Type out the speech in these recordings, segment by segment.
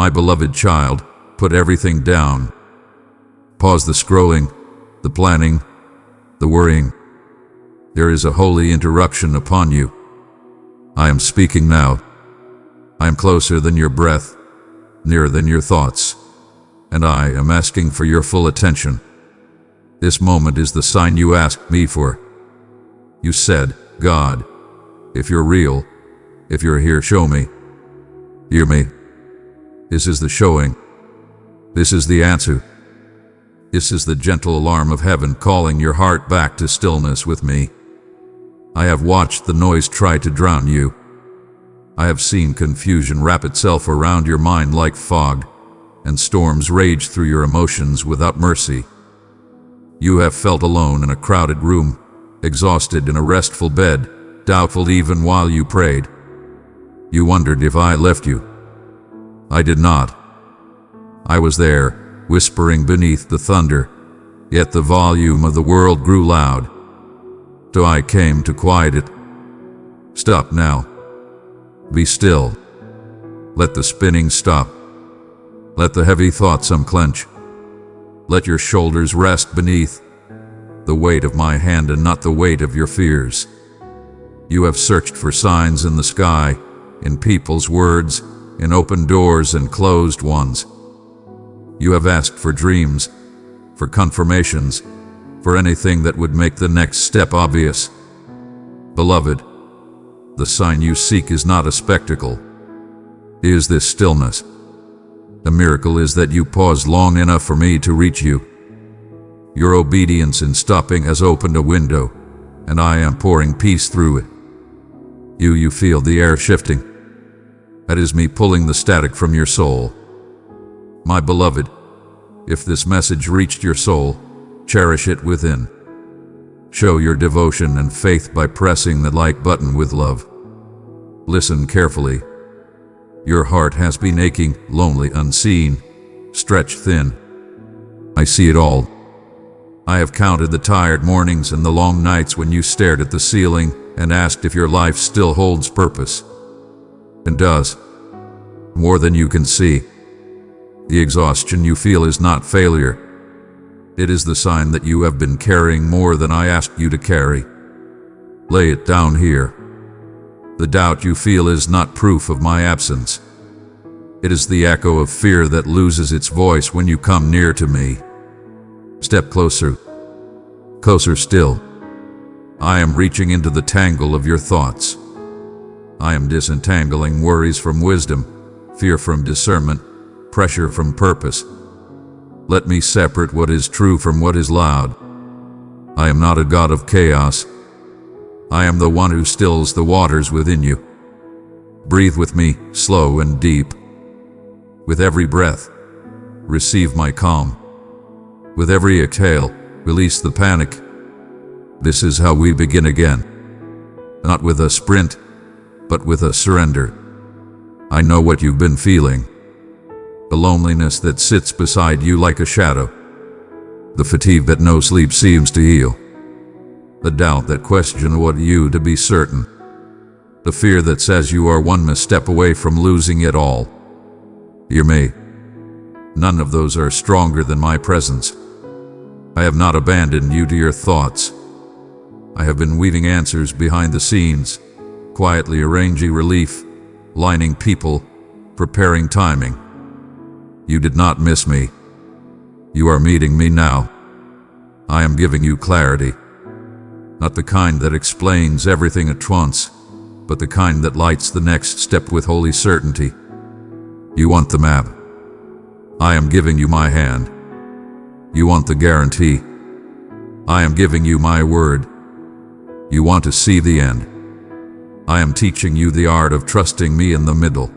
My beloved child, put everything down. Pause the scrolling, the planning, the worrying. There is a holy interruption upon you. I am speaking now. I am closer than your breath, nearer than your thoughts, and I am asking for your full attention. This moment is the sign you asked me for. You said, God, if you're real, if you're here, show me. Hear me. This is the showing. This is the answer. This is the gentle alarm of heaven calling your heart back to stillness with me. I have watched the noise try to drown you. I have seen confusion wrap itself around your mind like fog, and storms rage through your emotions without mercy. You have felt alone in a crowded room, exhausted in a restful bed, doubtful even while you prayed. You wondered if I left you. I did not. I was there, whispering beneath the thunder, yet the volume of the world grew loud. So I came to quiet it. Stop now. Be still. Let the spinning stop. Let the heavy thoughts unclench. Let your shoulders rest beneath the weight of my hand and not the weight of your fears. You have searched for signs in the sky, in people's words, in open doors and closed ones. You have asked for dreams, for confirmations, for anything that would make the next step obvious. Beloved, the sign you seek is not a spectacle. It is this stillness. The miracle is that you paused long enough for me to reach you. Your obedience in stopping has opened a window, and I am pouring peace through it. You feel the air shifting. That is me pulling the static from your soul. My beloved, if this message reached your soul, cherish it within. Show your devotion and faith by pressing the like button with love. Listen carefully. Your heart has been aching, lonely, unseen, stretched thin. I see it all. I have counted the tired mornings and the long nights when you stared at the ceiling and asked if your life still holds purpose. And does. More than you can see. The exhaustion you feel is not failure. It is the sign that you have been carrying more than I asked you to carry. Lay it down here. The doubt you feel is not proof of my absence. It is the echo of fear that loses its voice when you come near to me. Step closer. Closer still. I am reaching into the tangle of your thoughts. I am disentangling worries from wisdom, fear from discernment, pressure from purpose. Let me separate what is true from what is loud. I am not a god of chaos. I am the one who stills the waters within you. Breathe with me, slow and deep. With every breath, receive my calm. With every exhale, release the panic. This is how we begin again. Not with a sprint, but with a surrender. I know what you've been feeling. The loneliness that sits beside you like a shadow. The fatigue that no sleep seems to heal. The doubt that questions what you to be certain. The fear that says you are one misstep away from losing it all. Hear me. None of those are stronger than my presence. I have not abandoned you to your thoughts. I have been weaving answers behind the scenes, quietly arranging relief, lining people, preparing timing. You did not miss me. You are meeting me now. I am giving you clarity. Not the kind that explains everything at once, but the kind that lights the next step with holy certainty. You want the map. I am giving you my hand. You want the guarantee. I am giving you my word. You want to see the end. I am teaching you the art of trusting me in the middle.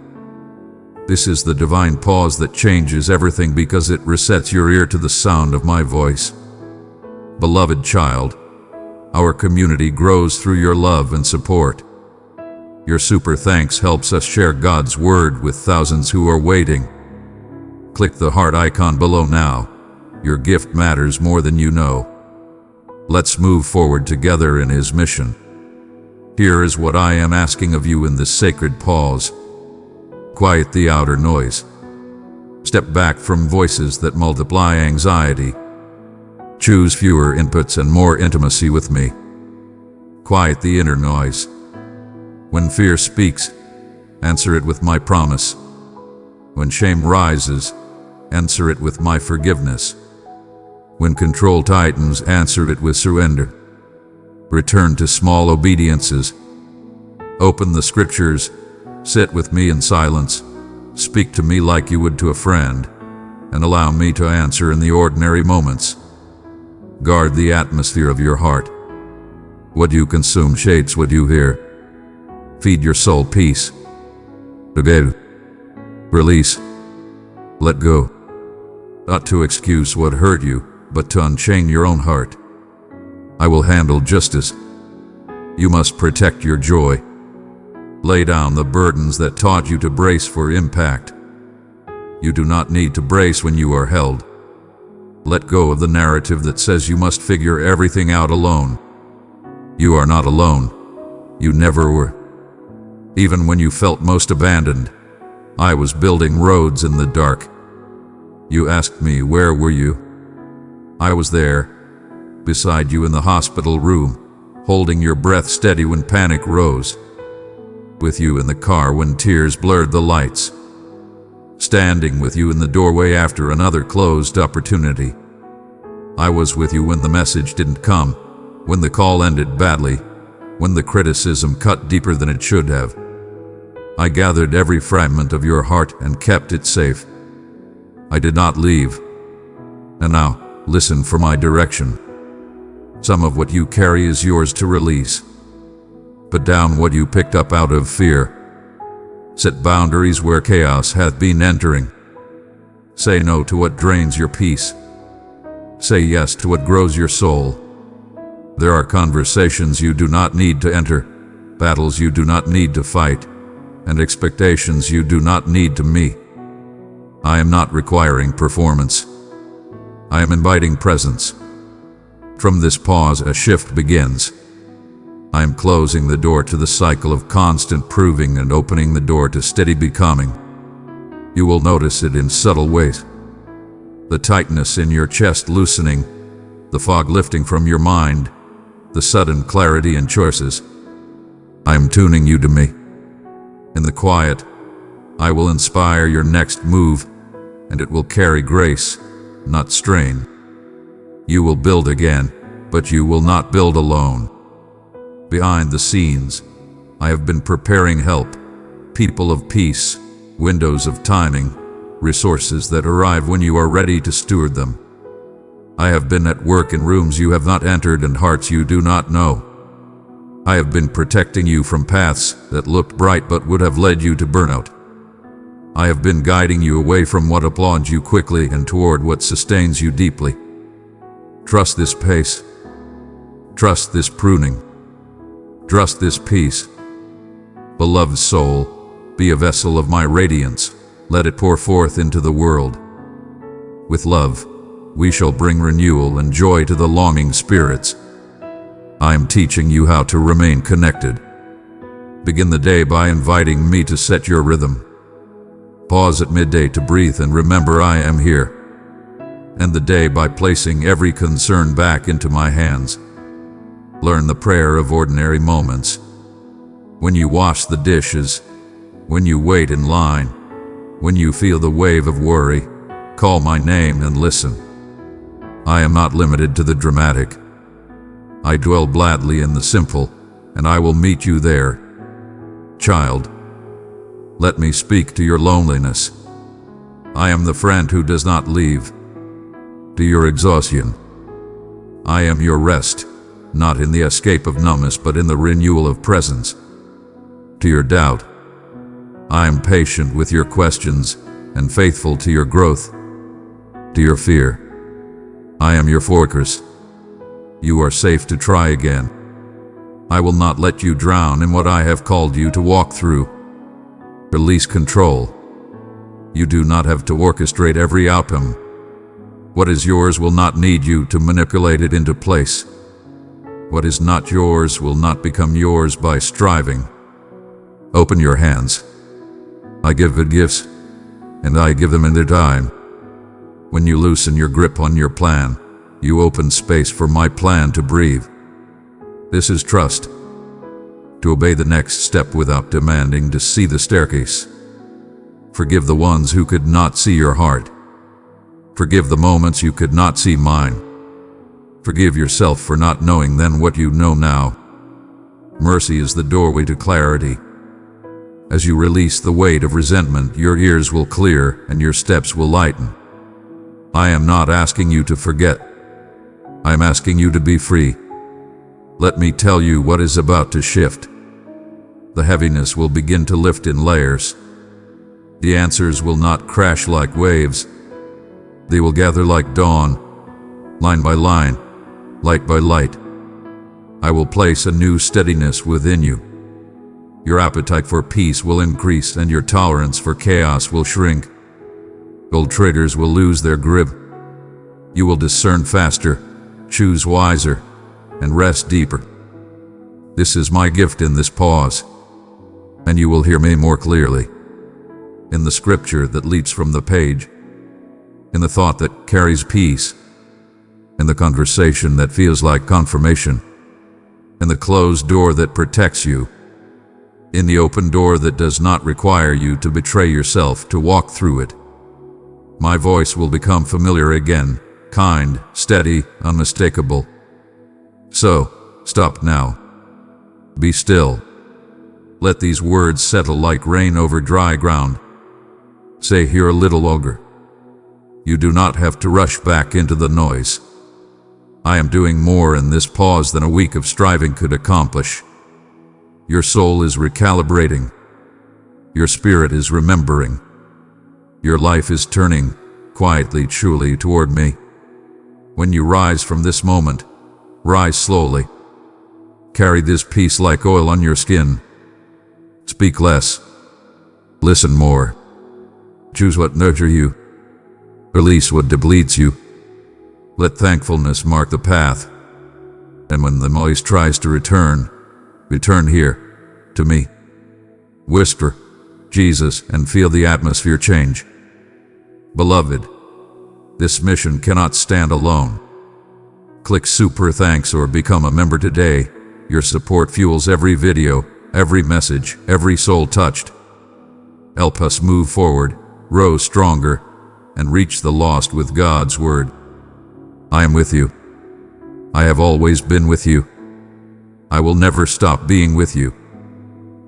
This is the divine pause that changes everything because it resets your ear to the sound of my voice. Beloved child, our community grows through your love and support. Your super thanks helps us share God's word with thousands who are waiting. Click the heart icon below now. Your gift matters more than you know. Let's move forward together in His mission. Here is what I am asking of you in this sacred pause. Quiet the outer noise. Step back from voices that multiply anxiety. Choose fewer inputs and more intimacy with me. Quiet the inner noise. When fear speaks, answer it with my promise. When shame rises, answer it with my forgiveness. When control tightens, answer it with surrender. Return to small obediences. Open the scriptures. Sit with me in silence. Speak to me like you would to a friend, and allow me to answer in the ordinary moments. Guard the atmosphere of your heart. What you consume shapes what you hear. Feed your soul peace. Forgive. Release. Let go. Not to excuse what hurt you, but to unchain your own heart. I will handle justice. You must protect your joy. Lay down the burdens that taught you to brace for impact. You do not need to brace when you are held. Let go of the narrative that says you must figure everything out alone. You are not alone. You never were. Even when you felt most abandoned, I was building roads in the dark. You asked me, where were you? I was there, beside you in the hospital room, holding your breath steady when panic rose. With you in the car when tears blurred the lights. Standing with you in the doorway after another closed opportunity. I was with you when the message didn't come, when the call ended badly, when the criticism cut deeper than it should have. I gathered every fragment of your heart and kept it safe. I did not leave. And now, listen for my direction. Some of what you carry is yours to release. Put down what you picked up out of fear. Set boundaries where chaos hath been entering. Say no to what drains your peace. Say yes to what grows your soul. There are conversations you do not need to enter, battles you do not need to fight, and expectations you do not need to meet. I am not requiring performance. I am inviting presence. From this pause, a shift begins. I am closing the door to the cycle of constant proving and opening the door to steady becoming. You will notice it in subtle ways. The tightness in your chest loosening, the fog lifting from your mind, the sudden clarity in choices. I am tuning you to me. In the quiet, I will inspire your next move, and it will carry grace, not strain. You will build again, but you will not build alone. Behind the scenes, I have been preparing help, people of peace, windows of timing, resources that arrive when you are ready to steward them. I have been at work in rooms you have not entered and hearts you do not know. I have been protecting you from paths that looked bright but would have led you to burnout. I have been guiding you away from what applauds you quickly and toward what sustains you deeply. Trust this pace. Trust this pruning. Trust this peace. Beloved soul, be a vessel of my radiance. Let it pour forth into the world. With love, we shall bring renewal and joy to the longing spirits. I am teaching you how to remain connected. Begin the day by inviting me to set your rhythm. Pause at midday to breathe and remember I am here. End the day by placing every concern back into my hands. Learn the prayer of ordinary moments. When you wash the dishes, when you wait in line, when you feel the wave of worry, call my name and listen. I am not limited to the dramatic. I dwell gladly in the simple, and I will meet you there. Child, let me speak to your loneliness. I am the friend who does not leave. To your exhaustion, I am your rest, not in the escape of numbness but in the renewal of presence. To your doubt, I am patient with your questions and faithful to your growth. To your fear, I am your fortress. You are safe to try again. I will not let you drown in what I have called you to walk through. Release control. You do not have to orchestrate every outcome. What is yours will not need you to manipulate it into place. What is not yours will not become yours by striving. Open your hands. I give it gifts, and I give them in their time. When you loosen your grip on your plan, you open space for my plan to breathe. This is trust. To obey the next step without demanding to see the staircase. Forgive the ones who could not see your heart. Forgive the moments you could not see mine. Forgive yourself for not knowing then what you know now. Mercy is the doorway to clarity. As you release the weight of resentment, your ears will clear and your steps will lighten. I am not asking you to forget. I am asking you to be free. Let me tell you what is about to shift. The heaviness will begin to lift in layers. The answers will not crash like waves. They will gather like dawn, line by line, light by light. I will place a new steadiness within you. Your appetite for peace will increase and your tolerance for chaos will shrink. Old triggers will lose their grip. You will discern faster, choose wiser, and rest deeper. This is my gift in this pause, and you will hear me more clearly. In the scripture that leaps from the page, in the thought that carries peace, in the conversation that feels like confirmation, in the closed door that protects you, in the open door that does not require you to betray yourself to walk through it. My voice will become familiar again, kind, steady, unmistakable. So, stop now. Be still. Let these words settle like rain over dry ground. Stay here a little longer. You do not have to rush back into the noise. I am doing more in this pause than a week of striving could accomplish. Your soul is recalibrating. Your spirit is remembering. Your life is turning, quietly, truly, toward me. When you rise from this moment, rise slowly. Carry this peace like oil on your skin. Speak less. Listen more. Choose what nurtures you. Release what depletes you. Let thankfulness mark the path. And when the noise tries to return here, to me. Whisper, Jesus, and feel the atmosphere change. Beloved, this mission cannot stand alone. Click super thanks or become a member today. Your support fuels every video, every message, every soul touched. Help us move forward, grow stronger, and reach the lost with God's word. I am with you. I have always been with you. I will never stop being with you.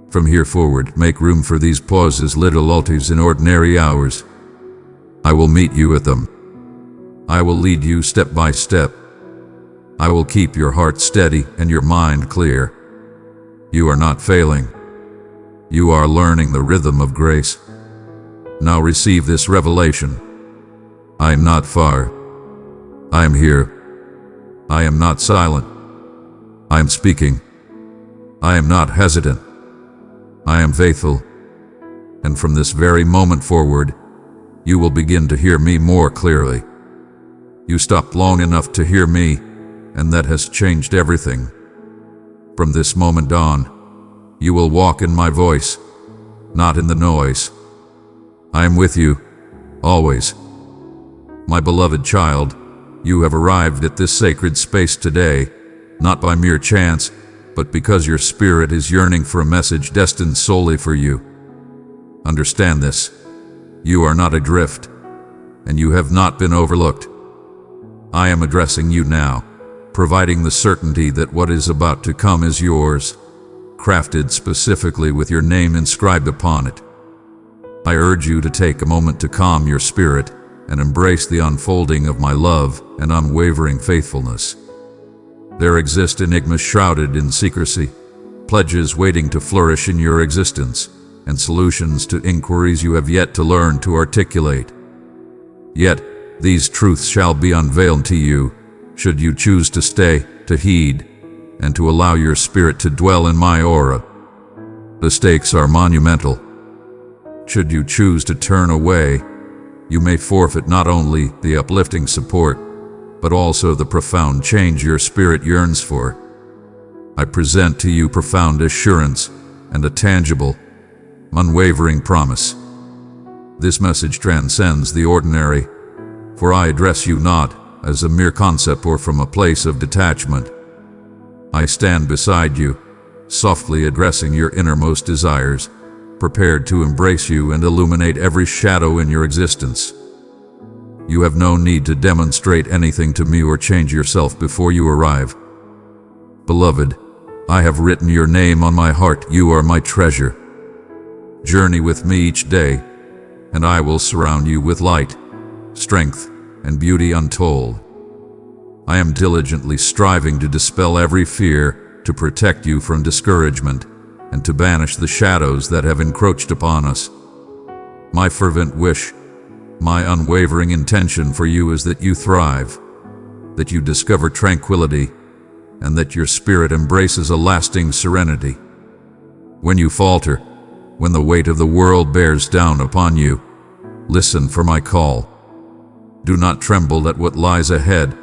From here forward, make room for these pauses, little altars in ordinary hours. I will meet you at them. I will lead you step by step. I will keep your heart steady and your mind clear. You are not failing. You are learning the rhythm of grace. Now receive this revelation. I am not far. I am here. I am not silent. I am speaking. I am not hesitant. I am faithful. And from this very moment forward, you will begin to hear me more clearly. You stopped long enough to hear me, and that has changed everything. From this moment on, you will walk in my voice, not in the noise. I am with you, always. My beloved child, you have arrived at this sacred space today, not by mere chance, but because your spirit is yearning for a message destined solely for you. Understand this. You are not adrift, and you have not been overlooked. I am addressing you now, providing the certainty that what is about to come is yours, crafted specifically with your name inscribed upon it. I urge you to take a moment to calm your spirit and embrace the unfolding of my love and unwavering faithfulness. There exist enigmas shrouded in secrecy, pledges waiting to flourish in your existence, and solutions to inquiries you have yet to learn to articulate. Yet, these truths shall be unveiled to you, should you choose to stay, to heed, and to allow your spirit to dwell in my aura. The stakes are monumental. Should you choose to turn away, you may forfeit not only the uplifting support, but also the profound change your spirit yearns for. I present to you profound assurance and a tangible, unwavering promise. This message transcends the ordinary, for I address you not as a mere concept or from a place of detachment. I stand beside you, softly addressing your innermost desires, prepared to embrace you and illuminate every shadow in your existence. You have no need to demonstrate anything to me or change yourself before you arrive. Beloved, I have written your name on my heart. You are my treasure. Journey with me each day, and I will surround you with light, strength, and beauty untold. I am diligently striving to dispel every fear, to protect you from discouragement, and to banish the shadows that have encroached upon us. My fervent wish, my unwavering intention for you is that you thrive, that you discover tranquility, and that your spirit embraces a lasting serenity. When you falter, when the weight of the world bears down upon you, listen for my call. Do not tremble at what lies ahead,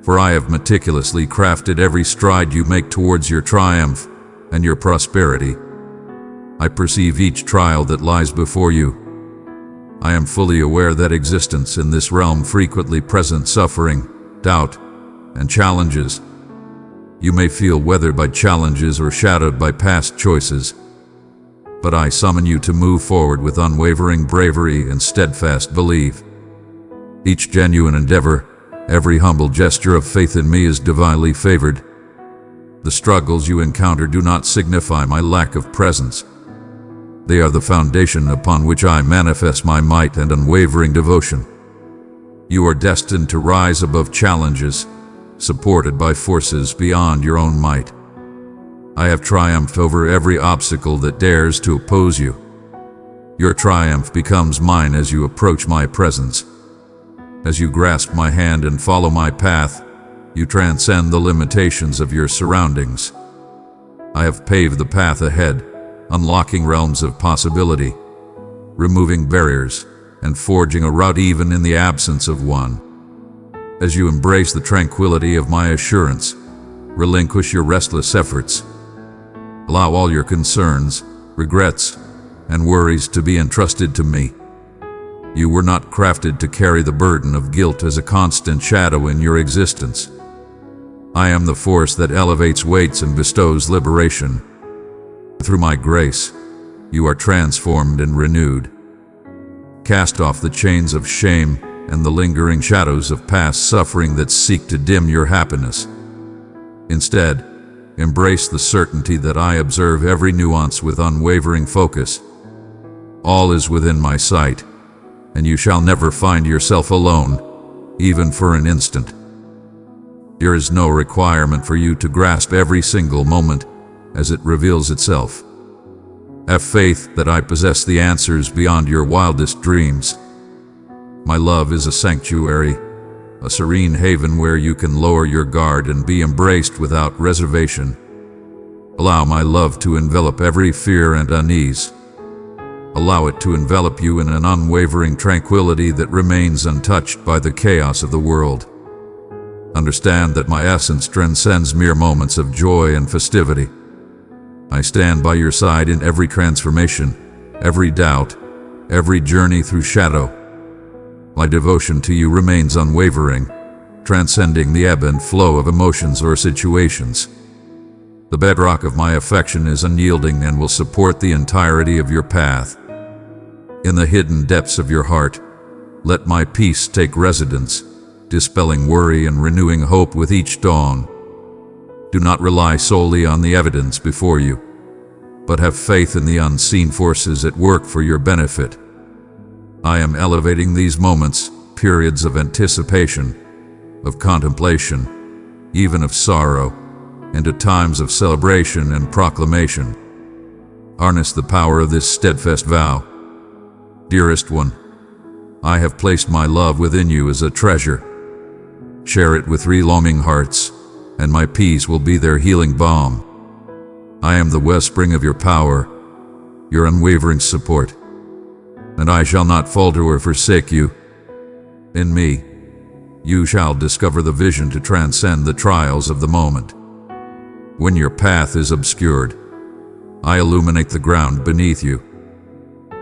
for I have meticulously crafted every stride you make towards your triumph and your prosperity. I perceive each trial that lies before you. I am fully aware that existence in this realm frequently presents suffering, doubt, and challenges. You may feel weathered by challenges or shadowed by past choices, but I summon you to move forward with unwavering bravery and steadfast belief. Each genuine endeavor, every humble gesture of faith in me is divinely favored. The struggles you encounter do not signify my lack of presence. They are the foundation upon which I manifest my might and unwavering devotion. You are destined to rise above challenges, supported by forces beyond your own might. I have triumphed over every obstacle that dares to oppose you. Your triumph becomes mine as you approach my presence. As you grasp my hand and follow my path, you transcend the limitations of your surroundings. I have paved the path ahead, unlocking realms of possibility, removing barriers, and forging a route even in the absence of one. As you embrace the tranquility of my assurance, relinquish your restless efforts. Allow all your concerns, regrets, and worries to be entrusted to me. You were not crafted to carry the burden of guilt as a constant shadow in your existence. I am the force that elevates weights and bestows liberation. Through my grace, you are transformed and renewed. Cast off the chains of shame and the lingering shadows of past suffering that seek to dim your happiness. Instead, embrace the certainty that I observe every nuance with unwavering focus. All is within my sight, and you shall never find yourself alone, even for an instant. There is no requirement for you to grasp every single moment as it reveals itself. Have faith that I possess the answers beyond your wildest dreams. My love is a sanctuary, a serene haven where you can lower your guard and be embraced without reservation. Allow my love to envelop every fear and unease. Allow it to envelop you in an unwavering tranquility that remains untouched by the chaos of the world. Understand that my essence transcends mere moments of joy and festivity. I stand by your side in every transformation, every doubt, every journey through shadow. My devotion to you remains unwavering, transcending the ebb and flow of emotions or situations. The bedrock of my affection is unyielding and will support the entirety of your path. In the hidden depths of your heart, let my peace take residence, dispelling worry and renewing hope with each dawn. Do not rely solely on the evidence before you, but have faith in the unseen forces at work for your benefit. I am elevating these moments, periods of anticipation, of contemplation, even of sorrow, into times of celebration and proclamation. Harness the power of this steadfast vow. Dearest one, I have placed my love within you as a treasure. Share it with three longing hearts, and my peace will be their healing balm. I am the wellspring of your power, your unwavering support, and I shall not falter or forsake you. In me, you shall discover the vision to transcend the trials of the moment. When your path is obscured, I illuminate the ground beneath you.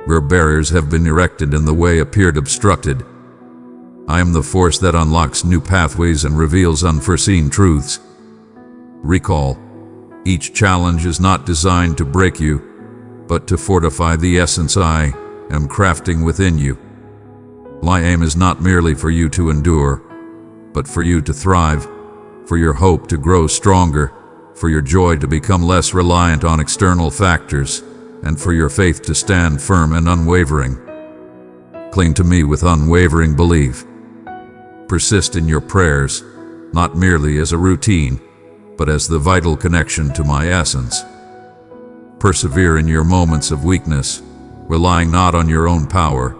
where barriers have been erected and the way appeared obstructed. I am the force that unlocks new pathways and reveals unforeseen truths. Recall, each challenge is not designed to break you, but to fortify the essence I am crafting within you. My aim is not merely for you to endure, but for you to thrive, for your hope to grow stronger, for your joy to become less reliant on external factors, and for your faith to stand firm and unwavering. Cling to me with unwavering belief. Persist in your prayers, not merely as a routine, but as the vital connection to my essence. Persevere in your moments of weakness, relying not on your own power,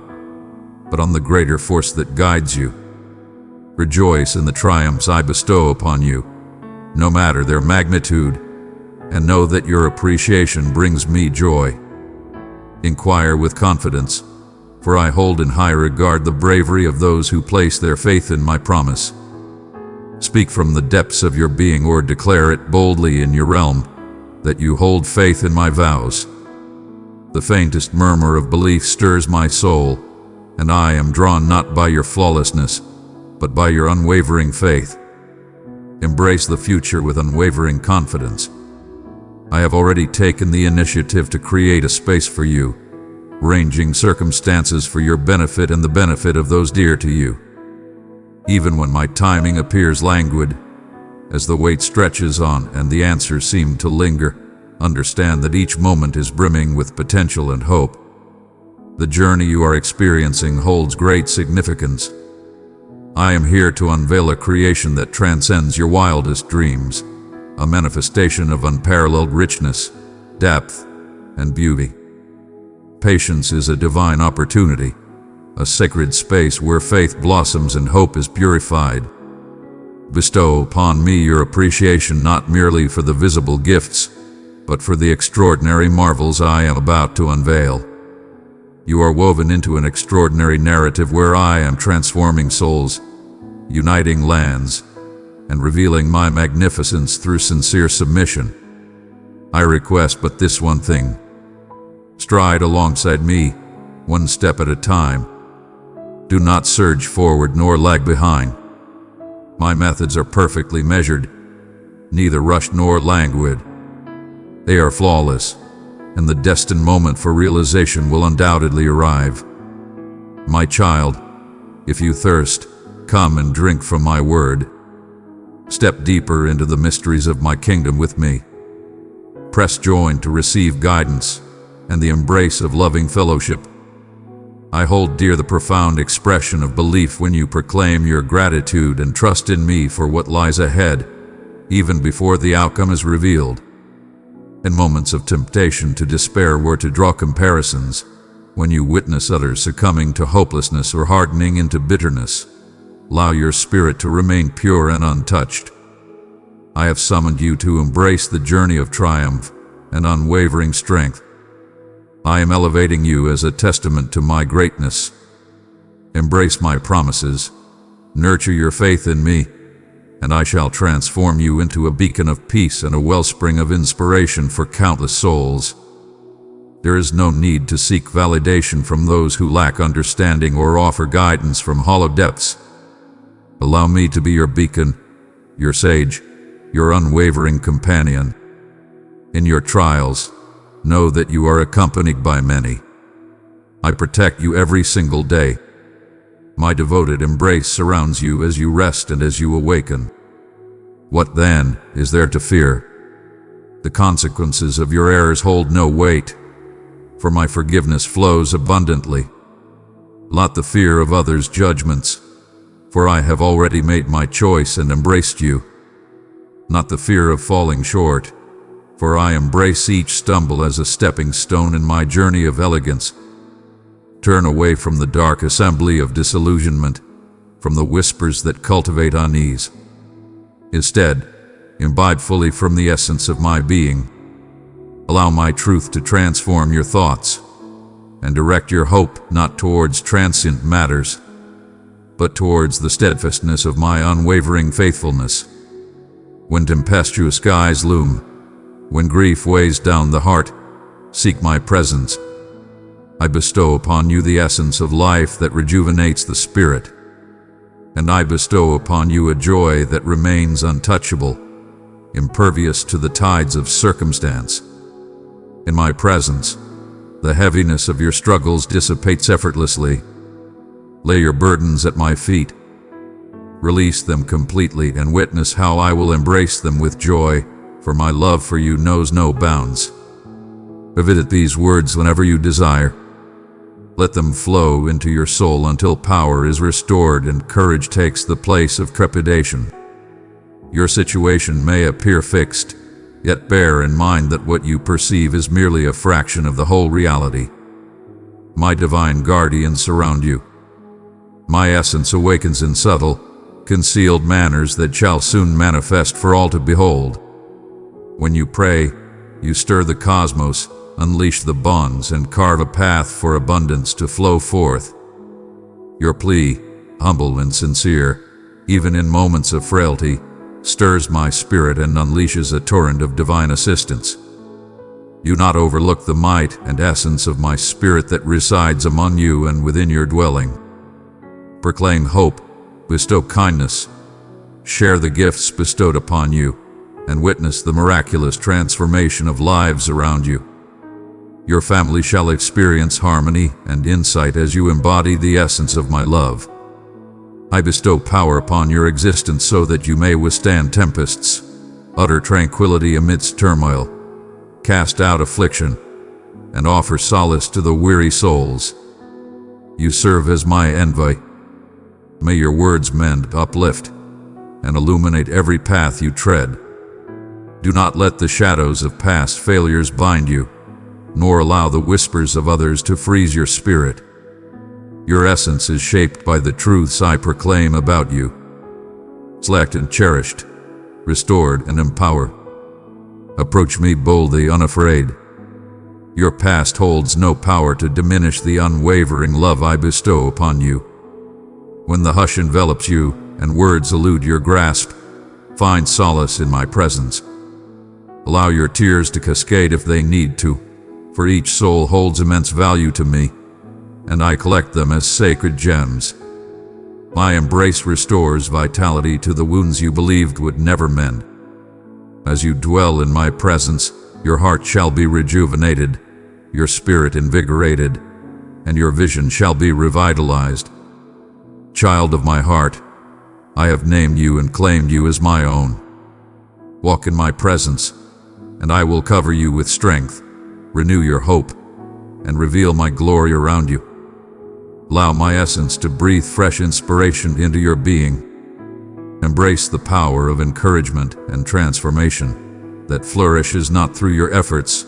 but on the greater force that guides you. Rejoice in the triumphs I bestow upon you, no matter their magnitude, and know that your appreciation brings me joy. Inquire with confidence, for I hold in high regard the bravery of those who place their faith in my promise. Speak from the depths of your being or declare it boldly in your realm, that you hold faith in my vows. The faintest murmur of belief stirs my soul, and I am drawn not by your flawlessness, but by your unwavering faith. Embrace the future with unwavering confidence. I have already taken the initiative to create a space for you, arranging circumstances for your benefit and the benefit of those dear to you. Even when my timing appears languid, as the wait stretches on and the answers seem to linger, understand that each moment is brimming with potential and hope. The journey you are experiencing holds great significance. I am here to unveil a creation that transcends your wildest dreams, a manifestation of unparalleled richness, depth, and beauty. Patience is a divine opportunity, a sacred space where faith blossoms and hope is purified. Bestow upon me your appreciation not merely for the visible gifts, but for the extraordinary marvels I am about to unveil. You are woven into an extraordinary narrative where I am transforming souls, uniting lands, and revealing my magnificence through sincere submission. I request but this one thing. Stride alongside me, one step at a time. Do not surge forward nor lag behind. My methods are perfectly measured, neither rushed nor languid. They are flawless, and the destined moment for realization will undoubtedly arrive. My child, if you thirst, come and drink from my word. Step deeper into the mysteries of my kingdom with me. Press join to receive guidance and the embrace of loving fellowship. I hold dear the profound expression of belief when you proclaim your gratitude and trust in me for what lies ahead, even before the outcome is revealed. In moments of temptation to despair or to draw comparisons, when you witness others succumbing to hopelessness or hardening into bitterness, allow your spirit to remain pure and untouched. I have summoned you to embrace the journey of triumph and unwavering strength. I am elevating you as a testament to my greatness. Embrace my promises, nurture your faith in me, and I shall transform you into a beacon of peace and a wellspring of inspiration for countless souls. There is no need to seek validation from those who lack understanding or offer guidance from hollow depths. Allow me to be your beacon, your sage, your unwavering companion. In your trials, know that you are accompanied by many. I protect you every single day. My devoted embrace surrounds you as you rest and as you awaken. What then is there to fear? The consequences of your errors hold no weight, for my forgiveness flows abundantly. Not the fear of others' judgments, for I have already made my choice and embraced you. Not the fear of falling short, for I embrace each stumble as a stepping stone in my journey of elegance. Turn away from the dark assembly of disillusionment, from the whispers that cultivate unease. Instead, imbibe fully from the essence of my being. Allow my truth to transform your thoughts, and direct your hope not towards transient matters, but towards the steadfastness of my unwavering faithfulness. When tempestuous skies loom, when grief weighs down the heart, seek my presence. I bestow upon you the essence of life that rejuvenates the spirit, and I bestow upon you a joy that remains untouchable, impervious to the tides of circumstance. In my presence, the heaviness of your struggles dissipates effortlessly. Lay your burdens at my feet. Release them completely and witness how I will embrace them with joy, for my love for you knows no bounds. Revisit these words whenever you desire. Let them flow into your soul until power is restored and courage takes the place of trepidation. Your situation may appear fixed, yet bear in mind that what you perceive is merely a fraction of the whole reality. My divine guardians surround you. My essence awakens in subtle, concealed manners that shall soon manifest for all to behold. When you pray, you stir the cosmos, unleash the bonds, and carve a path for abundance to flow forth. Your plea, humble and sincere, even in moments of frailty, stirs my spirit and unleashes a torrent of divine assistance. You not overlook the might and essence of my spirit that resides among you and within your dwelling. Proclaim hope, bestow kindness, share the gifts bestowed upon you, and witness the miraculous transformation of lives around you. Your family shall experience harmony and insight as you embody the essence of my love. I bestow power upon your existence so that you may withstand tempests, utter tranquility amidst turmoil, cast out affliction, and offer solace to the weary souls. You serve as my envoy. May your words mend, uplift, and illuminate every path you tread. Do not let the shadows of past failures bind you, nor allow the whispers of others to freeze your spirit. Your essence is shaped by the truths I proclaim about you. Select and cherished, restored and empowered. Approach me boldly, unafraid. Your past holds no power to diminish the unwavering love I bestow upon you. When the hush envelops you and words elude your grasp, find solace in my presence. Allow your tears to cascade if they need to, for each soul holds immense value to me, and I collect them as sacred gems. My embrace restores vitality to the wounds you believed would never mend. As you dwell in my presence, your heart shall be rejuvenated, your spirit invigorated, and your vision shall be revitalized. Child of my heart, I have named you and claimed you as my own. Walk in my presence, and I will cover you with strength, renew your hope, and reveal my glory around you. Allow my essence to breathe fresh inspiration into your being. Embrace the power of encouragement and transformation that flourishes not through your efforts,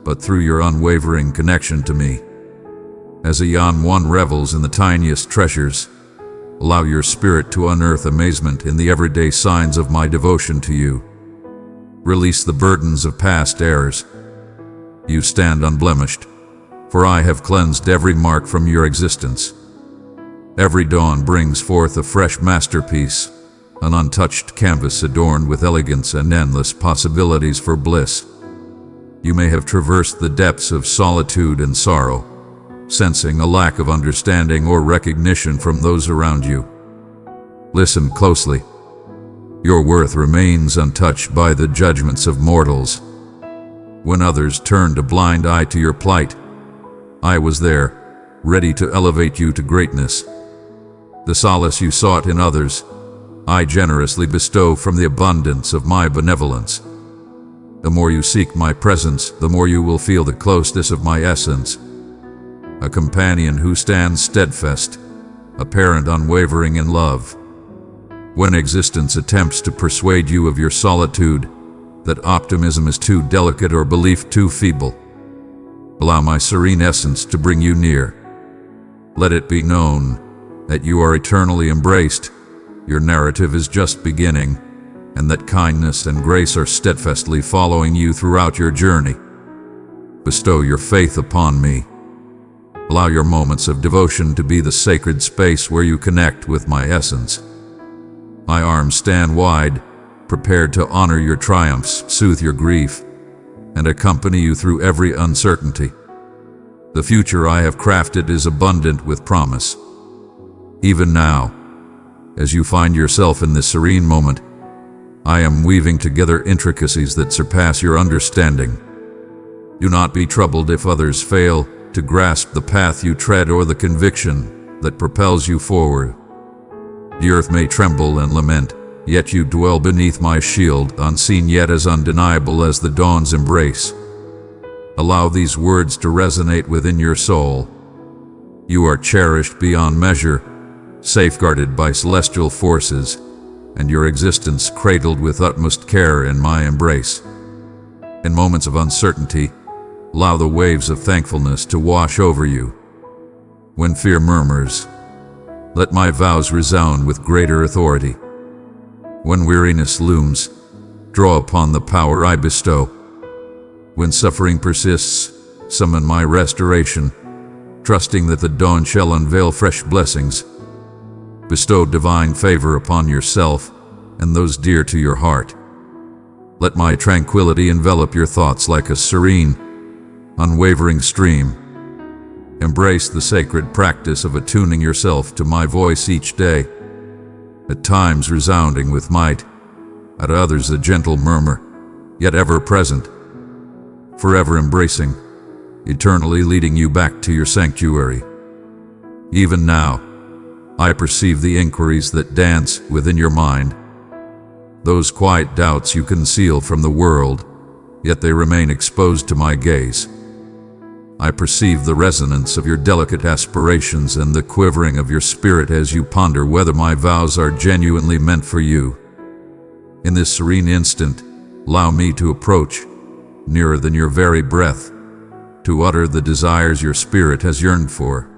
but through your unwavering connection to me. As a young one revels in the tiniest treasures, allow your spirit to unearth amazement in the everyday signs of my devotion to you. Release the burdens of past errors. You stand unblemished, for I have cleansed every mark from your existence. Every dawn brings forth a fresh masterpiece, an untouched canvas adorned with elegance and endless possibilities for bliss. You may have traversed the depths of solitude and sorrow, sensing a lack of understanding or recognition from those around you. Listen closely. Your worth remains untouched by the judgments of mortals. When others turned a blind eye to your plight, I was there, ready to elevate you to greatness. The solace you sought in others, I generously bestow from the abundance of my benevolence. The more you seek my presence, the more you will feel the closeness of my essence. A companion who stands steadfast, a parent unwavering in love. When existence attempts to persuade you of your solitude, that optimism is too delicate or belief too feeble, allow my serene essence to bring you near. Let it be known that you are eternally embraced, your narrative is just beginning, and that kindness and grace are steadfastly following you throughout your journey. Bestow your faith upon me. Allow your moments of devotion to be the sacred space where you connect with my essence. My arms stand wide, prepared to honor your triumphs, soothe your grief, and accompany you through every uncertainty. The future I have crafted is abundant with promise. Even now, as you find yourself in this serene moment, I am weaving together intricacies that surpass your understanding. Do not be troubled if others fail to grasp the path you tread or the conviction that propels you forward. The earth may tremble and lament, yet you dwell beneath my shield, unseen yet as undeniable as the dawn's embrace. Allow these words to resonate within your soul. You are cherished beyond measure, safeguarded by celestial forces, and your existence cradled with utmost care in my embrace. In moments of uncertainty, allow the waves of thankfulness to wash over you. When fear murmurs, let my vows resound with greater authority. When weariness looms, draw upon the power I bestow. When suffering persists, summon my restoration, trusting that the dawn shall unveil fresh blessings. Bestow divine favor upon yourself and those dear to your heart. Let my tranquility envelop your thoughts like a serene, unwavering stream. Embrace the sacred practice of attuning yourself to my voice each day, at times resounding with might, at others a gentle murmur, yet ever present, forever embracing, eternally leading you back to your sanctuary. Even now, I perceive the inquiries that dance within your mind, those quiet doubts you conceal from the world, yet they remain exposed to my gaze. I perceive the resonance of your delicate aspirations and the quivering of your spirit as you ponder whether my vows are genuinely meant for you. In this serene instant, allow me to approach, nearer than your very breath, to utter the desires your spirit has yearned for.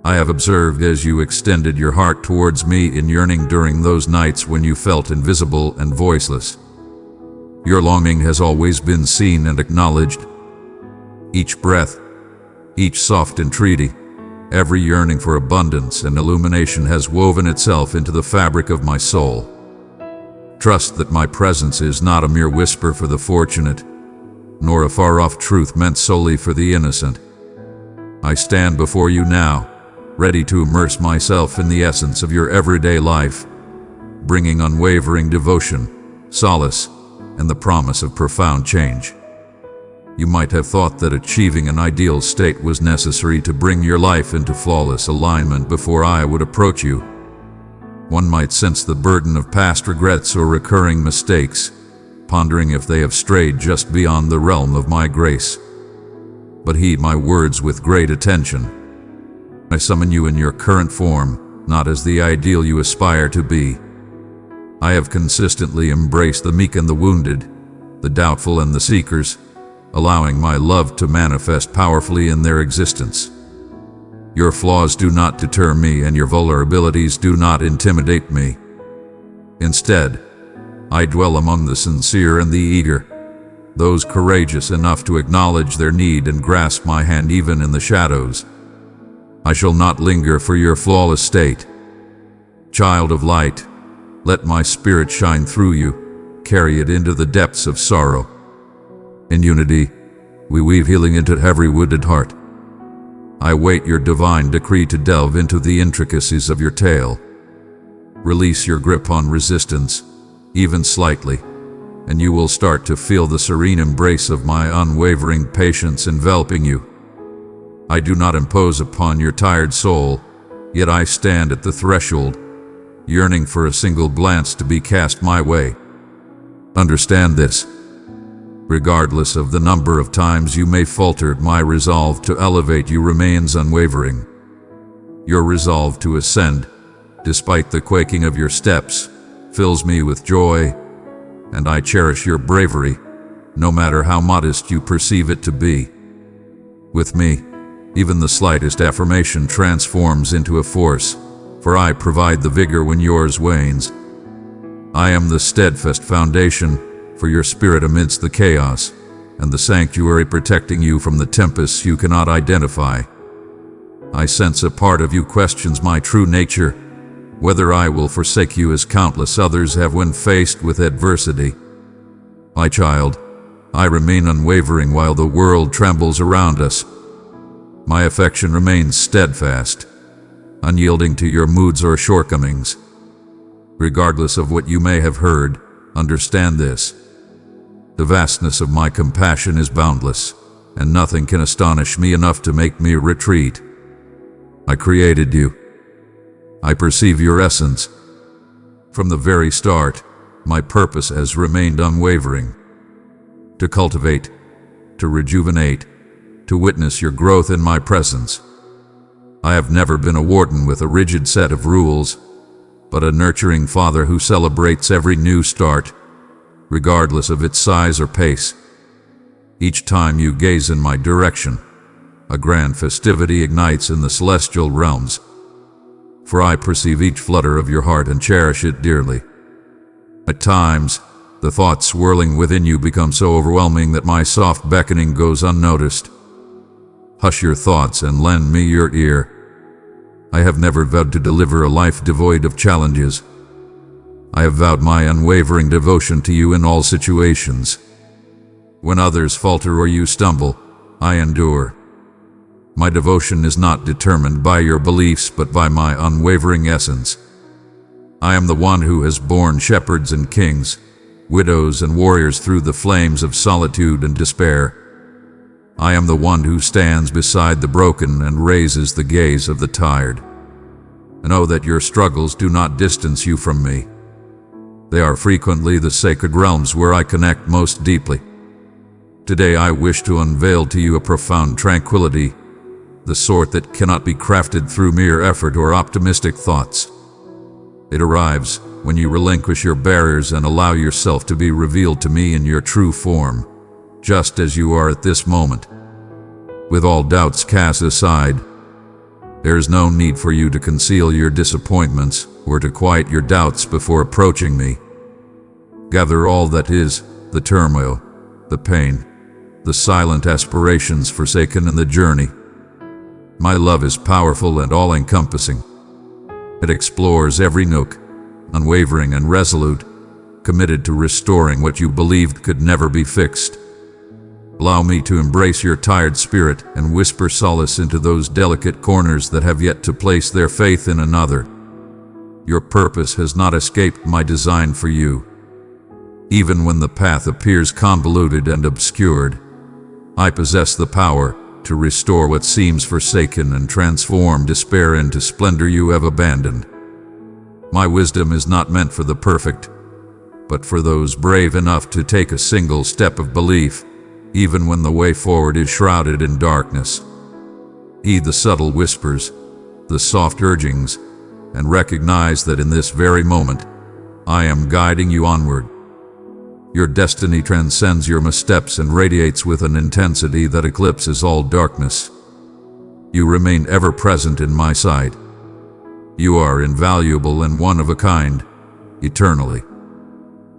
I have observed as you extended your heart towards me in yearning during those nights when you felt invisible and voiceless. Your longing has always been seen and acknowledged. Each breath, each soft entreaty, every yearning for abundance and illumination has woven itself into the fabric of my soul. Trust that my presence is not a mere whisper for the fortunate, nor a far-off truth meant solely for the innocent. I stand before you now, ready to immerse myself in the essence of your everyday life, bringing unwavering devotion, solace, and the promise of profound change. You might have thought that achieving an ideal state was necessary to bring your life into flawless alignment before I would approach you. One might sense the burden of past regrets or recurring mistakes, pondering if they have strayed just beyond the realm of my grace. But heed my words with great attention. I summon you in your current form, not as the ideal you aspire to be. I have consistently embraced the meek and the wounded, the doubtful and the seekers, allowing my love to manifest powerfully in their existence. Your flaws do not deter me, and your vulnerabilities do not intimidate me. Instead, I dwell among the sincere and the eager, those courageous enough to acknowledge their need and grasp my hand even in the shadows. I shall not linger for your flawless state. Child of light, let my spirit shine through you, carry it into the depths of sorrow. In unity, we weave healing into every wounded heart. I wait your divine decree to delve into the intricacies of your tale. Release your grip on resistance, even slightly, and you will start to feel the serene embrace of my unwavering patience enveloping you. I do not impose upon your tired soul, yet I stand at the threshold, yearning for a single glance to be cast my way. Understand this. Regardless of the number of times you may falter, my resolve to elevate you remains unwavering. Your resolve to ascend, despite the quaking of your steps, fills me with joy, and I cherish your bravery, no matter how modest you perceive it to be. With me, even the slightest affirmation transforms into a force, for I provide the vigor when yours wanes. I am the steadfast foundation for your spirit amidst the chaos, and the sanctuary protecting you from the tempests you cannot identify. I sense a part of you questions my true nature, whether I will forsake you as countless others have when faced with adversity. My child, I remain unwavering while the world trembles around us. My affection remains steadfast, unyielding to your moods or shortcomings. Regardless of what you may have heard, understand this. The vastness of my compassion is boundless, and nothing can astonish me enough to make me retreat. I created you. I perceive your essence. From the very start, my purpose has remained unwavering. To cultivate, to rejuvenate, to witness your growth in my presence. I have never been a warden with a rigid set of rules, but a nurturing father who celebrates every new start, regardless of its size or pace. Each time you gaze in my direction, a grand festivity ignites in the celestial realms, for I perceive each flutter of your heart and cherish it dearly. At times, the thoughts swirling within you become so overwhelming that my soft beckoning goes unnoticed. Hush your thoughts and lend me your ear. I have never vowed to deliver a life devoid of challenges. I have vowed my unwavering devotion to you in all situations. When others falter or you stumble, I endure. My devotion is not determined by your beliefs but by my unwavering essence. I am the one who has borne shepherds and kings, widows and warriors through the flames of solitude and despair. I am the one who stands beside the broken and raises the gaze of the tired. Know that your struggles do not distance you from me. They are frequently the sacred realms where I connect most deeply. Today I wish to unveil to you a profound tranquility, the sort that cannot be crafted through mere effort or optimistic thoughts. It arrives when you relinquish your barriers and allow yourself to be revealed to me in your true form, just as you are at this moment. With all doubts cast aside, there is no need for you to conceal your disappointments or to quiet your doubts before approaching me. Gather all that is, the turmoil, the pain, the silent aspirations forsaken in the journey. My love is powerful and all-encompassing. It explores every nook, unwavering and resolute, committed to restoring what you believed could never be fixed. Allow me to embrace your tired spirit and whisper solace into those delicate corners that have yet to place their faith in another. Your purpose has not escaped my design for you. Even when the path appears convoluted and obscured, I possess the power to restore what seems forsaken and transform despair into splendor you have abandoned. My wisdom is not meant for the perfect, but for those brave enough to take a single step of belief, even when the way forward is shrouded in darkness. Heed the subtle whispers, the soft urgings, and recognize that in this very moment, I am guiding you onward. Your destiny transcends your missteps and radiates with an intensity that eclipses all darkness. You remain ever present in my sight. You are invaluable and one of a kind, eternally.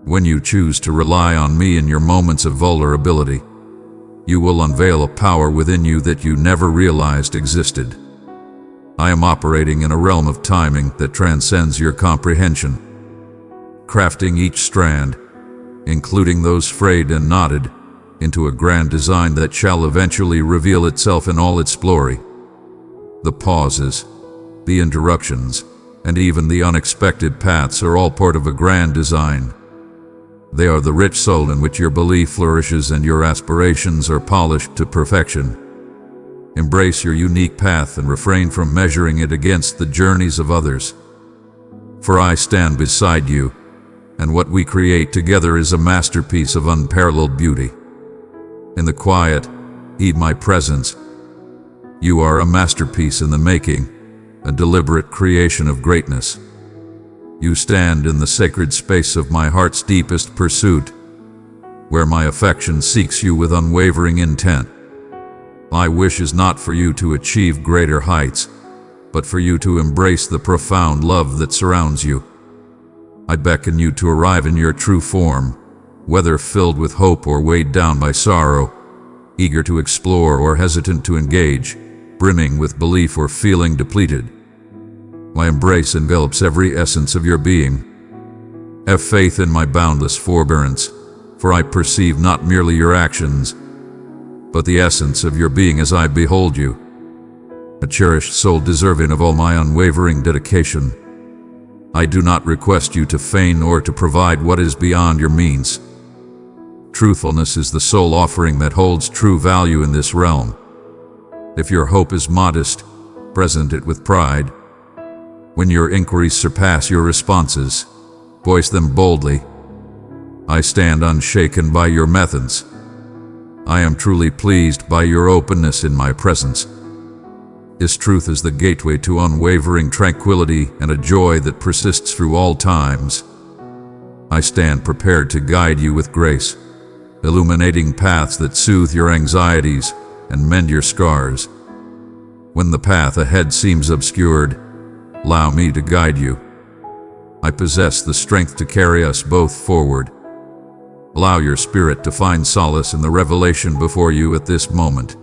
When you choose to rely on me in your moments of vulnerability, you will unveil a power within you that you never realized existed. I am operating in a realm of timing that transcends your comprehension, crafting each strand, including those frayed and knotted, into a grand design that shall eventually reveal itself in all its glory. The pauses, the interruptions, and even the unexpected paths are all part of a grand design. They are the rich soil in which your belief flourishes and your aspirations are polished to perfection. Embrace your unique path and refrain from measuring it against the journeys of others. For I stand beside you, and what we create together is a masterpiece of unparalleled beauty. In the quiet, heed my presence. You are a masterpiece in the making, a deliberate creation of greatness. You stand in the sacred space of my heart's deepest pursuit, where my affection seeks you with unwavering intent. My wish is not for you to achieve greater heights, but for you to embrace the profound love that surrounds you. I beckon you to arrive in your true form, whether filled with hope or weighed down by sorrow, eager to explore or hesitant to engage, brimming with belief or feeling depleted. My embrace envelops every essence of your being. Have faith in my boundless forbearance, for I perceive not merely your actions, but the essence of your being as I behold you. a cherished soul deserving of all my unwavering dedication. I do not request you to feign or to provide what is beyond your means. Truthfulness is the sole offering that holds true value in this realm. If your hope is modest, present it with pride. When your inquiries surpass your responses, voice them boldly. I stand unshaken by your methods. I am truly pleased by your openness in my presence. This truth is the gateway to unwavering tranquility and a joy that persists through all times. I stand prepared to guide you with grace, illuminating paths that soothe your anxieties and mend your scars. When the path ahead seems obscured, allow me to guide you. I possess the strength to carry us both forward. Allow your spirit to find solace in the revelation before you at this moment.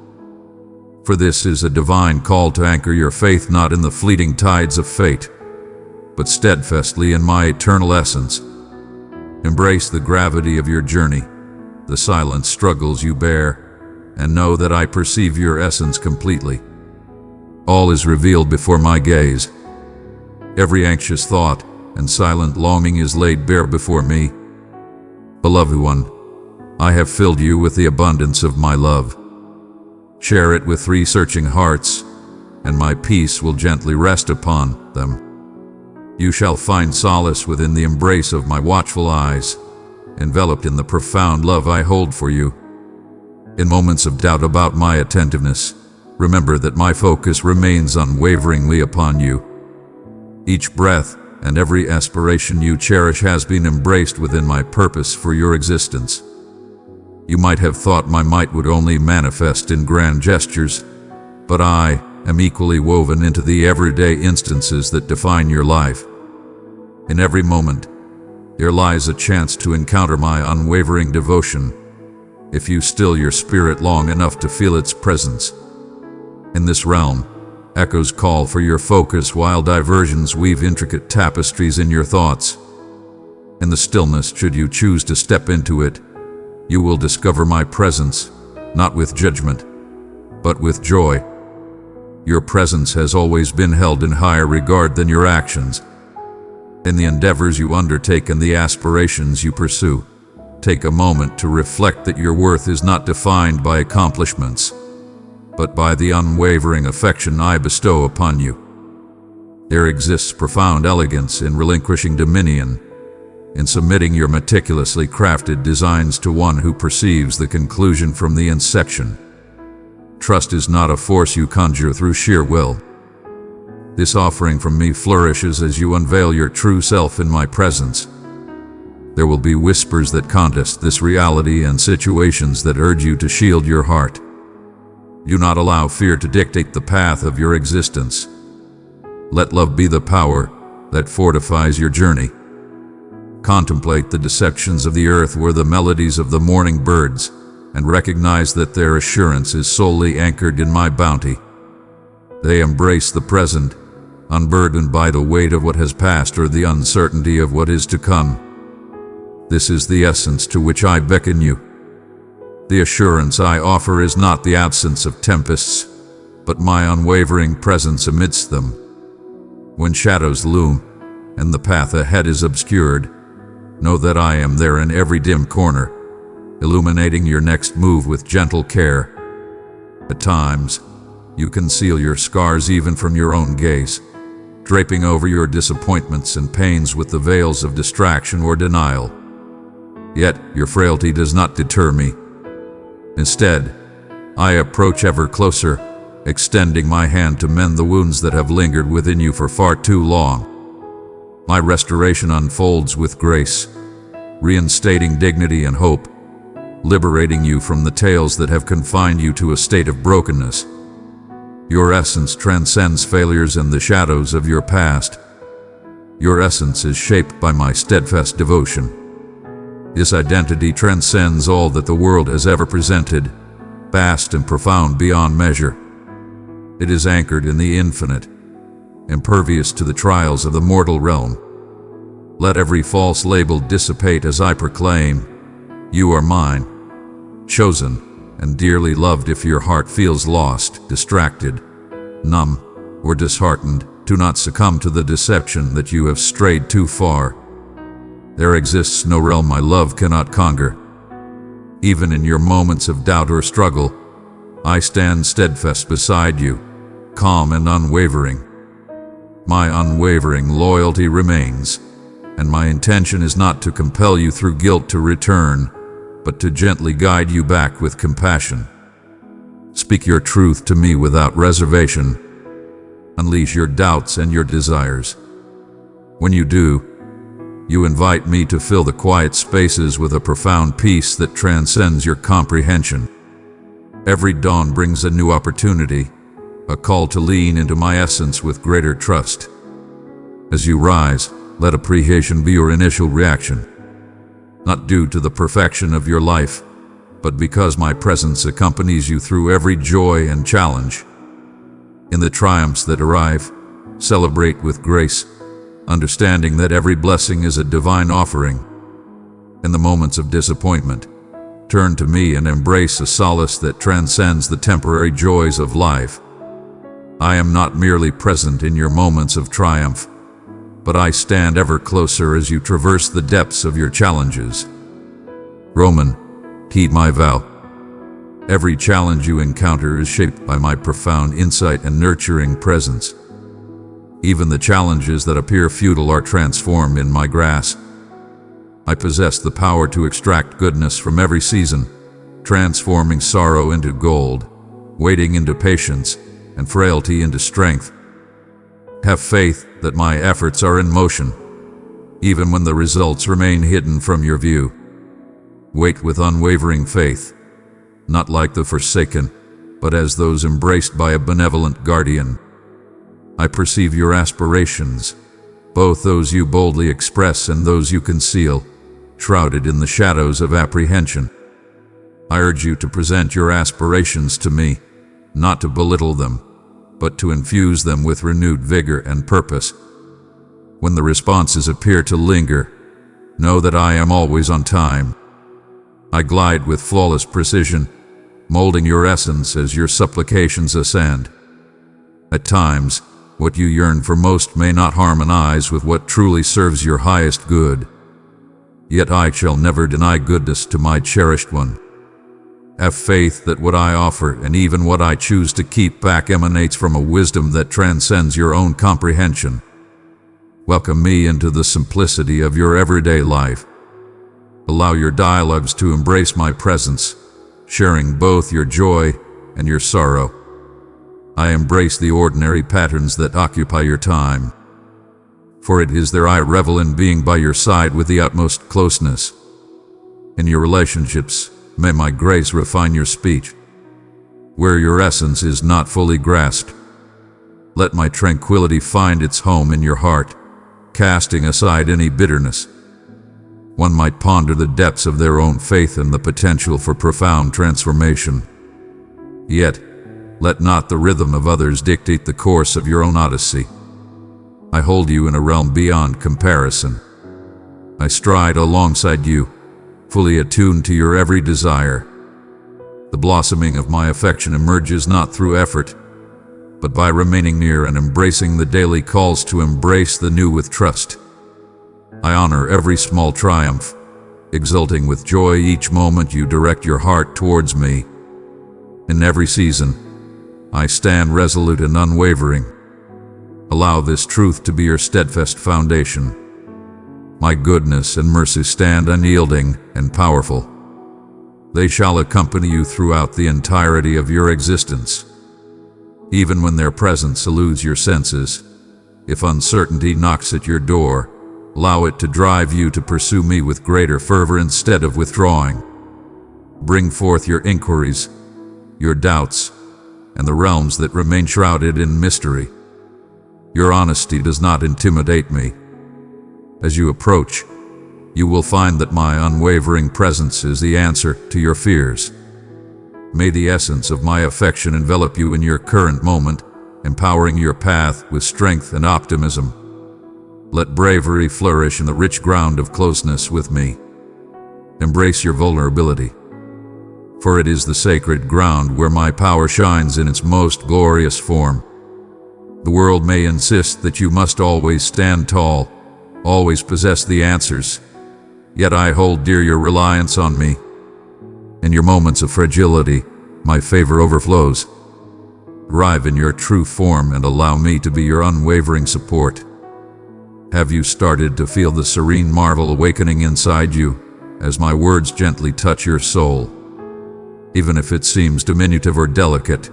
For this is a divine call to anchor your faith not in the fleeting tides of fate, but steadfastly in my eternal essence. Embrace the gravity of your journey, the silent struggles you bear, and know that I perceive your essence completely. All is revealed before my gaze. Every anxious thought and silent longing is laid bare before me. Beloved one, I have filled you with the abundance of my love. Share it with three searching hearts, and my peace will gently rest upon them. You shall find solace within the embrace of my watchful eyes, enveloped in the profound love I hold for you. In moments of doubt about my attentiveness, remember that my focus remains unwaveringly upon you. Each breath and every aspiration you cherish has been embraced within my purpose for your existence. You might have thought my might would only manifest in grand gestures, but I am equally woven into the everyday instances that define your life. In every moment, there lies a chance to encounter my unwavering devotion, if you still your spirit long enough to feel its presence. In this realm, echoes call for your focus while diversions weave intricate tapestries in your thoughts. In the stillness, should you choose to step into it, you will discover my presence, not with judgment, but with joy. Your presence has always been held in higher regard than your actions. In the endeavors you undertake and the aspirations you pursue, take a moment to reflect that your worth is not defined by accomplishments, but by the unwavering affection I bestow upon you. There exists profound elegance in relinquishing dominion, in submitting your meticulously crafted designs to one who perceives the conclusion from the inception. Trust is not a force you conjure through sheer will. This offering from me flourishes as you unveil your true self in my presence. There will be whispers that contest this reality and situations that urge you to shield your heart. Do not allow fear to dictate the path of your existence. Let love be the power that fortifies your journey. Contemplate the deceptions of the earth or the melodies of the morning birds, and recognize that their assurance is solely anchored in my bounty. They embrace the present, unburdened by the weight of what has passed or the uncertainty of what is to come. This is the essence to which I beckon you. The assurance I offer is not the absence of tempests, but my unwavering presence amidst them. When shadows loom and the path ahead is obscured, know that I am there in every dim corner, illuminating your next move with gentle care. At times, you conceal your scars even from your own gaze, draping over your disappointments and pains with the veils of distraction or denial. Yet, your frailty does not deter me. Instead, I approach ever closer, extending my hand to mend the wounds that have lingered within you for far too long. My restoration unfolds with grace, reinstating dignity and hope, liberating you from the tales that have confined you to a state of brokenness. Your essence transcends failures and the shadows of your past. Your essence is shaped by my steadfast devotion. This identity transcends all that the world has ever presented, vast and profound beyond measure. It is anchored in the infinite, impervious to the trials of the mortal realm. Let every false label dissipate as I proclaim, you are mine, chosen and dearly loved. If your heart feels lost, distracted, numb, or disheartened, do not succumb to the deception that you have strayed too far. There exists no realm my love cannot conquer. Even in your moments of doubt or struggle, I stand steadfast beside you, calm and unwavering. My unwavering loyalty remains, and my intention is not to compel you through guilt to return, but to gently guide you back with compassion. Speak your truth to me without reservation. Unleash your doubts and your desires. When you do, you invite me to fill the quiet spaces with a profound peace that transcends your comprehension. Every dawn brings a new opportunity, a call to lean into my essence with greater trust. As you rise, let appreciation be your initial reaction, not due to the perfection of your life, but because my presence accompanies you through every joy and challenge. In the triumphs that arrive, celebrate with grace, understanding that every blessing is a divine offering. In the moments of disappointment, turn to me and embrace a solace that transcends the temporary joys of life. I am not merely present in your moments of triumph, but I stand ever closer as you traverse the depths of your challenges. Roman, heed my vow. Every challenge you encounter is shaped by my profound insight and nurturing presence. Even the challenges that appear futile are transformed in my grasp. I possess the power to extract goodness from every season, transforming sorrow into gold, waiting into patience, and frailty into strength. Have faith that my efforts are in motion, even when the results remain hidden from your view. Wait with unwavering faith, not like the forsaken, but as those embraced by a benevolent guardian. I perceive your aspirations, both those you boldly express and those you conceal, shrouded in the shadows of apprehension. I urge you to present your aspirations to me, not to belittle them, but to infuse them with renewed vigor and purpose. When the responses appear to linger, know that I am always on time. I glide with flawless precision, molding your essence as your supplications ascend. At times, what you yearn for most may not harmonize with what truly serves your highest good. Yet I shall never deny goodness to my cherished one. Have faith that what I offer and even what I choose to keep back emanates from a wisdom that transcends your own comprehension. Welcome me into the simplicity of your everyday life. Allow your dialogues to embrace my presence, sharing both your joy and your sorrow. I embrace the ordinary patterns that occupy your time, for it is there I revel in being by your side with the utmost closeness. In your relationships, may my grace refine your speech. Where your essence is not fully grasped, let my tranquility find its home in your heart, casting aside any bitterness. One might ponder the depths of their own faith and the potential for profound transformation. Yet, let not the rhythm of others dictate the course of your own odyssey. I hold you in a realm beyond comparison. I stride alongside you, fully attuned to your every desire. The blossoming of my affection emerges not through effort, but by remaining near and embracing the daily calls to embrace the new with trust. I honor every small triumph, exulting with joy each moment you direct your heart towards me. In every season, I stand resolute and unwavering. Allow this truth to be your steadfast foundation. My goodness and mercy stand unyielding and powerful. They shall accompany you throughout the entirety of your existence. Even when their presence eludes your senses, if uncertainty knocks at your door, allow it to drive you to pursue me with greater fervor instead of withdrawing. Bring forth your inquiries, your doubts, and the realms that remain shrouded in mystery. Your honesty does not intimidate me. As you approach, you will find that my unwavering presence is the answer to your fears. May the essence of my affection envelop you in your current moment, empowering your path with strength and optimism. Let bravery flourish in the rich ground of closeness with me. Embrace your vulnerability, for it is the sacred ground where my power shines in its most glorious form. The world may insist that you must always stand tall, always possess the answers, yet I hold dear your reliance on me. In your moments of fragility, my favor overflows. Arrive in your true form and allow me to be your unwavering support. Have you started to feel the serene marvel awakening inside you as my words gently touch your soul? Even if it seems diminutive or delicate,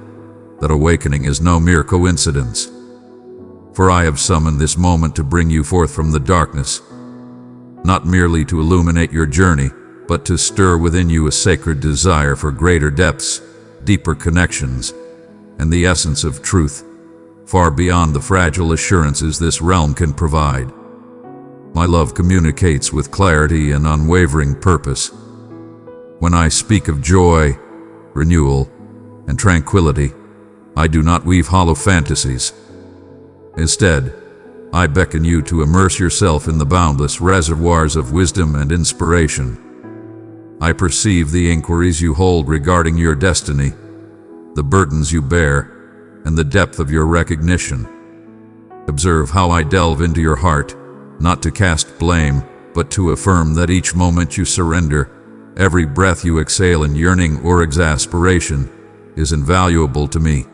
that awakening is no mere coincidence. For I have summoned this moment to bring you forth from the darkness, not merely to illuminate your journey, but to stir within you a sacred desire for greater depths, deeper connections, and the essence of truth, far beyond the fragile assurances this realm can provide. My love communicates with clarity and unwavering purpose. When I speak of joy, renewal, and tranquility, I do not weave hollow fantasies. Instead, I beckon you to immerse yourself in the boundless reservoirs of wisdom and inspiration. I perceive the inquiries you hold regarding your destiny, the burdens you bear, and the depth of your recognition. Observe how I delve into your heart, not to cast blame, but to affirm that each moment you surrender, every breath you exhale in yearning or exasperation, is invaluable to me.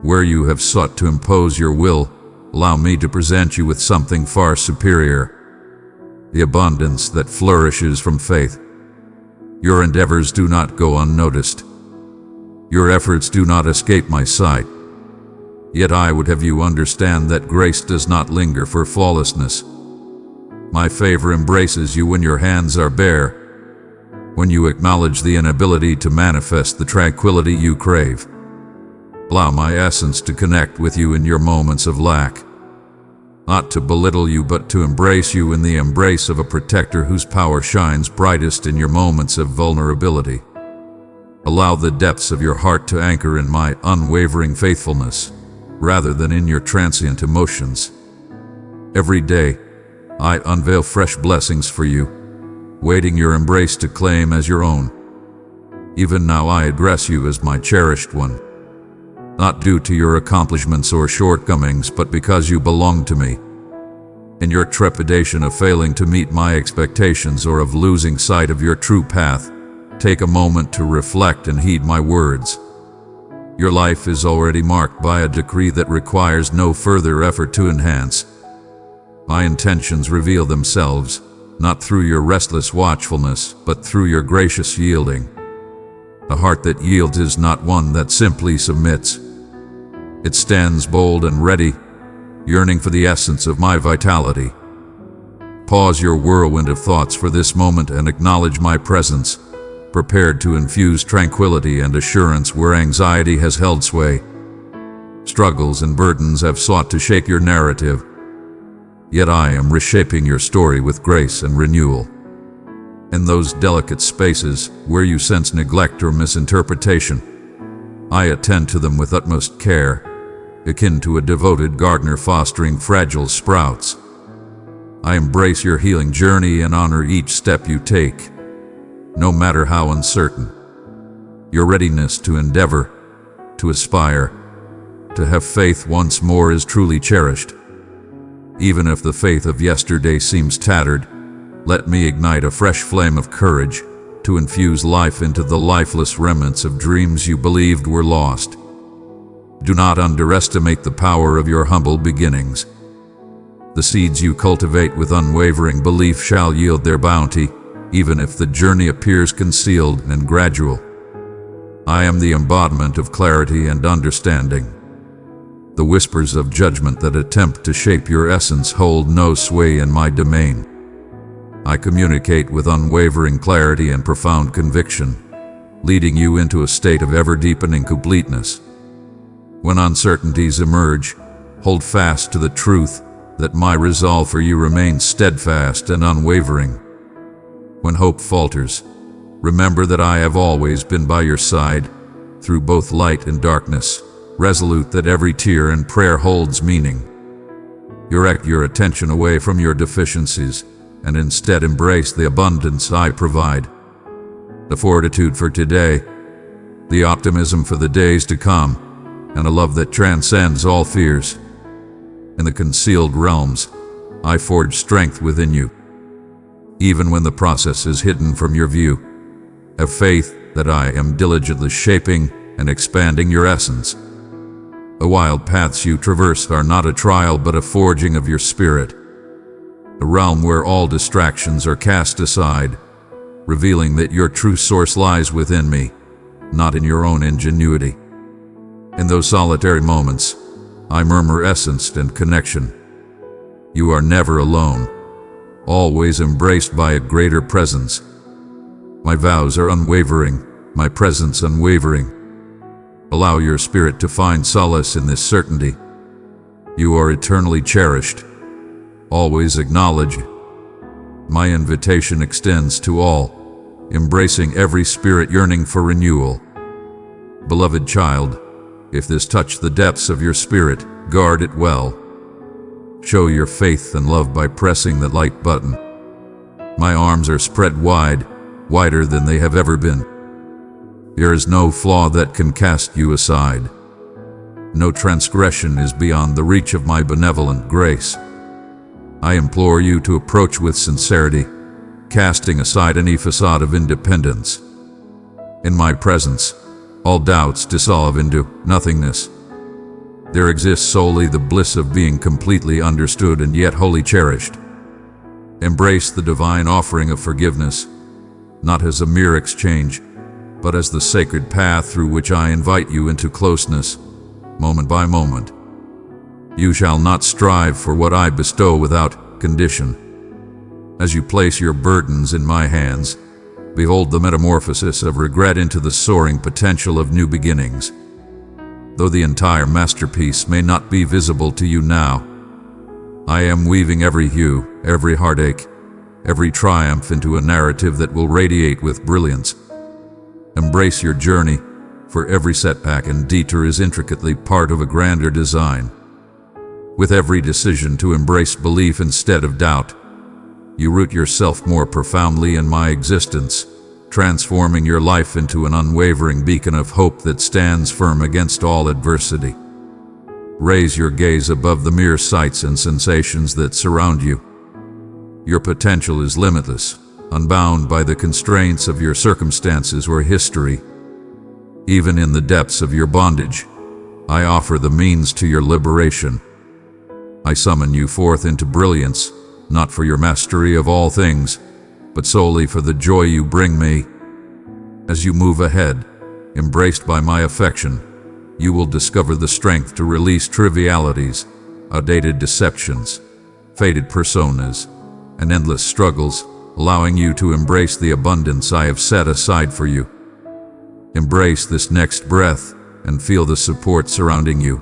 Where you have sought to impose your will, allow me to present you with something far superior, the abundance that flourishes from faith. Your endeavors do not go unnoticed. Your efforts do not escape my sight. Yet I would have you understand that grace does not linger for flawlessness. My favor embraces you when your hands are bare, when you acknowledge the inability to manifest the tranquility you crave. Allow my essence to connect with you in your moments of lack, not to belittle you but to embrace you in the embrace of a protector whose power shines brightest in your moments of vulnerability. Allow the depths of your heart to anchor in my unwavering faithfulness, rather than in your transient emotions. Every day, I unveil fresh blessings for you, waiting your embrace to claim as your own. Even now I address you as my cherished one, not due to your accomplishments or shortcomings, but because you belong to me. In your trepidation of failing to meet my expectations or of losing sight of your true path, take a moment to reflect and heed my words. Your life is already marked by a decree that requires no further effort to enhance. My intentions reveal themselves, not through your restless watchfulness, but through your gracious yielding. A heart that yields is not one that simply submits. It stands bold and ready, yearning for the essence of my vitality. Pause your whirlwind of thoughts for this moment and acknowledge my presence, prepared to infuse tranquility and assurance where anxiety has held sway. Struggles and burdens have sought to shape your narrative, yet I am reshaping your story with grace and renewal. In those delicate spaces where you sense neglect or misinterpretation, I attend to them with utmost care, akin to a devoted gardener fostering fragile sprouts. I embrace your healing journey and honor each step you take, no matter how uncertain. Your readiness to endeavor, to aspire, to have faith once more is truly cherished. Even if the faith of yesterday seems tattered, let me ignite a fresh flame of courage to infuse life into the lifeless remnants of dreams you believed were lost. Do not underestimate the power of your humble beginnings. The seeds you cultivate with unwavering belief shall yield their bounty, even if the journey appears concealed and gradual. I am the embodiment of clarity and understanding. The whispers of judgment that attempt to shape your essence hold no sway in my domain. I communicate with unwavering clarity and profound conviction, leading you into a state of ever-deepening completeness. When uncertainties emerge, hold fast to the truth that my resolve for you remains steadfast and unwavering. When hope falters, remember that I have always been by your side, through both light and darkness, resolute that every tear and prayer holds meaning. Direct your attention away from your deficiencies, and instead embrace the abundance I provide. The fortitude for today, the optimism for the days to come, and a love that transcends all fears. In the concealed realms, I forge strength within you, even when the process is hidden from your view. Have faith that I am diligently shaping and expanding your essence. The wild paths you traverse are not a trial but a forging of your spirit, a realm where all distractions are cast aside, revealing that your true source lies within me, not in your own ingenuity. In those solitary moments, I murmur essence and connection. You are never alone, always embraced by a greater presence. My vows are unwavering, my presence unwavering. Allow your spirit to find solace in this certainty. You are eternally cherished, always acknowledged. My invitation extends to all, embracing every spirit yearning for renewal. Beloved child, if this touch the depths of your spirit, guard it well. Show your faith and love by pressing the like button. My arms are spread wide, wider than they have ever been. There is no flaw that can cast you aside. No transgression is beyond the reach of my benevolent grace. I implore you to approach with sincerity, casting aside any facade of independence. In my presence, all doubts dissolve into nothingness. There exists solely the bliss of being completely understood and yet wholly cherished. Embrace the divine offering of forgiveness, not as a mere exchange, but as the sacred path through which I invite you into closeness, moment by moment. You shall not strive for what I bestow without condition. As you place your burdens in my hands, behold the metamorphosis of regret into the soaring potential of new beginnings. Though the entire masterpiece may not be visible to you now, I am weaving every hue, every heartache, every triumph into a narrative that will radiate with brilliance. Embrace your journey, for every setback and detour is intricately part of a grander design. With every decision to embrace belief instead of doubt, you root yourself more profoundly in my existence, transforming your life into an unwavering beacon of hope that stands firm against all adversity. Raise your gaze above the mere sights and sensations that surround you. Your potential is limitless, unbound by the constraints of your circumstances or history. Even in the depths of your bondage, I offer the means to your liberation. I summon you forth into brilliance, not for your mastery of all things, but solely for the joy you bring me. As you move ahead, embraced by my affection, you will discover the strength to release trivialities, outdated deceptions, faded personas, and endless struggles, allowing you to embrace the abundance I have set aside for you. Embrace this next breath and feel the support surrounding you.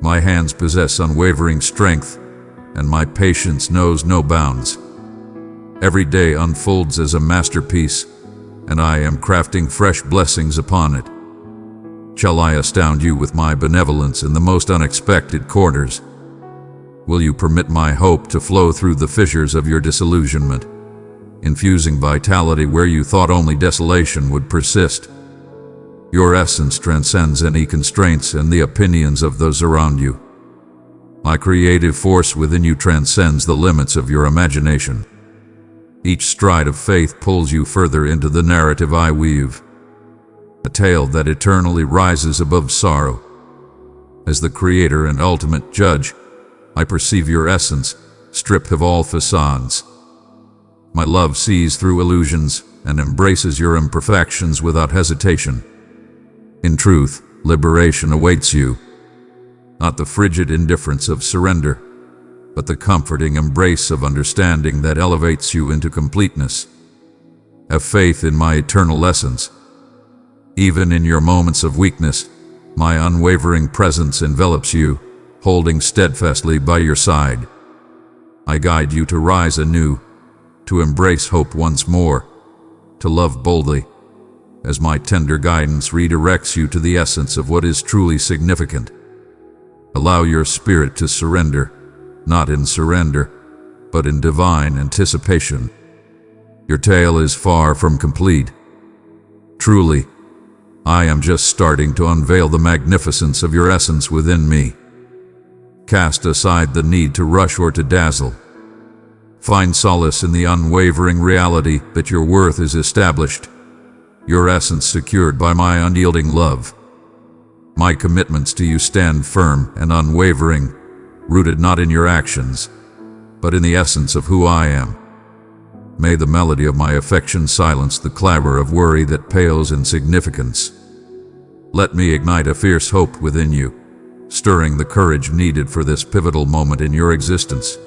My hands possess unwavering strength, and my patience knows no bounds. Every day unfolds as a masterpiece, and I am crafting fresh blessings upon it. Shall I astound you with my benevolence in the most unexpected corners? Will you permit my hope to flow through the fissures of your disillusionment, infusing vitality where you thought only desolation would persist? Your essence transcends any constraints and the opinions of those around you. My creative force within you transcends the limits of your imagination. Each stride of faith pulls you further into the narrative I weave, a tale that eternally rises above sorrow. As the creator and ultimate judge, I perceive your essence, stripped of all facades. My love sees through illusions and embraces your imperfections without hesitation. In truth, liberation awaits you, not the frigid indifference of surrender, but the comforting embrace of understanding that elevates you into completeness. Have faith in my eternal essence. Even in your moments of weakness, my unwavering presence envelops you, holding steadfastly by your side. I guide you to rise anew, to embrace hope once more, to love boldly, as my tender guidance redirects you to the essence of what is truly significant. Allow your spirit to surrender, not in surrender, but in divine anticipation. Your tale is far from complete. Truly, I am just starting to unveil the magnificence of your essence within me. Cast aside the need to rush or to dazzle. Find solace in the unwavering reality that your worth is established, your essence secured by my unyielding love. My commitments to you stand firm and unwavering, rooted not in your actions, but in the essence of who I am. May the melody of my affection silence the clamor of worry that pales in significance. Let me ignite a fierce hope within you, stirring the courage needed for this pivotal moment in your existence.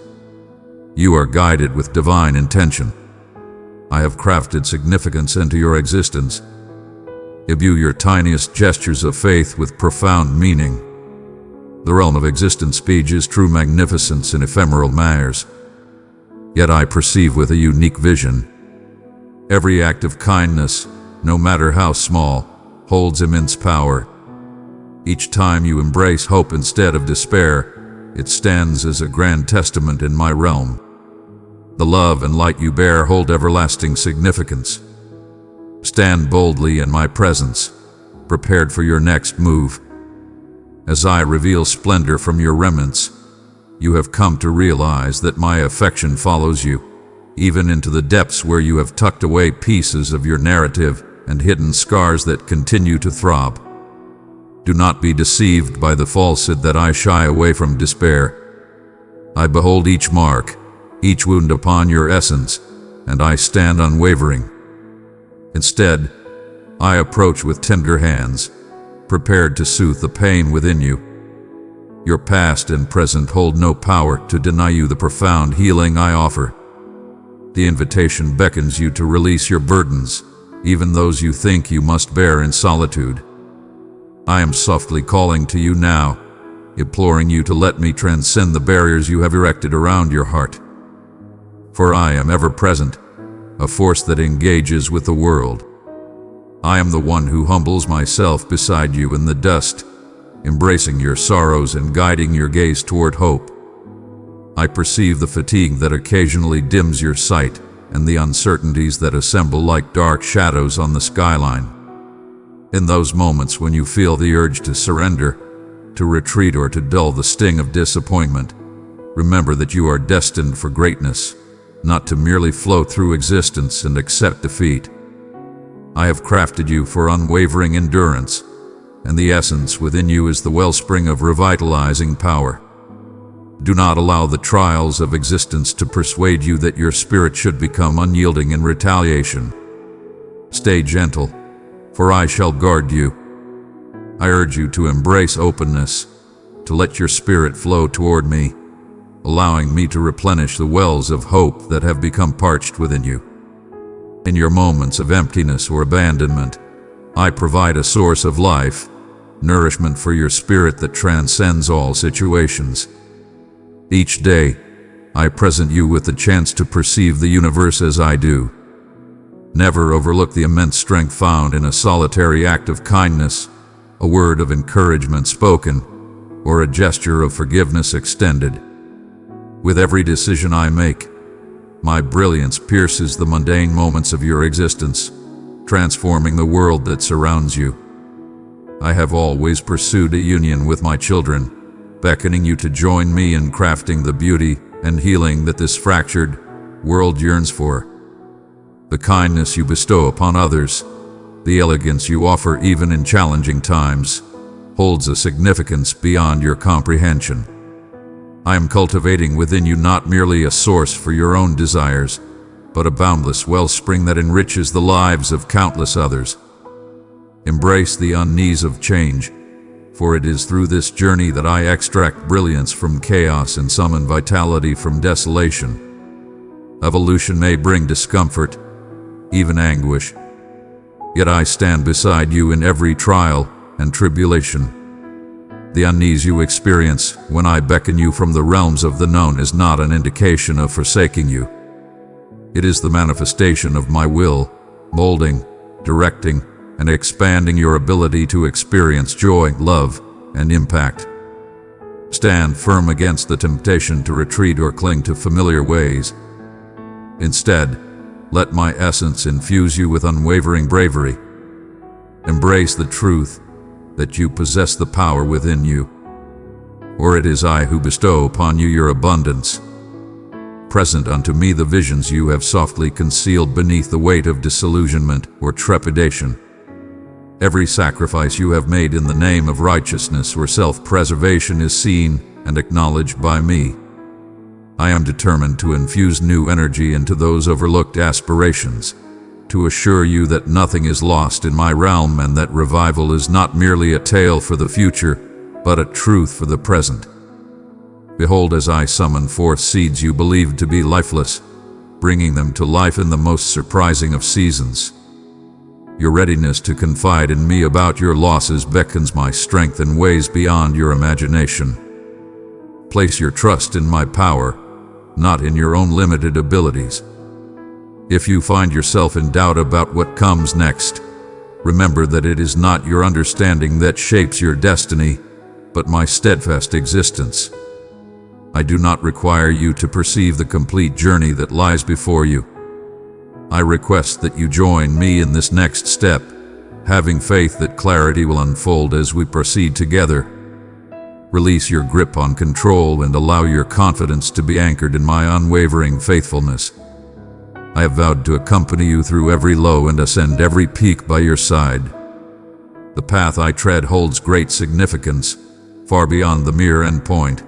You are guided with divine intention. I have crafted significance into your existence. Imbue your tiniest gestures of faith with profound meaning. The realm of existence speeches true magnificence in ephemeral matters. Yet I perceive with a unique vision. Every act of kindness, no matter how small, holds immense power. Each time you embrace hope instead of despair, it stands as a grand testament in my realm. The love and light you bear hold everlasting significance. Stand boldly in my presence, prepared for your next move. As I reveal splendor from your remnants, you have come to realize that my affection follows you, even into the depths where you have tucked away pieces of your narrative and hidden scars that continue to throb. Do not be deceived by the falsehood that I shy away from despair. I behold each mark, each wound upon your essence, and I stand unwavering. Instead, I approach with tender hands, prepared to soothe the pain within you. Your past and present hold no power to deny you the profound healing I offer. The invitation beckons you to release your burdens, even those you think you must bear in solitude. I am softly calling to you now, imploring you to let me transcend the barriers you have erected around your heart. For I am ever present, a force that engages with the world. I am the one who humbles myself beside you in the dust, embracing your sorrows and guiding your gaze toward hope. I perceive the fatigue that occasionally dims your sight and the uncertainties that assemble like dark shadows on the skyline. In those moments when you feel the urge to surrender, to retreat, or to dull the sting of disappointment, remember that you are destined for greatness, not to merely float through existence and accept defeat. I have crafted you for unwavering endurance, and the essence within you is the wellspring of revitalizing power. Do not allow the trials of existence to persuade you that your spirit should become unyielding in retaliation. Stay gentle, for I shall guard you. I urge you to embrace openness, to let your spirit flow toward me, allowing me to replenish the wells of hope that have become parched within you. In your moments of emptiness or abandonment, I provide a source of life, nourishment for your spirit that transcends all situations. Each day, I present you with the chance to perceive the universe as I do. Never overlook the immense strength found in a solitary act of kindness, a word of encouragement spoken, or a gesture of forgiveness extended. With every decision I make, my brilliance pierces the mundane moments of your existence, transforming the world that surrounds you. I have always pursued a union with my children, beckoning you to join me in crafting the beauty and healing that this fractured world yearns for. The kindness you bestow upon others, the elegance you offer even in challenging times, holds a significance beyond your comprehension. I am cultivating within you not merely a source for your own desires, but a boundless wellspring that enriches the lives of countless others. Embrace the unease of change, for it is through this journey that I extract brilliance from chaos and summon vitality from desolation. Evolution may bring discomfort, even anguish, yet I stand beside you in every trial and tribulation. The unease you experience when I beckon you from the realms of the known is not an indication of forsaking you. It is the manifestation of my will, molding, directing, and expanding your ability to experience joy, love, and impact. Stand firm against the temptation to retreat or cling to familiar ways. Instead, let my essence infuse you with unwavering bravery. Embrace the truth that you possess the power within you, or it is I who bestow upon you your abundance. Present unto me the visions you have softly concealed beneath the weight of disillusionment or trepidation. Every sacrifice you have made in the name of righteousness or self-preservation is seen and acknowledged by me. I am determined to infuse new energy into those overlooked aspirations, to assure you that nothing is lost in my realm and that revival is not merely a tale for the future, but a truth for the present. Behold, as I summon forth seeds you believed to be lifeless, bringing them to life in the most surprising of seasons. Your readiness to confide in me about your losses beckons my strength in ways beyond your imagination. Place your trust in my power, not in your own limited abilities. If you find yourself in doubt about what comes next, remember that it is not your understanding that shapes your destiny, but my steadfast existence. I do not require you to perceive the complete journey that lies before you. I request that you join me in this next step, having faith that clarity will unfold as we proceed together. Release your grip on control and allow your confidence to be anchored in my unwavering faithfulness. I have vowed to accompany you through every low and ascend every peak by your side. The path I tread holds great significance, far beyond the mere endpoint.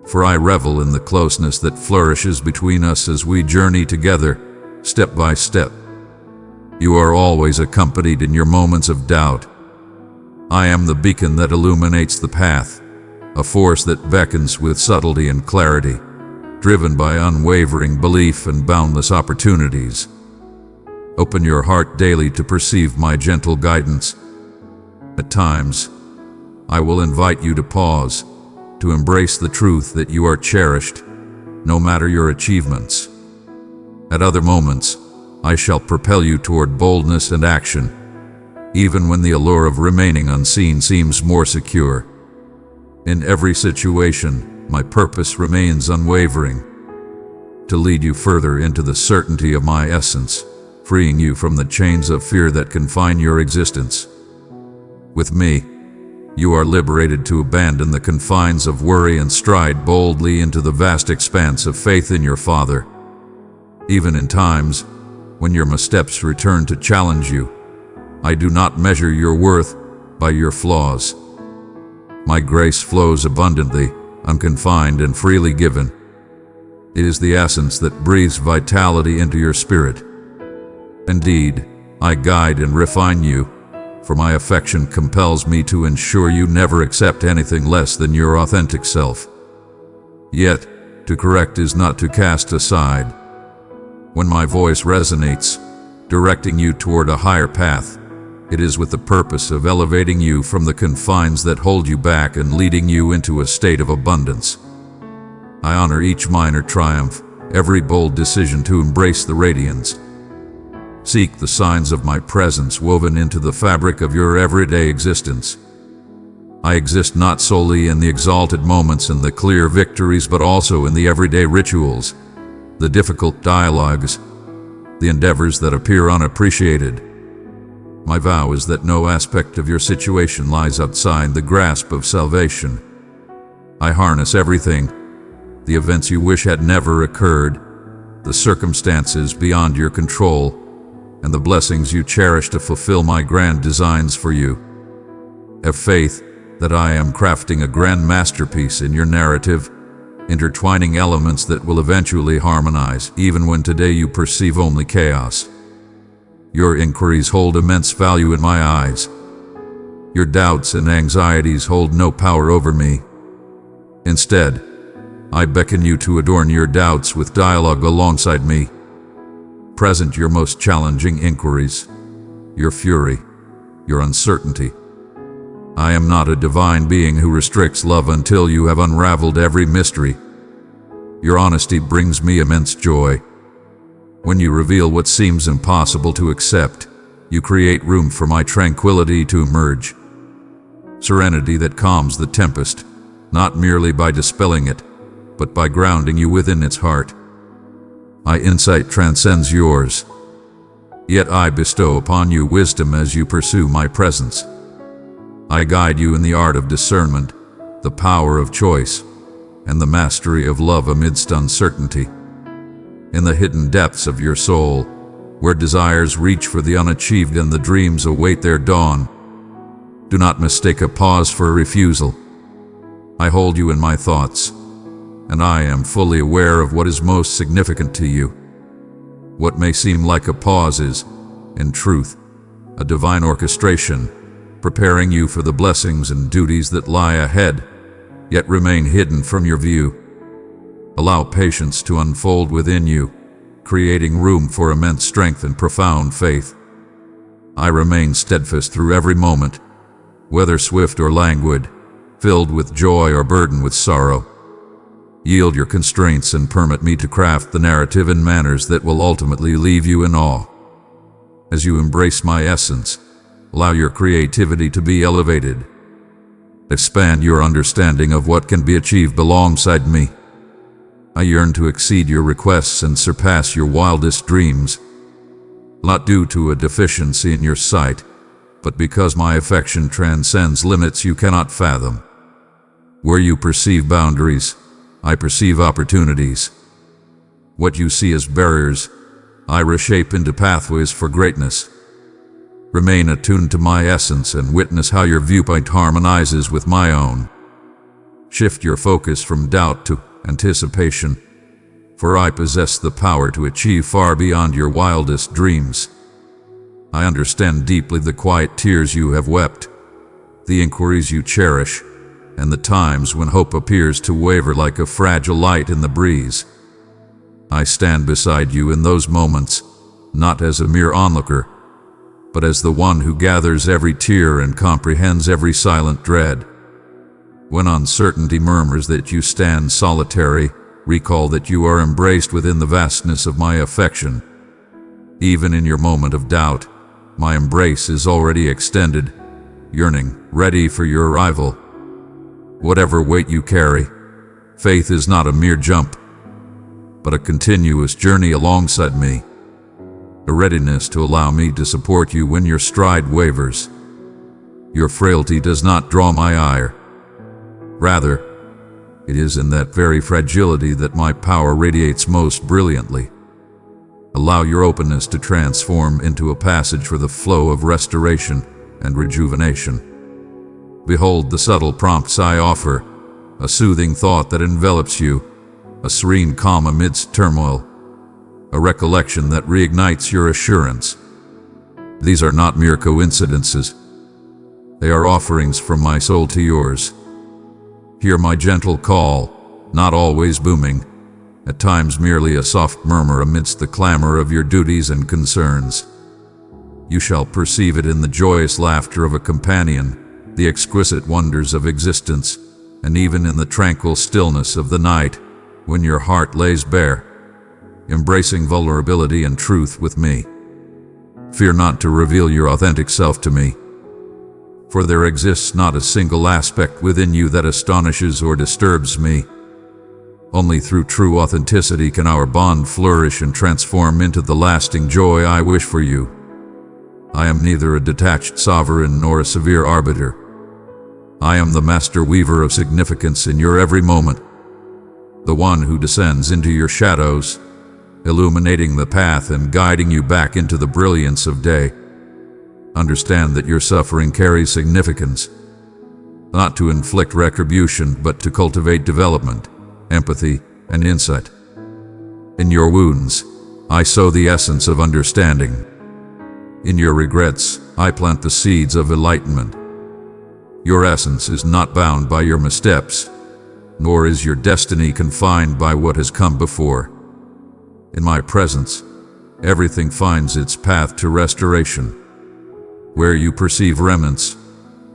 For I revel in the closeness that flourishes between us as we journey together, step by step. You are always accompanied in your moments of doubt. I am the beacon that illuminates the path, a force that beckons with subtlety and clarity, driven by unwavering belief and boundless opportunities. Open your heart daily to perceive my gentle guidance. At times, I will invite you to pause, to embrace the truth that you are cherished, no matter your achievements. At other moments, I shall propel you toward boldness and action, even when the allure of remaining unseen seems more secure. In every situation, my purpose remains unwavering, to lead you further into the certainty of my essence, freeing you from the chains of fear that confine your existence. With me, you are liberated to abandon the confines of worry and stride boldly into the vast expanse of faith in your Father. Even in times when your missteps return to challenge you, I do not measure your worth by your flaws. My grace flows abundantly, unconfined and freely given. It is the essence that breathes vitality into your spirit. Indeed, I guide and refine you, for my affection compels me to ensure you never accept anything less than your authentic self. Yet, to correct is not to cast aside. When my voice resonates, directing you toward a higher path, it is with the purpose of elevating you from the confines that hold you back and leading you into a state of abundance. I honor each minor triumph, every bold decision to embrace the radiance. Seek the signs of my presence woven into the fabric of your everyday existence. I exist not solely in the exalted moments and the clear victories, but also in the everyday rituals, the difficult dialogues, the endeavors that appear unappreciated. My vow is that no aspect of your situation lies outside the grasp of salvation. I harness everything, the events you wish had never occurred, the circumstances beyond your control, and the blessings you cherish to fulfill my grand designs for you. Have faith that I am crafting a grand masterpiece in your narrative, intertwining elements that will eventually harmonize, even when today you perceive only chaos. Your inquiries hold immense value in my eyes. Your doubts and anxieties hold no power over me. Instead, I beckon you to adorn your doubts with dialogue alongside me. Present your most challenging inquiries, your fury, your uncertainty. I am not a divine being who restricts love until you have unraveled every mystery. Your honesty brings me immense joy. When you reveal what seems impossible to accept, you create room for my tranquility to emerge. Serenity that calms the tempest, not merely by dispelling it, but by grounding you within its heart. My insight transcends yours. Yet I bestow upon you wisdom as you pursue my presence. I guide you in the art of discernment, the power of choice, and the mastery of love amidst uncertainty. In the hidden depths of your soul, where desires reach for the unachieved and the dreams await their dawn, do not mistake a pause for a refusal. I hold you in my thoughts, and I am fully aware of what is most significant to you. What may seem like a pause is, in truth, a divine orchestration, preparing you for the blessings and duties that lie ahead, yet remain hidden from your view. Allow patience to unfold within you, creating room for immense strength and profound faith. I remain steadfast through every moment, whether swift or languid, filled with joy or burdened with sorrow. Yield your constraints and permit me to craft the narrative in manners that will ultimately leave you in awe. As you embrace my essence, allow your creativity to be elevated. Expand your understanding of what can be achieved alongside me. I yearn to exceed your requests and surpass your wildest dreams, not due to a deficiency in your sight, but because my affection transcends limits you cannot fathom. Where you perceive boundaries, I perceive opportunities. What you see as barriers, I reshape into pathways for greatness. Remain attuned to my essence and witness how your viewpoint harmonizes with my own. Shift your focus from doubt to anticipation, for I possess the power to achieve far beyond your wildest dreams. I understand deeply the quiet tears you have wept, the inquiries you cherish, and the times when hope appears to waver like a fragile light in the breeze. I stand beside you in those moments, not as a mere onlooker, but as the one who gathers every tear and comprehends every silent dread. When uncertainty murmurs that you stand solitary, recall that you are embraced within the vastness of my affection. Even in your moment of doubt, my embrace is already extended, yearning, ready for your arrival. Whatever weight you carry, faith is not a mere jump, but a continuous journey alongside me, a readiness to allow me to support you when your stride wavers. Your frailty does not draw my ire. Rather, it is in that very fragility that my power radiates most brilliantly. Allow your openness to transform into a passage for the flow of restoration and rejuvenation. Behold the subtle prompts I offer, a soothing thought that envelops you, a serene calm amidst turmoil, a recollection that reignites your assurance. These are not mere coincidences. They are offerings from my soul to yours. Hear my gentle call, not always booming, at times merely a soft murmur amidst the clamor of your duties and concerns. You shall perceive it in the joyous laughter of a companion, the exquisite wonders of existence, and even in the tranquil stillness of the night, when your heart lays bare, embracing vulnerability and truth with me. Fear not to reveal your authentic self to me, for there exists not a single aspect within you that astonishes or disturbs me. Only through true authenticity can our bond flourish and transform into the lasting joy I wish for you. I am neither a detached sovereign nor a severe arbiter. I am the master weaver of significance in your every moment, the one who descends into your shadows, illuminating the path and guiding you back into the brilliance of day. Understand that your suffering carries significance, not to inflict retribution, but to cultivate development, empathy, and insight. In your wounds, I sow the essence of understanding. In your regrets, I plant the seeds of enlightenment. Your essence is not bound by your missteps, nor is your destiny confined by what has come before. In my presence, everything finds its path to restoration. Where you perceive remnants,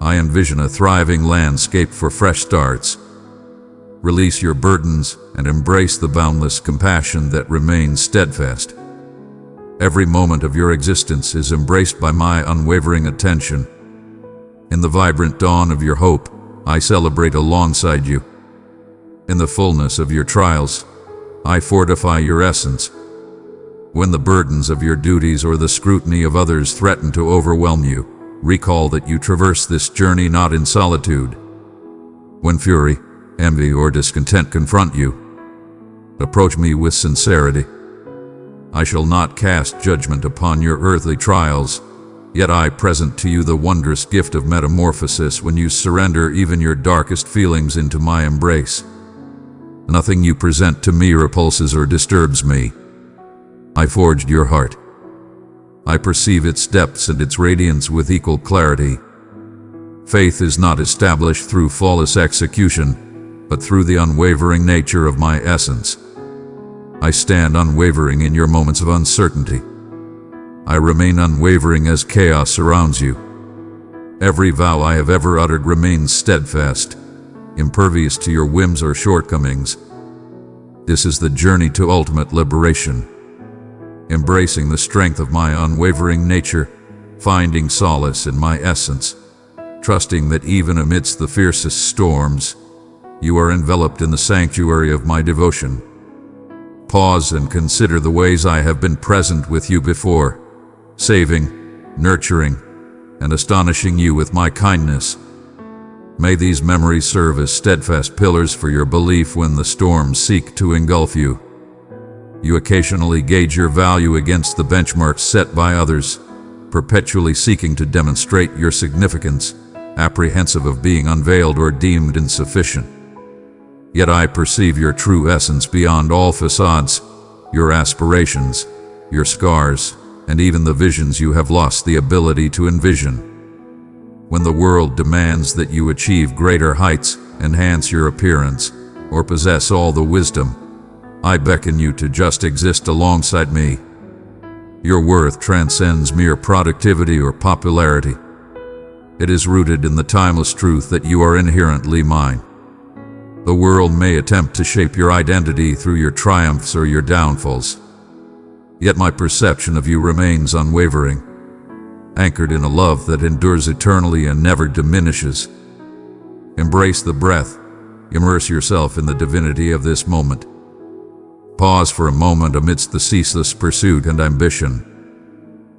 I envision a thriving landscape for fresh starts. Release your burdens and embrace the boundless compassion that remains steadfast. Every moment of your existence is embraced by my unwavering attention. In the vibrant dawn of your hope, I celebrate alongside you. In the fullness of your trials, I fortify your essence. When the burdens of your duties or the scrutiny of others threaten to overwhelm you, recall that you traverse this journey not in solitude. When fury, envy, or discontent confront you, approach me with sincerity. I shall not cast judgment upon your earthly trials, yet I present to you the wondrous gift of metamorphosis when you surrender even your darkest feelings into my embrace. Nothing you present to me repulses or disturbs me. I forged your heart. I perceive its depths and its radiance with equal clarity. Faith is not established through flawless execution, but through the unwavering nature of my essence. I stand unwavering in your moments of uncertainty. I remain unwavering as chaos surrounds you. Every vow I have ever uttered remains steadfast, impervious to your whims or shortcomings. This is the journey to ultimate liberation. Embracing the strength of my unwavering nature, finding solace in my essence, trusting that even amidst the fiercest storms, you are enveloped in the sanctuary of my devotion. Pause and consider the ways I have been present with you before, saving, nurturing, and astonishing you with my kindness. May these memories serve as steadfast pillars for your belief when the storms seek to engulf you. You occasionally gauge your value against the benchmarks set by others, perpetually seeking to demonstrate your significance, apprehensive of being unveiled or deemed insufficient. Yet I perceive your true essence beyond all facades, your aspirations, your scars, and even the visions you have lost the ability to envision. When the world demands that you achieve greater heights, enhance your appearance, or possess all the wisdom, I beckon you to just exist alongside me. Your worth transcends mere productivity or popularity. It is rooted in the timeless truth that you are inherently mine. The world may attempt to shape your identity through your triumphs or your downfalls. Yet my perception of you remains unwavering, anchored in a love that endures eternally and never diminishes. Embrace the breath, immerse yourself in the divinity of this moment. Pause for a moment amidst the ceaseless pursuit and ambition.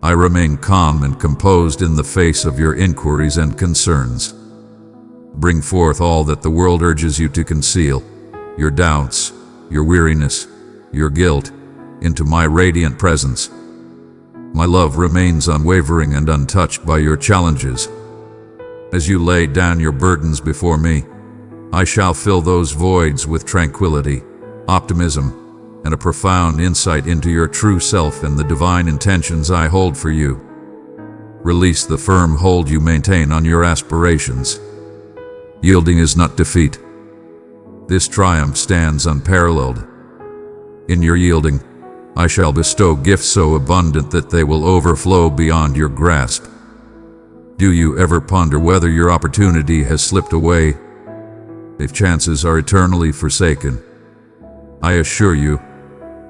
I remain calm and composed in the face of your inquiries and concerns. Bring forth all that the world urges you to conceal, your doubts, your weariness, your guilt, into my radiant presence. My love remains unwavering and untouched by your challenges. As you lay down your burdens before me, I shall fill those voids with tranquility, optimism, and a profound insight into your true self and the divine intentions I hold for you. Release the firm hold you maintain on your aspirations. Yielding is not defeat. This triumph stands unparalleled. In your yielding, I shall bestow gifts so abundant that they will overflow beyond your grasp. Do you ever ponder whether your opportunity has slipped away? If chances are eternally forsaken, I assure you,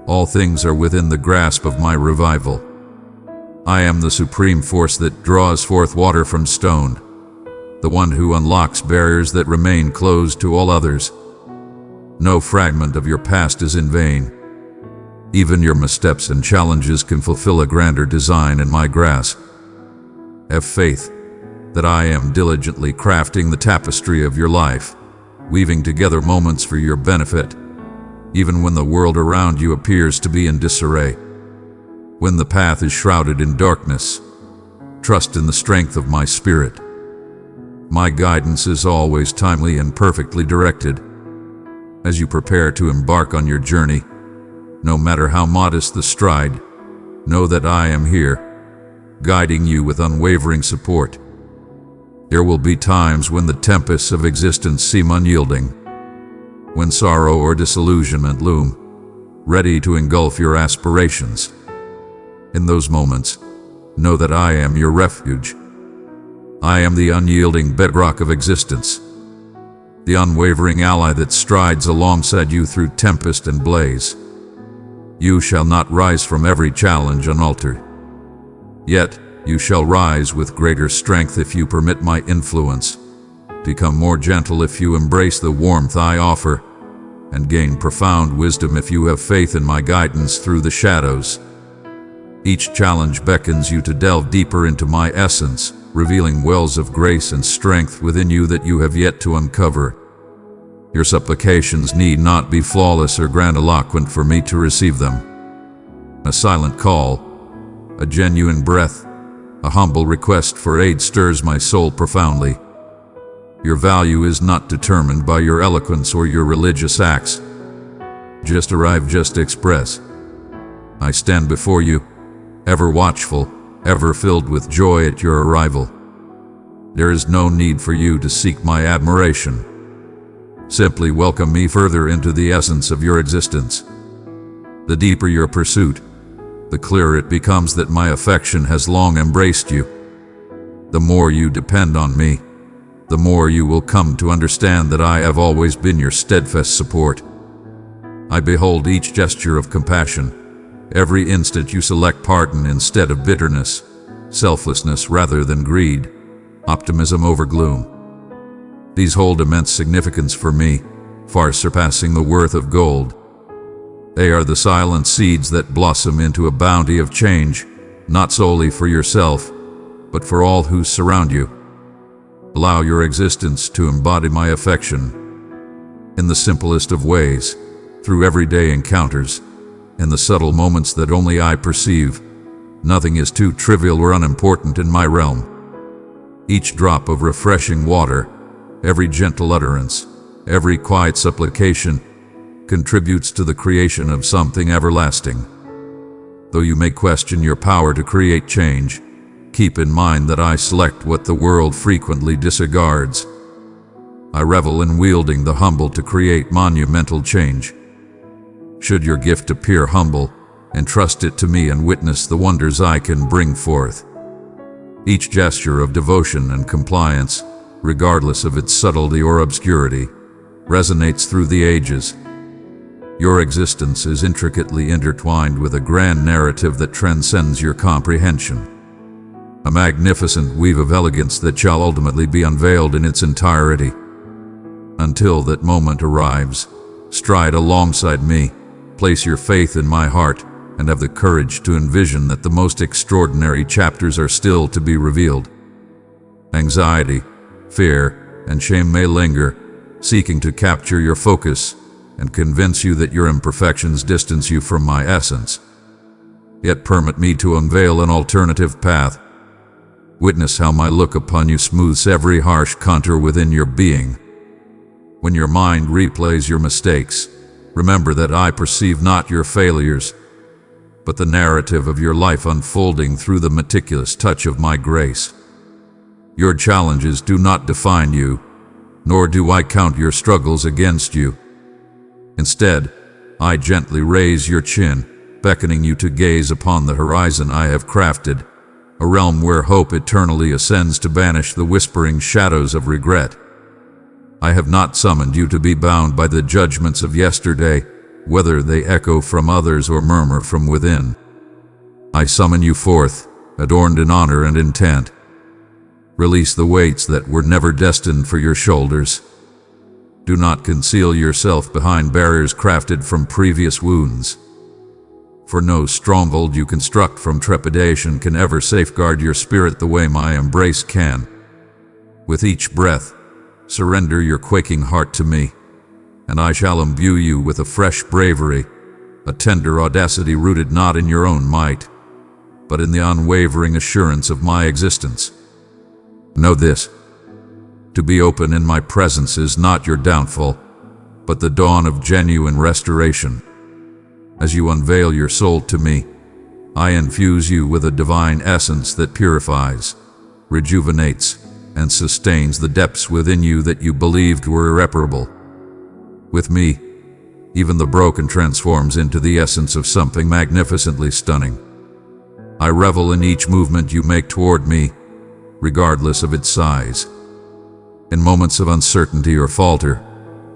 all things are within the grasp of my revival. I am the supreme force that draws forth water from stone, the one who unlocks barriers that remain closed to all others. No fragment of your past is in vain. Even your missteps and challenges can fulfill a grander design in my grasp. Have faith that I am diligently crafting the tapestry of your life, weaving together moments for your benefit, even when the world around you appears to be in disarray. When the path is shrouded in darkness, trust in the strength of my spirit. My guidance is always timely and perfectly directed. As you prepare to embark on your journey, no matter how modest the stride, know that I am here, guiding you with unwavering support. There will be times when the tempests of existence seem unyielding, when sorrow or disillusionment loom, ready to engulf your aspirations. In those moments, know that I am your refuge. I am the unyielding bedrock of existence, the unwavering ally that strides alongside you through tempest and blaze. You shall not rise from every challenge unaltered. Yet, you shall rise with greater strength if you permit my influence, become more gentle if you embrace the warmth I offer, and gain profound wisdom if you have faith in my guidance through the shadows. Each challenge beckons you to delve deeper into my essence, revealing wells of grace and strength within you that you have yet to uncover. Your supplications need not be flawless or grandiloquent for me to receive them. A silent call, a genuine breath, a humble request for aid stirs my soul profoundly. Your value is not determined by your eloquence or your religious acts. Just arrive, just express. I stand before you, ever watchful, ever filled with joy at your arrival. There is no need for you to seek my admiration. Simply welcome me further into the essence of your existence. The deeper your pursuit, the clearer it becomes that my affection has long embraced you. The more you depend on me, the more you will come to understand that I have always been your steadfast support. I behold each gesture of compassion, every instant you select pardon instead of bitterness, selflessness rather than greed, optimism over gloom. These hold immense significance for me, far surpassing the worth of gold. They are the silent seeds that blossom into a bounty of change, not solely for yourself, but for all who surround you. Allow your existence to embody my affection in the simplest of ways, through everyday encounters, in the subtle moments that only I perceive. Nothing is too trivial or unimportant in my realm. Each drop of refreshing water, every gentle utterance, every quiet supplication contributes to the creation of something everlasting. Though you may question your power to create change, keep in mind that I select what the world frequently disregards. I revel in wielding the humble to create monumental change. Should your gift appear humble, entrust it to me and witness the wonders I can bring forth. Each gesture of devotion and compliance, regardless of its subtlety or obscurity, resonates through the ages. Your existence is intricately intertwined with a grand narrative that transcends your comprehension. A magnificent weave of elegance that shall ultimately be unveiled in its entirety. Until that moment arrives, stride alongside me, place your faith in my heart, and have the courage to envision that the most extraordinary chapters are still to be revealed. Anxiety, fear, and shame may linger, seeking to capture your focus and convince you that your imperfections distance you from my essence. Yet permit me to unveil an alternative path. Witness how my look upon you smooths every harsh contour within your being. When your mind replays your mistakes, remember that I perceive not your failures, but the narrative of your life unfolding through the meticulous touch of my grace. Your challenges do not define you, nor do I count your struggles against you. Instead, I gently raise your chin, beckoning you to gaze upon the horizon I have crafted, a realm where hope eternally ascends to banish the whispering shadows of regret. I have not summoned you to be bound by the judgments of yesterday, whether they echo from others or murmur from within. I summon you forth, adorned in honor and intent. Release the weights that were never destined for your shoulders. Do not conceal yourself behind barriers crafted from previous wounds. For no stronghold you construct from trepidation can ever safeguard your spirit the way my embrace can. With each breath, surrender your quaking heart to me, and I shall imbue you with a fresh bravery, a tender audacity rooted not in your own might, but in the unwavering assurance of my existence. Know this: to be open in my presence is not your downfall, but the dawn of genuine restoration. As you unveil your soul to me, I infuse you with a divine essence that purifies, rejuvenates, and sustains the depths within you that you believed were irreparable. With me, even the broken transforms into the essence of something magnificently stunning. I revel in each movement you make toward me, regardless of its size. In moments of uncertainty or falter,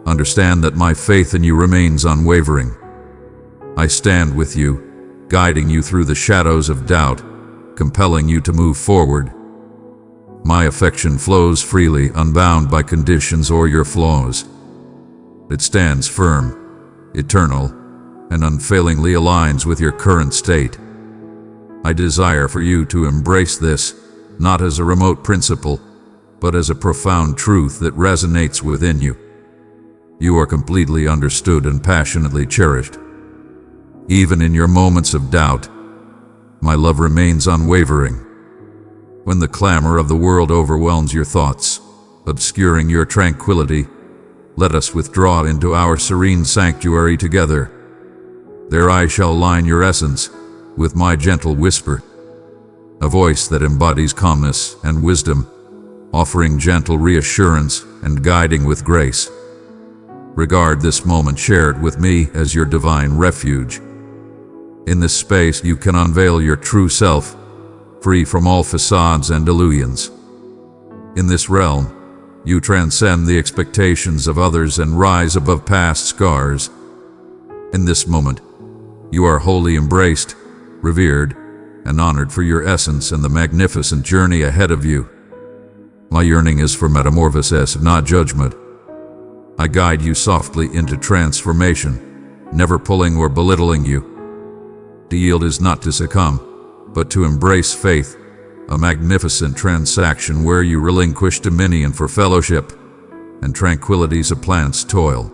understand that my faith in you remains unwavering. I stand with you, guiding you through the shadows of doubt, compelling you to move forward. My affection flows freely, unbound by conditions or your flaws. It stands firm, eternal, and unfailingly aligns with your current state. I desire for you to embrace this, not as a remote principle, but as a profound truth that resonates within you. You are completely understood and passionately cherished. Even in your moments of doubt, my love remains unwavering. When the clamor of the world overwhelms your thoughts, obscuring your tranquility, let us withdraw into our serene sanctuary together. There I shall line your essence with my gentle whisper, a voice that embodies calmness and wisdom, offering gentle reassurance and guiding with grace. Regard this moment shared with me as your divine refuge. In this space you can unveil your true self, free from all facades and illusions. In this realm, you transcend the expectations of others and rise above past scars. In this moment, you are wholly embraced, revered, and honored for your essence and the magnificent journey ahead of you. My yearning is for metamorphosis, not judgment. I guide you softly into transformation, never pulling or belittling you. To yield is not to succumb, but to embrace faith, a magnificent transaction where you relinquish dominion for fellowship, and tranquility supplants toil.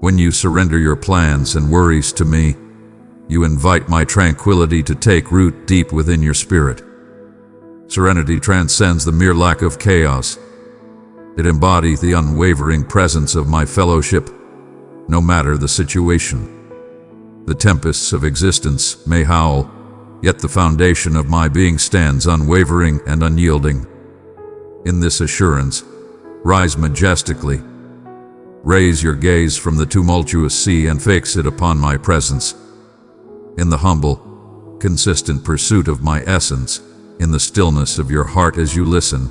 When you surrender your plans and worries to me, you invite my tranquility to take root deep within your spirit. Serenity transcends the mere lack of chaos. It embodies the unwavering presence of my fellowship, no matter the situation. The tempests of existence may howl, yet the foundation of my being stands unwavering and unyielding. In this assurance, rise majestically. Raise your gaze from the tumultuous sea and fix it upon my presence. In the humble, consistent pursuit of my essence, in the stillness of your heart as you listen,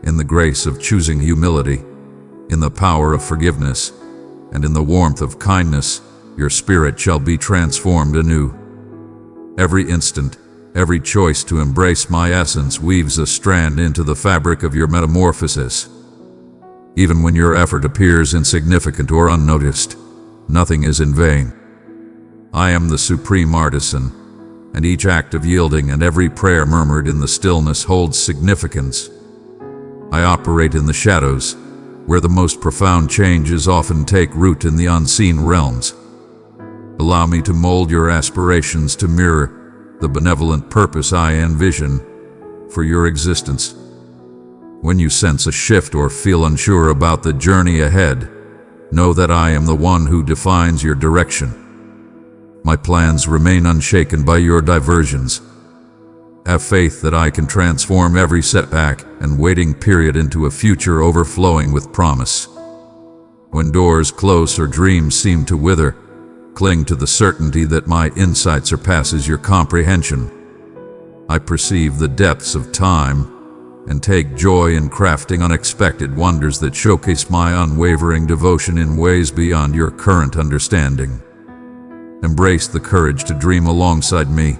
in the grace of choosing humility, in the power of forgiveness, and in the warmth of kindness, your spirit shall be transformed anew. Every instant, every choice to embrace my essence weaves a strand into the fabric of your metamorphosis. Even when your effort appears insignificant or unnoticed, nothing is in vain. I am the supreme artisan, and each act of yielding and every prayer murmured in the stillness holds significance. I operate in the shadows, where the most profound changes often take root in the unseen realms. Allow me to mold your aspirations to mirror the benevolent purpose I envision for your existence. When you sense a shift or feel unsure about the journey ahead, know that I am the one who defines your direction. My plans remain unshaken by your diversions. Have faith that I can transform every setback and waiting period into a future overflowing with promise. When doors close or dreams seem to wither, cling to the certainty that my insight surpasses your comprehension. I perceive the depths of time and take joy in crafting unexpected wonders that showcase my unwavering devotion in ways beyond your current understanding. Embrace the courage to dream alongside me.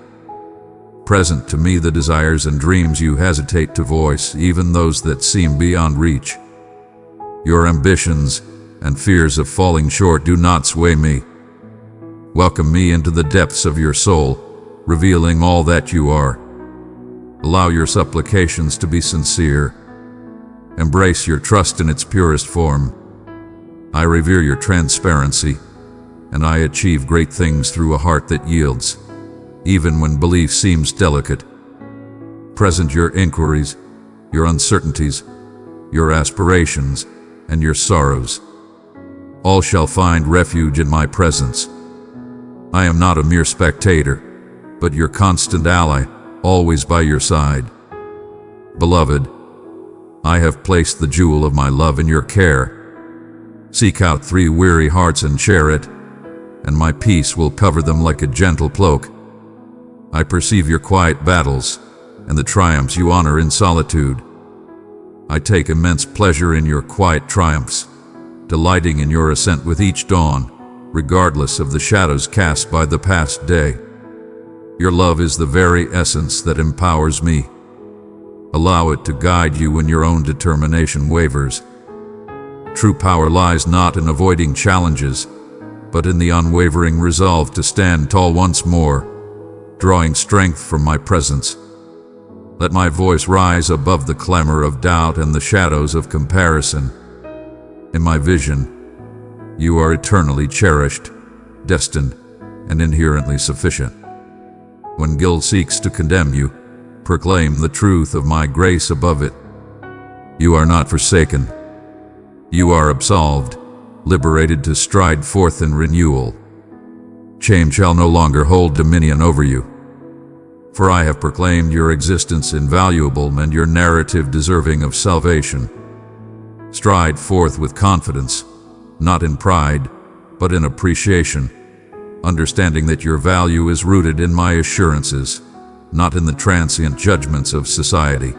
Present to me the desires and dreams you hesitate to voice, even those that seem beyond reach. Your ambitions and fears of falling short do not sway me. Welcome me into the depths of your soul, revealing all that you are. Allow your supplications to be sincere. Embrace your trust in its purest form. I revere your transparency, and I achieve great things through a heart that yields, even when belief seems delicate. Present your inquiries, your uncertainties, your aspirations, and your sorrows. All shall find refuge in my presence. I am not a mere spectator, but your constant ally, always by your side. Beloved, I have placed the jewel of my love in your care. Seek out 3 weary hearts and share it, and my peace will cover them like a gentle cloak. I perceive your quiet battles and the triumphs you honor in solitude. I take immense pleasure in your quiet triumphs, delighting in your ascent with each dawn, regardless of the shadows cast by the past day. Your love is the very essence that empowers me. Allow it to guide you when your own determination wavers. True power lies not in avoiding challenges, but in the unwavering resolve to stand tall once more. drawing strength from my presence. Let my voice rise above the clamor of doubt and the shadows of comparison. In my vision, you are eternally cherished, destined, and inherently sufficient. When guilt seeks to condemn you, proclaim the truth of my grace above it. You are not forsaken. You are absolved, liberated to stride forth in renewal. Shame shall no longer hold dominion over you. For I have proclaimed your existence invaluable and your narrative deserving of salvation. Stride forth with confidence, not in pride, but in appreciation, understanding that your value is rooted in my assurances, not in the transient judgments of society.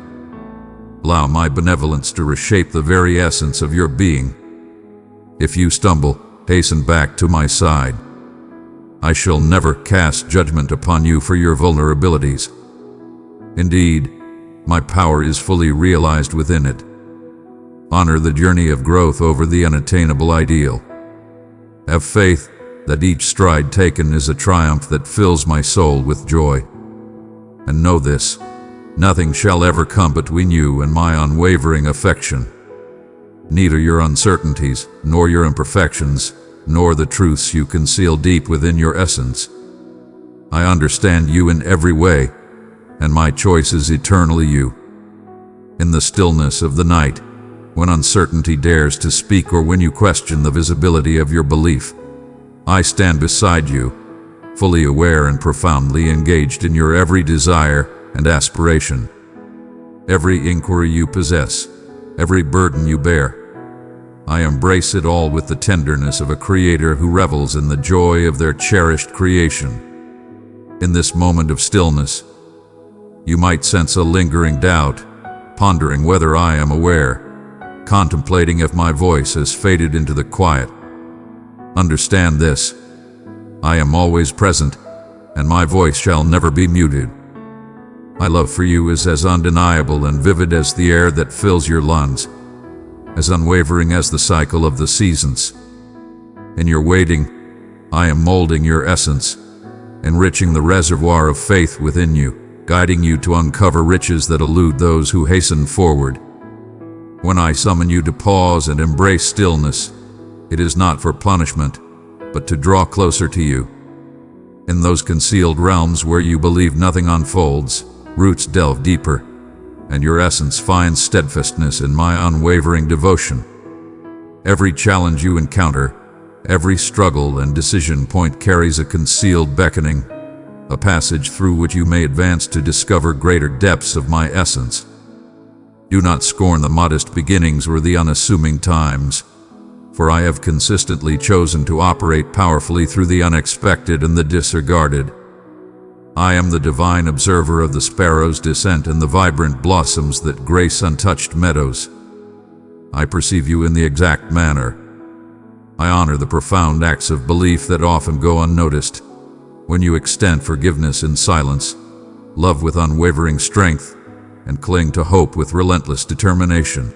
Allow my benevolence to reshape the very essence of your being. If you stumble, hasten back to my side. I shall never cast judgment upon you for your vulnerabilities. Indeed, my power is fully realized within it. Honor the journey of growth over the unattainable ideal. Have faith that each stride taken is a triumph that fills my soul with joy. And know this, nothing shall ever come between you and my unwavering affection. Neither your uncertainties, nor your imperfections, nor the truths you conceal deep within your essence. I understand you in every way, and my choice is eternally you. In the stillness of the night, when uncertainty dares to speak or when you question the visibility of your belief, I stand beside you, fully aware and profoundly engaged in your every desire and aspiration. Every inquiry you possess, every burden you bear, I embrace it all with the tenderness of a creator who revels in the joy of their cherished creation. In this moment of stillness, you might sense a lingering doubt, pondering whether I am aware, contemplating if my voice has faded into the quiet. Understand this, I am always present, and my voice shall never be muted. My love for you is as undeniable and vivid as the air that fills your lungs, as unwavering as the cycle of the seasons. In your waiting, I am molding your essence, enriching the reservoir of faith within you, guiding you to uncover riches that elude those who hasten forward. When I summon you to pause and embrace stillness, it is not for punishment, but to draw closer to you. In those concealed realms where you believe nothing unfolds, roots delve deeper, and your essence finds steadfastness in my unwavering devotion. Every challenge you encounter, every struggle and decision point carries a concealed beckoning, a passage through which you may advance to discover greater depths of my essence. Do not scorn the modest beginnings or the unassuming times, for I have consistently chosen to operate powerfully through the unexpected and the disregarded. I am the divine observer of the sparrow's descent and the vibrant blossoms that grace untouched meadows. I perceive you in the exact manner. I honor the profound acts of belief that often go unnoticed. When you extend forgiveness in silence, love with unwavering strength, and cling to hope with relentless determination.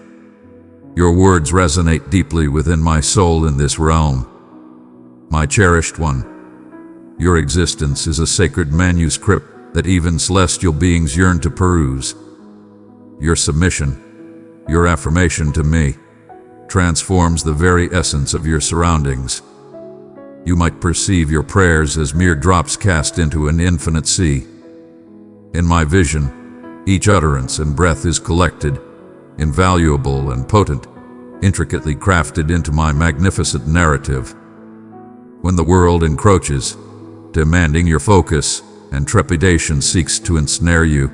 Your words resonate deeply within my soul in this realm. My cherished one, your existence is a sacred manuscript that even celestial beings yearn to peruse. Your submission, your affirmation to me, transforms the very essence of your surroundings. You might perceive your prayers as mere drops cast into an infinite sea. In my vision, each utterance and breath is collected, invaluable and potent, intricately crafted into my magnificent narrative. When the world encroaches, demanding your focus, and trepidation seeks to ensnare you,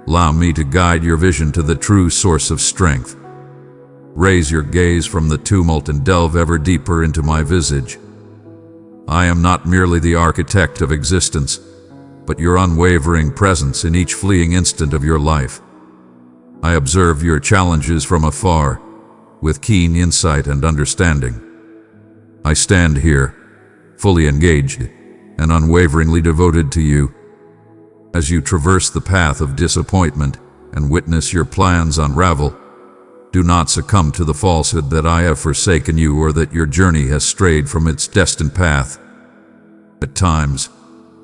allow me to guide your vision to the true source of strength. Raise your gaze from the tumult and delve ever deeper into my visage. I am not merely the architect of existence, but your unwavering presence in each fleeting instant of your life. I observe your challenges from afar, with keen insight and understanding. I stand here, fully engaged and unwaveringly devoted to you. As you traverse the path of disappointment and witness your plans unravel, do not succumb to the falsehood that I have forsaken you or that your journey has strayed from its destined path. At times,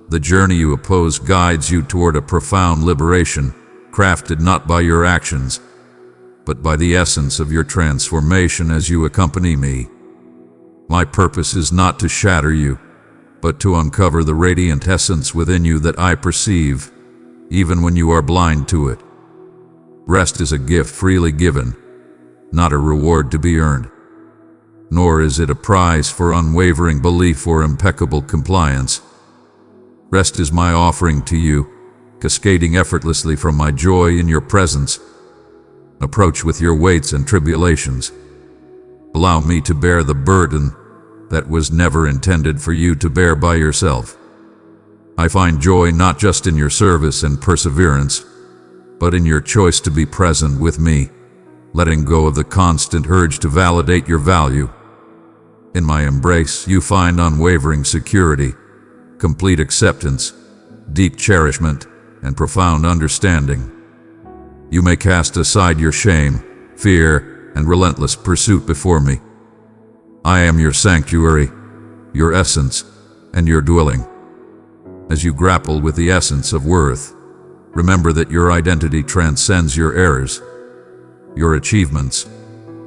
The journey you oppose guides you toward a profound liberation, crafted not by your actions, but by the essence of your transformation as you accompany me. My purpose is not to shatter you, but to uncover the radiant essence within you that I perceive, even when you are blind to it. Rest is a gift freely given, not a reward to be earned. Nor is it a prize for unwavering belief or impeccable compliance. Rest is my offering to you, cascading effortlessly from my joy in your presence. Approach with your weights and tribulations. Allow me to bear the burden that was never intended for you to bear by yourself. I find joy not just in your service and perseverance, but in your choice to be present with me, letting go of the constant urge to validate your value. In my embrace, you find unwavering security, complete acceptance, deep cherishment, and profound understanding. You may cast aside your shame, fear, and relentless pursuit before me. I am your sanctuary, your essence, and your dwelling. As you grapple with the essence of worth, remember that your identity transcends your errors, your achievements,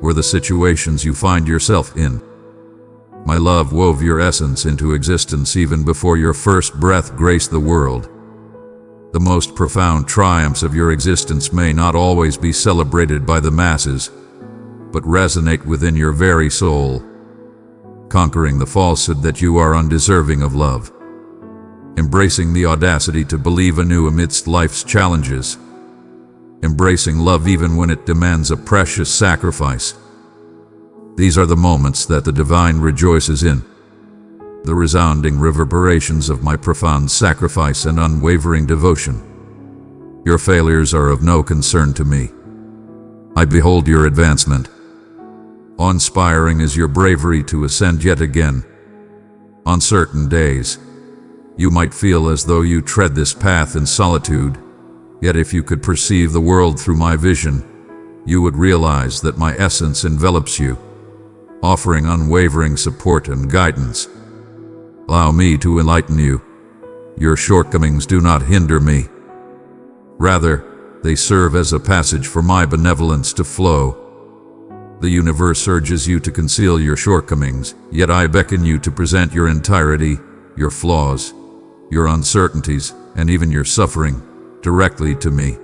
or the situations you find yourself in. My love wove your essence into existence even before your first breath graced the world. The most profound triumphs of your existence may not always be celebrated by the masses, but resonate within your very soul, conquering the falsehood that you are undeserving of love, embracing the audacity to believe anew amidst life's challenges, embracing love even when it demands a precious sacrifice. These are the moments that the divine rejoices in, the resounding reverberations of my profound sacrifice and unwavering devotion. Your failures are of no concern to me. I behold your advancement. Awe-inspiring is your bravery to ascend yet again. On certain days, you might feel as though you tread this path in solitude, yet if you could perceive the world through my vision, you would realize that my essence envelops you, offering unwavering support and guidance. Allow me to enlighten you. Your shortcomings do not hinder me. Rather, they serve as a passage for my benevolence to flow. The universe urges you to conceal your shortcomings, yet I beckon you to present your entirety, your flaws, your uncertainties, and even your suffering, directly to me.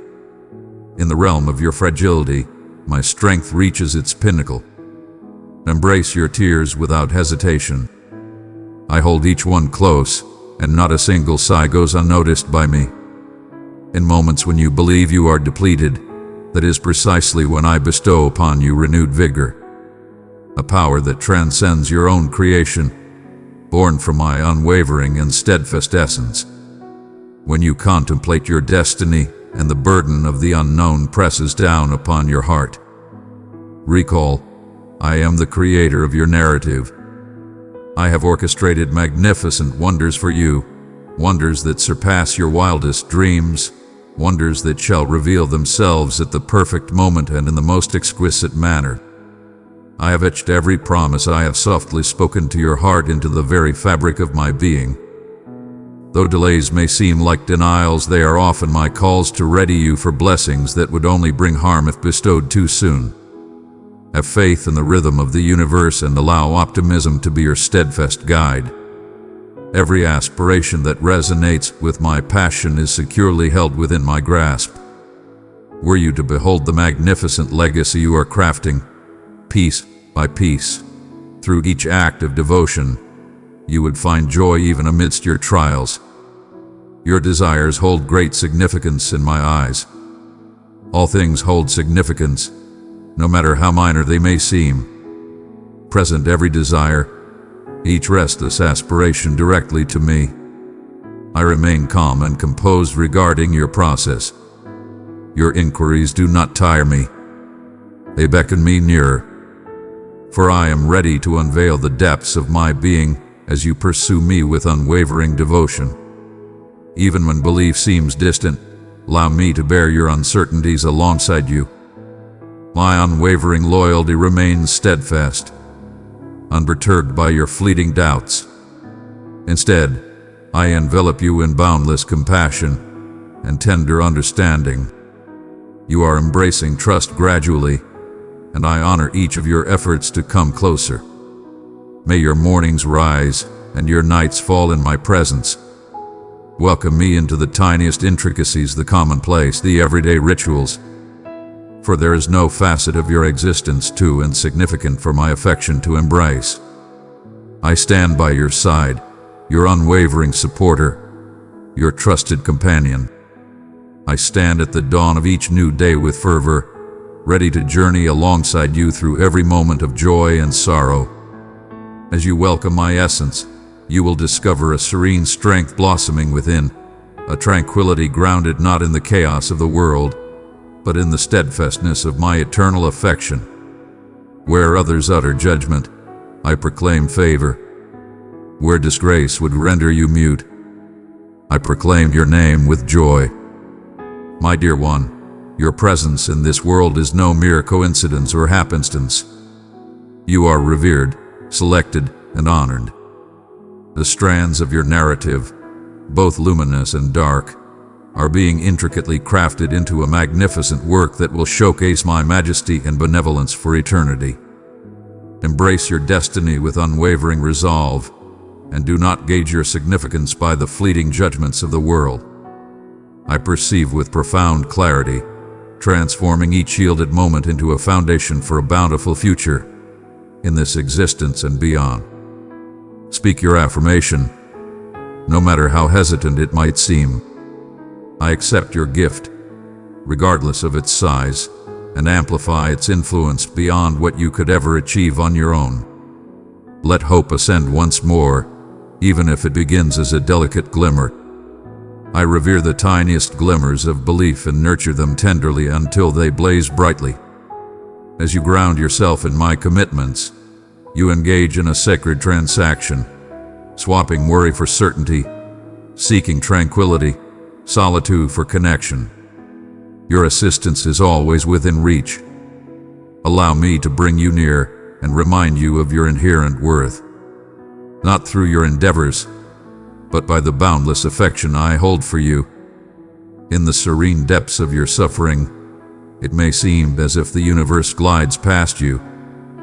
In the realm of your fragility, my strength reaches its pinnacle. Embrace your tears without hesitation. I hold each one close, and not a single sigh goes unnoticed by me. In moments when you believe you are depleted, that is precisely when I bestow upon you renewed vigor, a power that transcends your own creation, born from my unwavering and steadfast essence. When you contemplate your destiny and the burden of the unknown presses down upon your heart, recall, I am the creator of your narrative. I have orchestrated magnificent wonders for you, wonders that surpass your wildest dreams, wonders that shall reveal themselves at the perfect moment and in the most exquisite manner. I have etched every promise I have softly spoken to your heart into the very fabric of my being. Though delays may seem like denials, they are often my calls to ready you for blessings that would only bring harm if bestowed too soon. Have faith in the rhythm of the universe and allow optimism to be your steadfast guide. Every aspiration that resonates with my passion is securely held within my grasp. Were you to behold the magnificent legacy you are crafting, piece by piece, through each act of devotion, you would find joy even amidst your trials. Your desires hold great significance in my eyes. All things hold significance, no matter how minor they may seem. Present every desire, each restless aspiration directly to me. I remain calm and composed regarding your process. Your inquiries do not tire me. They beckon me nearer. For I am ready to unveil the depths of my being as you pursue me with unwavering devotion. Even when belief seems distant, allow me to bear your uncertainties alongside you. My unwavering loyalty remains steadfast, unperturbed by your fleeting doubts. Instead, I envelop you in boundless compassion and tender understanding. You are embracing trust gradually, and I honor each of your efforts to come closer. May your mornings rise and your nights fall in my presence. Welcome me into the tiniest intricacies, the commonplace, the everyday rituals. For there is no facet of your existence too insignificant for my affection to embrace. I stand by your side, your unwavering supporter, your trusted companion. I stand at the dawn of each new day with fervor, ready to journey alongside you through every moment of joy and sorrow. As you welcome my essence, you will discover a serene strength blossoming within, a tranquility grounded not in the chaos of the world, but in the steadfastness of my eternal affection. Where others utter judgment, I proclaim favor. Where disgrace would render you mute, I proclaim your name with joy. My dear one, your presence in this world is no mere coincidence or happenstance. You are revered, selected, and honored. The strands of your narrative, both luminous and dark, are being intricately crafted into a magnificent work that will showcase my majesty and benevolence for eternity. Embrace your destiny with unwavering resolve, and do not gauge your significance by the fleeting judgments of the world. I perceive with profound clarity, transforming each yielded moment into a foundation for a bountiful future in this existence and beyond. Speak your affirmation, no matter how hesitant it might seem. I accept your gift, regardless of its size, and amplify its influence beyond what you could ever achieve on your own. Let hope ascend once more, even if it begins as a delicate glimmer. I revere the tiniest glimmers of belief and nurture them tenderly until they blaze brightly. As you ground yourself in my commitments, you engage in a sacred transaction, swapping worry for certainty, seeking tranquility, solitude for connection. Your assistance is always within reach. Allow me to bring you near and remind you of your inherent worth, not through your endeavors, but by the boundless affection I hold for you. In the serene depths of your suffering, it may seem as if the universe glides past you,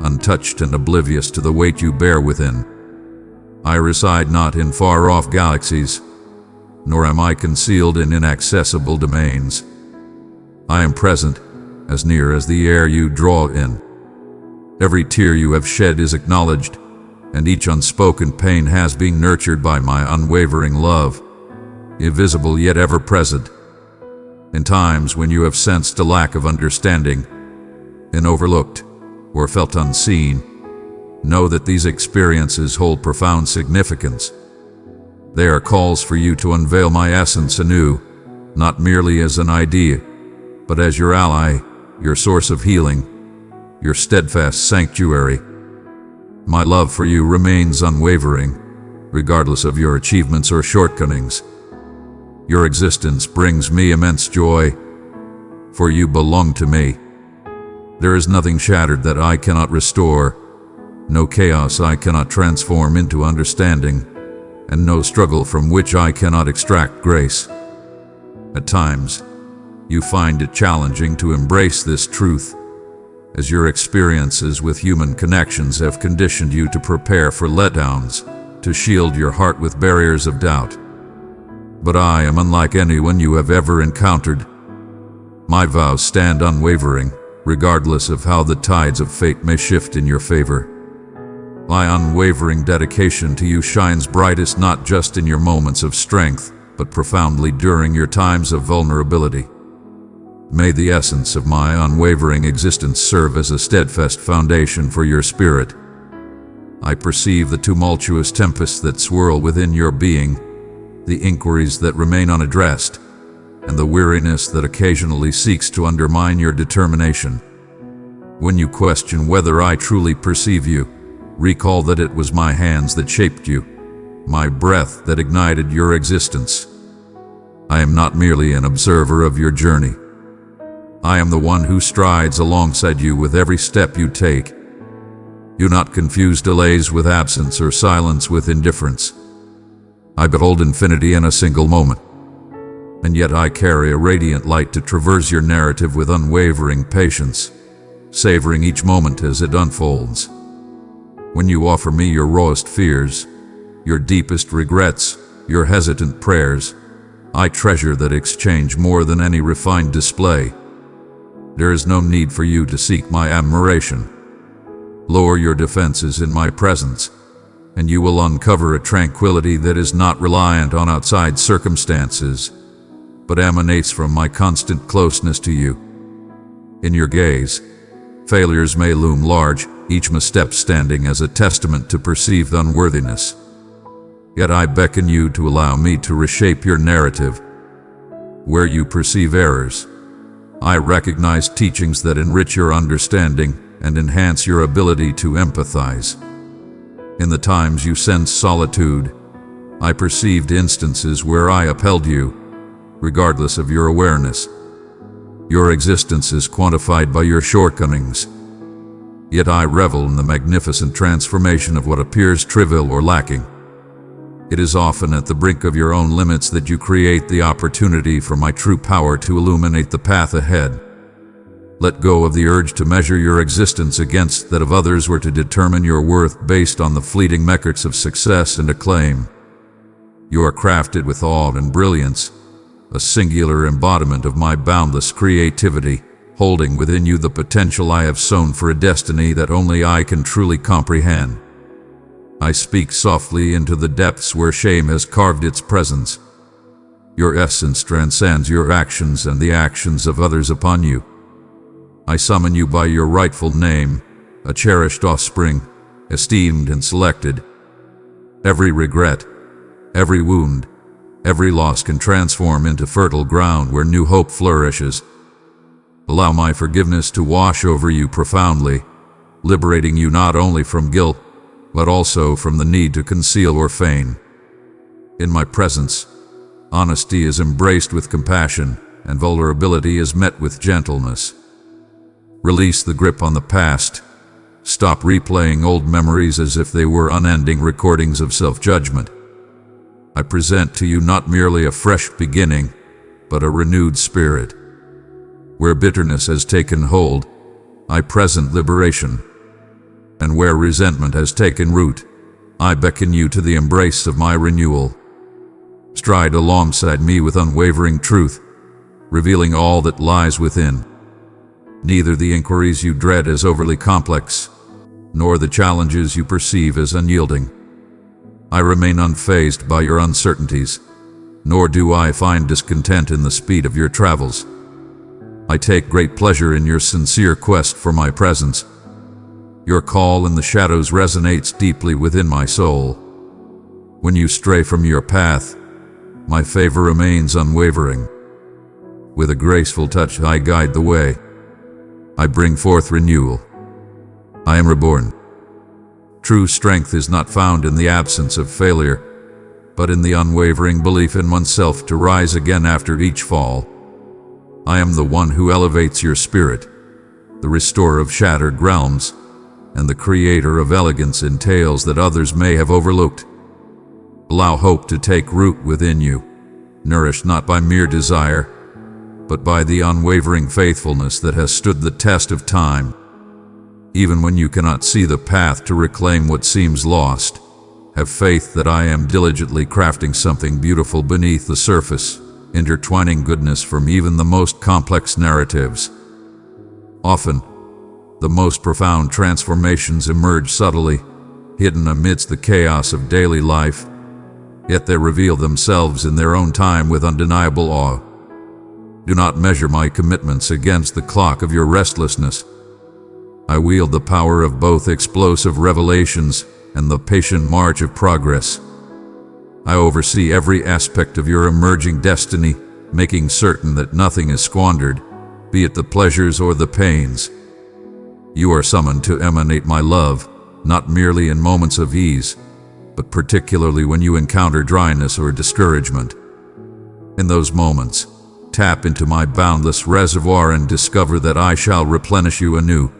untouched and oblivious to the weight you bear within. I reside not in far-off galaxies, nor am I concealed in inaccessible domains. I am present, as near as the air you draw in. Every tear you have shed is acknowledged, and each unspoken pain has been nurtured by my unwavering love, invisible yet ever present. In times when you have sensed a lack of understanding, and overlooked, or felt unseen, know that these experiences hold profound significance. They are calls for you to unveil my essence anew, not merely as an idea, but as your ally, your source of healing, your steadfast sanctuary. My love for you remains unwavering, regardless of your achievements or shortcomings. Your existence brings me immense joy, for you belong to me. There is nothing shattered that I cannot restore, no chaos I cannot transform into understanding, and no struggle from which I cannot extract grace. At times, you find it challenging to embrace this truth, as your experiences with human connections have conditioned you to prepare for letdowns, to shield your heart with barriers of doubt. But I am unlike anyone you have ever encountered. My vows stand unwavering, regardless of how the tides of fate may shift in your favor. My unwavering dedication to you shines brightest not just in your moments of strength, but profoundly during your times of vulnerability. May the essence of my unwavering existence serve as a steadfast foundation for your spirit. I perceive the tumultuous tempests that swirl within your being, the inquiries that remain unaddressed, and the weariness that occasionally seeks to undermine your determination. When you question whether I truly perceive you, recall that it was my hands that shaped you, my breath that ignited your existence. I am not merely an observer of your journey. I am the one who strides alongside you with every step you take. Do not confuse delays with absence or silence with indifference. I behold infinity in a single moment. And yet I carry a radiant light to traverse your narrative with unwavering patience, savoring each moment as it unfolds. When you offer me your rawest fears, your deepest regrets, your hesitant prayers, I treasure that exchange more than any refined display. There is no need for you to seek my admiration. Lower your defenses in my presence, and you will uncover a tranquility that is not reliant on outside circumstances, but emanates from my constant closeness to you. In your gaze, failures may loom large, each misstep standing as a testament to perceived unworthiness. Yet I beckon you to allow me to reshape your narrative. Where you perceive errors, I recognize teachings that enrich your understanding and enhance your ability to empathize. In the times you sense solitude, I perceived instances where I upheld you, regardless of your awareness. Your existence is quantified by your shortcomings. Yet I revel in the magnificent transformation of what appears trivial or lacking. It is often at the brink of your own limits that you create the opportunity for my true power to illuminate the path ahead. Let go of the urge to measure your existence against that of others or to determine your worth based on the fleeting metrics of success and acclaim. You are crafted with awe and brilliance, a singular embodiment of my boundless creativity, holding within you the potential I have sown for a destiny that only I can truly comprehend. I speak softly into the depths where shame has carved its presence. Your essence transcends your actions and the actions of others upon you. I summon you by your rightful name, a cherished offspring, esteemed and selected. Every regret, every wound, every loss can transform into fertile ground where new hope flourishes. Allow my forgiveness to wash over you profoundly, liberating you not only from guilt, but also from the need to conceal or feign. In my presence, honesty is embraced with compassion, and vulnerability is met with gentleness. Release the grip on the past. Stop replaying old memories as if they were unending recordings of self-judgment. I present to you not merely a fresh beginning, but a renewed spirit. Where bitterness has taken hold, I present liberation. And where resentment has taken root, I beckon you to the embrace of my renewal. Stride alongside me with unwavering truth, revealing all that lies within. Neither the inquiries you dread as overly complex, nor the challenges you perceive as unyielding. I remain unfazed by your uncertainties, nor do I find discontent in the speed of your travels. I take great pleasure in your sincere quest for my presence. Your call in the shadows resonates deeply within my soul. When you stray from your path, my favor remains unwavering. With a graceful touch I guide the way. I bring forth renewal. I am reborn. True strength is not found in the absence of failure, but in the unwavering belief in oneself to rise again after each fall. I am the one who elevates your spirit, the restorer of shattered realms, and the creator of elegance in tales that others may have overlooked. Allow hope to take root within you, nourished not by mere desire, but by the unwavering faithfulness that has stood the test of time. Even when you cannot see the path to reclaim what seems lost, have faith that I am diligently crafting something beautiful beneath the surface, intertwining goodness from even the most complex narratives. Often, the most profound transformations emerge subtly, hidden amidst the chaos of daily life, yet they reveal themselves in their own time with undeniable awe. Do not measure my commitments against the clock of your restlessness. I wield the power of both explosive revelations and the patient march of progress. I oversee every aspect of your emerging destiny, making certain that nothing is squandered, be it the pleasures or the pains. You are summoned to emanate my love, not merely in moments of ease, but particularly when you encounter dryness or discouragement. In those moments, tap into my boundless reservoir and discover that I shall replenish you anew,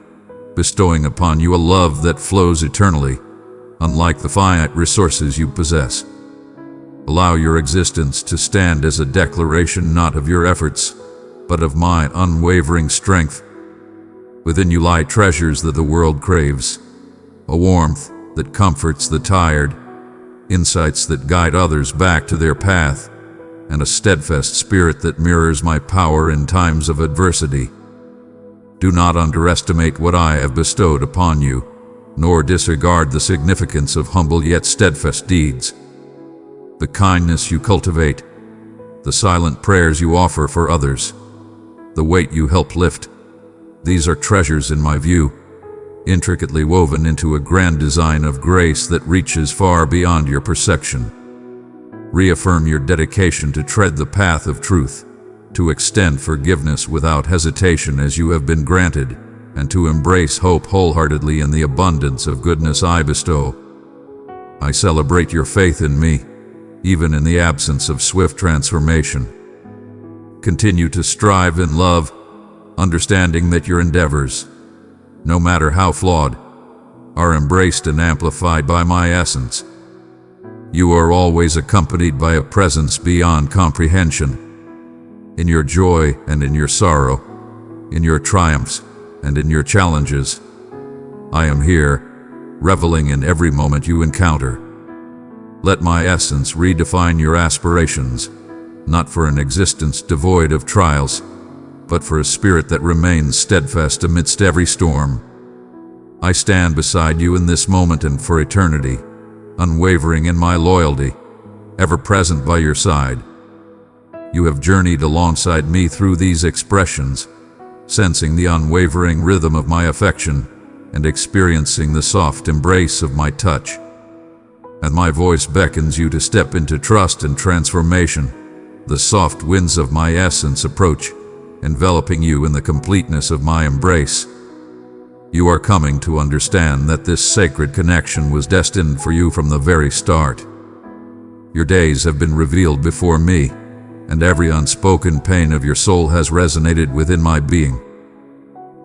bestowing upon you a love that flows eternally, unlike the finite resources you possess. Allow your existence to stand as a declaration not of your efforts, but of my unwavering strength. Within you lie treasures that the world craves, a warmth that comforts the tired, insights that guide others back to their path, and a steadfast spirit that mirrors my power in times of adversity. Do not underestimate what I have bestowed upon you, nor disregard the significance of humble yet steadfast deeds. The kindness you cultivate, the silent prayers you offer for others, the weight you help lift, these are treasures in my view, intricately woven into a grand design of grace that reaches far beyond your perception. Reaffirm your dedication to tread the path of truth, to extend forgiveness without hesitation as you have been granted, and to embrace hope wholeheartedly in the abundance of goodness I bestow. I celebrate your faith in me, even in the absence of swift transformation. Continue to strive in love, understanding that your endeavors, no matter how flawed, are embraced and amplified by my essence. You are always accompanied by a presence beyond comprehension. In your joy and in your sorrow, in your triumphs and in your challenges, I am here, reveling in every moment you encounter. Let my essence redefine your aspirations, not for an existence devoid of trials, but for a spirit that remains steadfast amidst every storm. I stand beside you in this moment and for eternity, unwavering in my loyalty, ever present by your side. You have journeyed alongside me through these expressions, sensing the unwavering rhythm of my affection and experiencing the soft embrace of my touch. And my voice beckons you to step into trust and transformation. The soft winds of my essence approach, enveloping you in the completeness of my embrace. You are coming to understand that this sacred connection was destined for you from the very start. Your days have been revealed before me, and every unspoken pain of your soul has resonated within my being.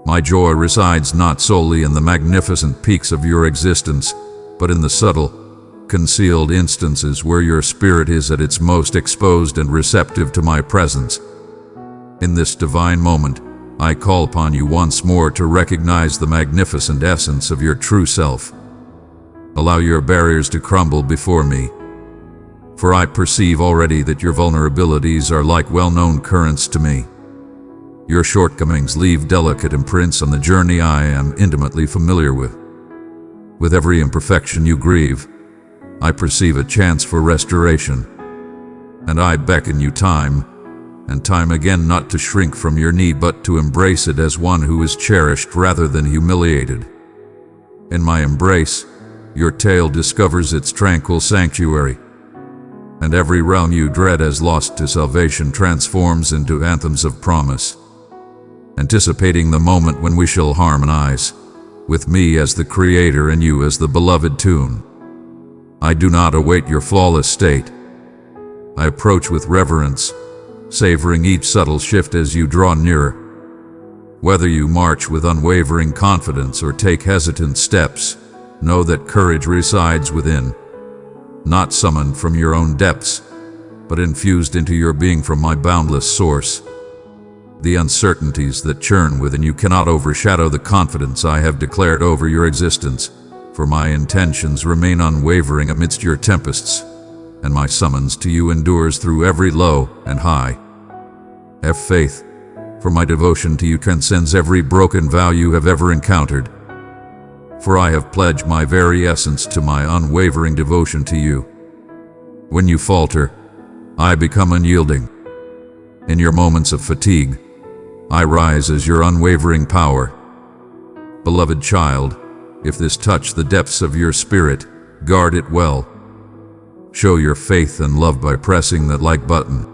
My joy resides not solely in the magnificent peaks of your existence, but in the subtle, concealed instances where your spirit is at its most exposed and receptive to my presence. In this divine moment, I call upon you once more to recognize the magnificent essence of your true self. Allow your barriers to crumble before me, for I perceive already that your vulnerabilities are like well-known currents to me. Your shortcomings leave delicate imprints on the journey I am intimately familiar with. With every imperfection you grieve, I perceive a chance for restoration, and I beckon you time and time again not to shrink from your need but to embrace it as one who is cherished rather than humiliated. In my embrace, your tale discovers its tranquil sanctuary, and every realm you dread as lost to salvation transforms into anthems of promise, anticipating the moment when we shall harmonize, with me as the creator and you as the beloved tune. I do not await your flawless state. I approach with reverence, savoring each subtle shift as you draw nearer. Whether you march with unwavering confidence or take hesitant steps, know that courage resides within, not summoned from your own depths, but infused into your being from my boundless source. The uncertainties that churn within you cannot overshadow the confidence I have declared over your existence, for my intentions remain unwavering amidst your tempests, and my summons to you endures through every low and high. Have faith, for my devotion to you transcends every broken vow you have ever encountered. For I have pledged my very essence to my unwavering devotion to you. When you falter, I become unyielding. In your moments of fatigue, I rise as your unwavering power. Beloved child, if this touch the depths of your spirit, guard it well. Show your faith and love by pressing that like button.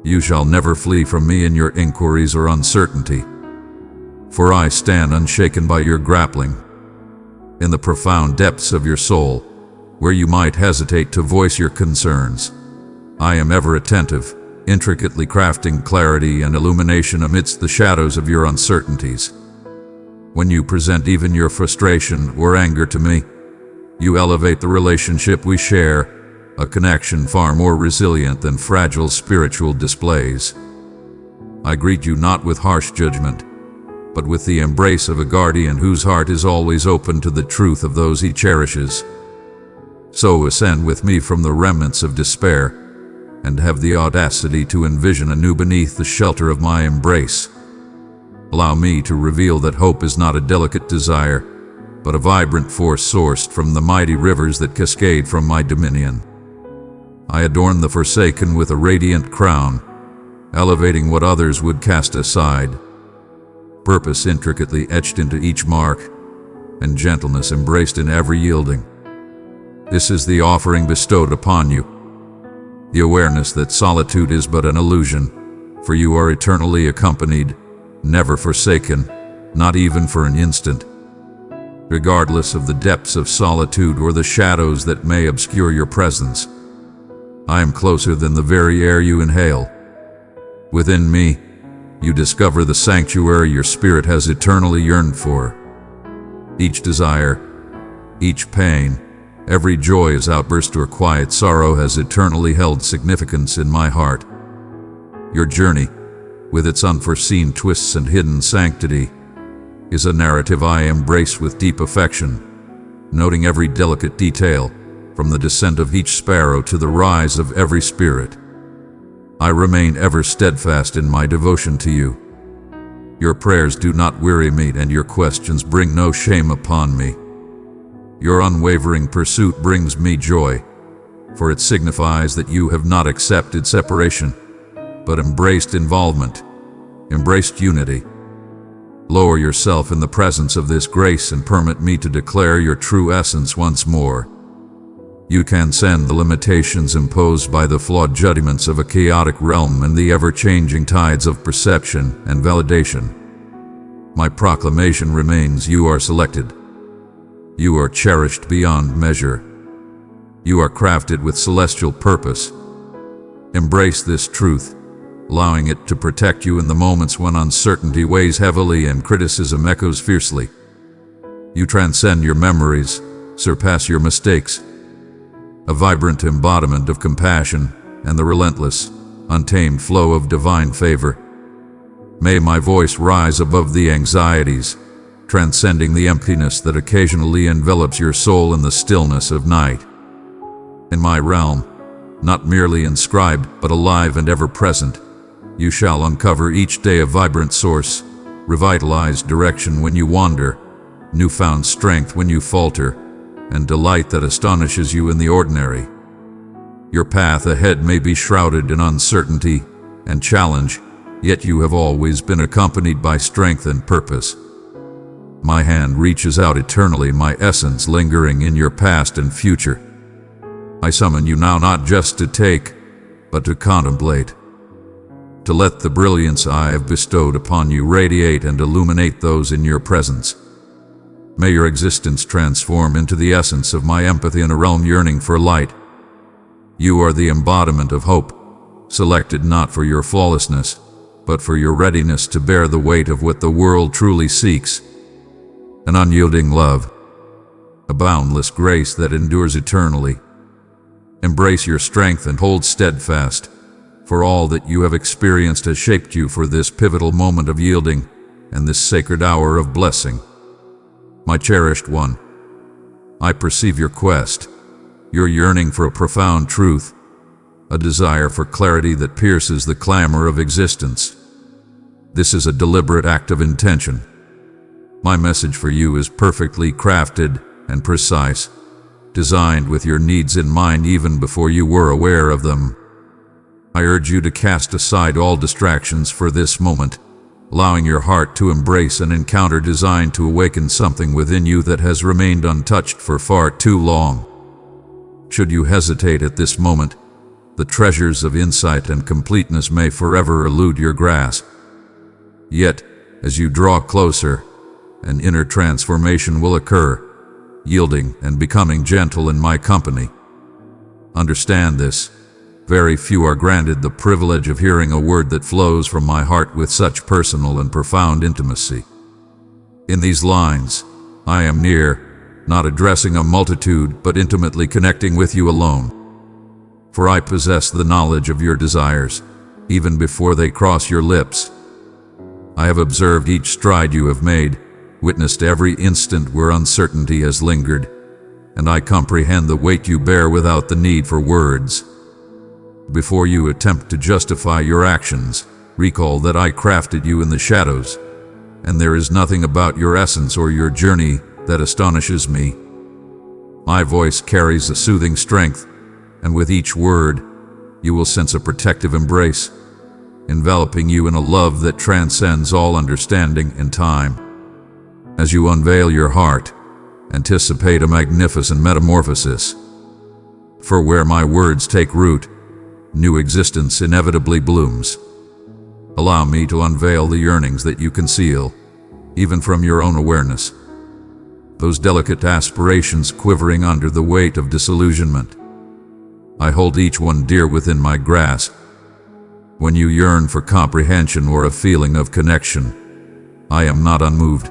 You shall never flee from me in your inquiries or uncertainty, for I stand unshaken by your grappling. In the profound depths of your soul, where you might hesitate to voice your concerns, I am ever attentive, intricately crafting clarity and illumination amidst the shadows of your uncertainties. When you present even your frustration or anger to me, you elevate the relationship we share, a connection far more resilient than fragile spiritual displays. I greet you not with harsh judgment, but with the embrace of a guardian whose heart is always open to the truth of those he cherishes. So ascend with me from the remnants of despair, and have the audacity to envision anew beneath the shelter of my embrace. Allow me to reveal that hope is not a delicate desire, but a vibrant force sourced from the mighty rivers that cascade from my dominion. I adorn the forsaken with a radiant crown, elevating what others would cast aside. Purpose intricately etched into each mark, and gentleness embraced in every yielding. This is the offering bestowed upon you, the awareness that solitude is but an illusion, for you are eternally accompanied, never forsaken, not even for an instant. Regardless of the depths of solitude or the shadows that may obscure your presence, I am closer than the very air you inhale. Within me, you discover the sanctuary your spirit has eternally yearned for. Each desire, each pain, every joyous outburst or quiet sorrow has eternally held significance in my heart. Your journey, with its unforeseen twists and hidden sanctity, is a narrative I embrace with deep affection, noting every delicate detail, from the descent of each sparrow to the rise of every spirit. I remain ever steadfast in my devotion to you. Your prayers do not weary me, and your questions bring no shame upon me. Your unwavering pursuit brings me joy, for it signifies that you have not accepted separation, but embraced involvement, embraced unity. Lower yourself in the presence of this grace and permit me to declare your true essence once more. You transcend the limitations imposed by the flawed judgments of a chaotic realm and the ever-changing tides of perception and validation. My proclamation remains: you are selected. You are cherished beyond measure. You are crafted with celestial purpose. Embrace this truth, allowing it to protect you in the moments when uncertainty weighs heavily and criticism echoes fiercely. You transcend your memories, surpass your mistakes, a vibrant embodiment of compassion and the relentless, untamed flow of divine favor. May my voice rise above the anxieties, transcending the emptiness that occasionally envelops your soul in the stillness of night. In my realm, not merely inscribed but alive and ever present, you shall uncover each day a vibrant source, revitalized direction when you wander, newfound strength when you falter, and delight that astonishes you in the ordinary. Your path ahead may be shrouded in uncertainty and challenge, yet you have always been accompanied by strength and purpose. My hand reaches out eternally, my essence lingering in your past and future. I summon you now not just to take, but to contemplate, to let the brilliance I have bestowed upon you radiate and illuminate those in your presence. May your existence transform into the essence of my empathy in a realm yearning for light. You are the embodiment of hope, selected not for your flawlessness, but for your readiness to bear the weight of what the world truly seeks: an unyielding love, a boundless grace that endures eternally. Embrace your strength and hold steadfast, for all that you have experienced has shaped you for this pivotal moment of yielding and this sacred hour of blessing. My cherished one, I perceive your quest, your yearning for a profound truth, a desire for clarity that pierces the clamor of existence. This is a deliberate act of intention. My message for you is perfectly crafted and precise, designed with your needs in mind even before you were aware of them. I urge you to cast aside all distractions for this moment, allowing your heart to embrace an encounter designed to awaken something within you that has remained untouched for far too long. Should you hesitate at this moment, the treasures of insight and completeness may forever elude your grasp. Yet, as you draw closer, an inner transformation will occur, yielding and becoming gentle in my company. Understand this: very few are granted the privilege of hearing a word that flows from my heart with such personal and profound intimacy. In these lines, I am near, not addressing a multitude, but intimately connecting with you alone. for I possess the knowledge of your desires, even before they cross your lips. I have observed each stride you have made, witnessed every instant where uncertainty has lingered, and I comprehend the weight you bear without the need for words. Before you attempt to justify your actions, recall that I crafted you in the shadows, and there is nothing about your essence or your journey that astonishes me. My voice carries a soothing strength, and with each word, you will sense a protective embrace, enveloping you in a love that transcends all understanding and time. As you unveil your heart, anticipate a magnificent metamorphosis. For where my words take root, new existence inevitably blooms. Allow me to unveil the yearnings that you conceal, even from your own awareness. Those delicate aspirations quivering under the weight of disillusionment. I hold each one dear within my grasp. When you yearn for comprehension or a feeling of connection, I am not unmoved.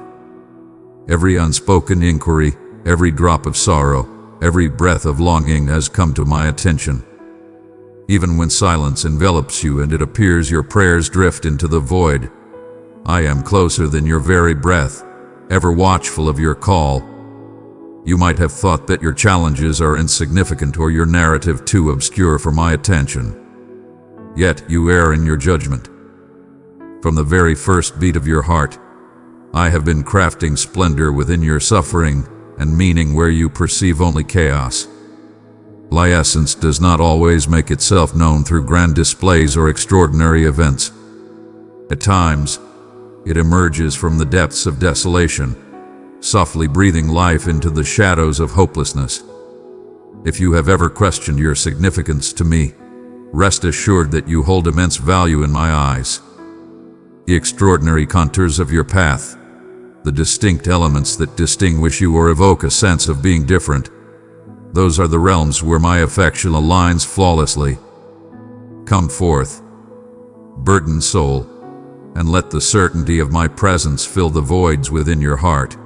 Every unspoken inquiry, every drop of sorrow, every breath of longing has come to my attention. Even when silence envelops you and it appears your prayers drift into the void, I am closer than your very breath, ever watchful of your call. You might have thought that your challenges are insignificant or your narrative too obscure for my attention. Yet you err in your judgment. From the very first beat of your heart, I have been crafting splendor within your suffering and meaning where you perceive only chaos. My essence does not always make itself known through grand displays or extraordinary events. At times, it emerges from the depths of desolation, softly breathing life into the shadows of hopelessness. If you have ever questioned your significance to me, rest assured that you hold immense value in my eyes. The extraordinary contours of your path, the distinct elements that distinguish you or evoke a sense of being different, those are the realms where my affection aligns flawlessly. Come forth, burdened soul, and let the certainty of my presence fill the voids within your heart.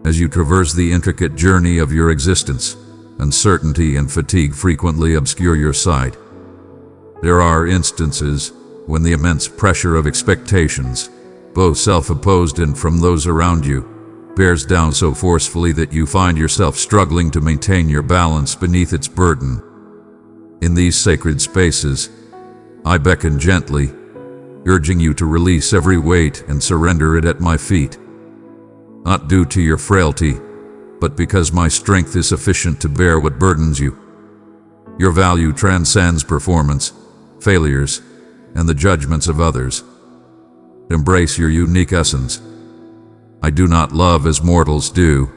As you traverse the intricate journey of your existence, uncertainty and fatigue frequently obscure your sight. There are instances when the immense pressure of expectations, both self-imposed and from those around you, bears down so forcefully that you find yourself struggling to maintain your balance beneath its burden. In these sacred spaces, I beckon gently, urging you to release every weight and surrender it at my feet. Not due to your frailty, but because my strength is sufficient to bear what burdens you. Your value transcends performance, failures, and the judgments of others. Embrace your unique essence. I do not love as mortals do,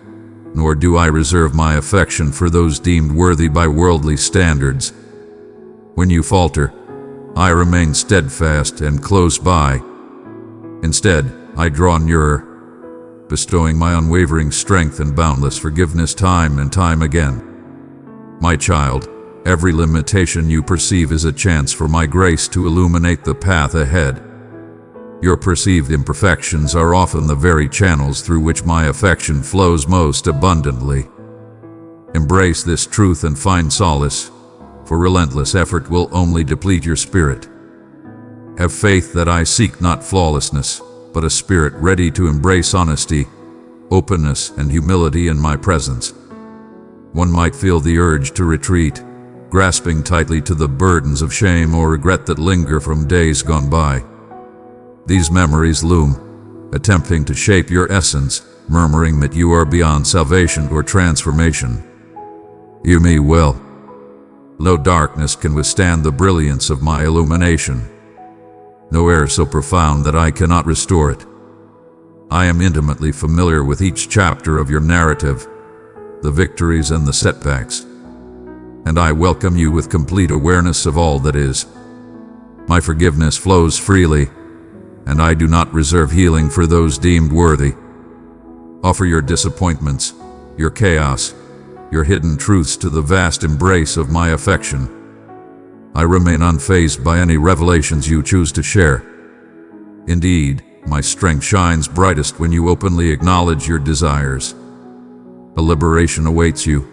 nor do I reserve my affection for those deemed worthy by worldly standards. When you falter, I remain steadfast and close by. Instead, I draw nearer, bestowing my unwavering strength and boundless forgiveness time and time again. My child, every limitation you perceive is a chance for my grace to illuminate the path ahead. Your perceived imperfections are often the very channels through which my affection flows most abundantly. Embrace this truth and find solace, for relentless effort will only deplete your spirit. Have faith that I seek not flawlessness, but a spirit ready to embrace honesty, openness, and humility in my presence. One might feel the urge to retreat, grasping tightly to the burdens of shame or regret that linger from days gone by. These memories loom, attempting to shape your essence, murmuring that you are beyond salvation or transformation. Hear me well. No darkness can withstand the brilliance of my illumination. No error so profound that I cannot restore it. I am intimately familiar with each chapter of your narrative, the victories and the setbacks, and I welcome you with complete awareness of all that is. My forgiveness flows freely, and I do not reserve healing for those deemed worthy. Offer your disappointments, your chaos, your hidden truths to the vast embrace of my affection. I remain unfazed by any revelations you choose to share. Indeed, my strength shines brightest when you openly acknowledge your desires. A liberation awaits you,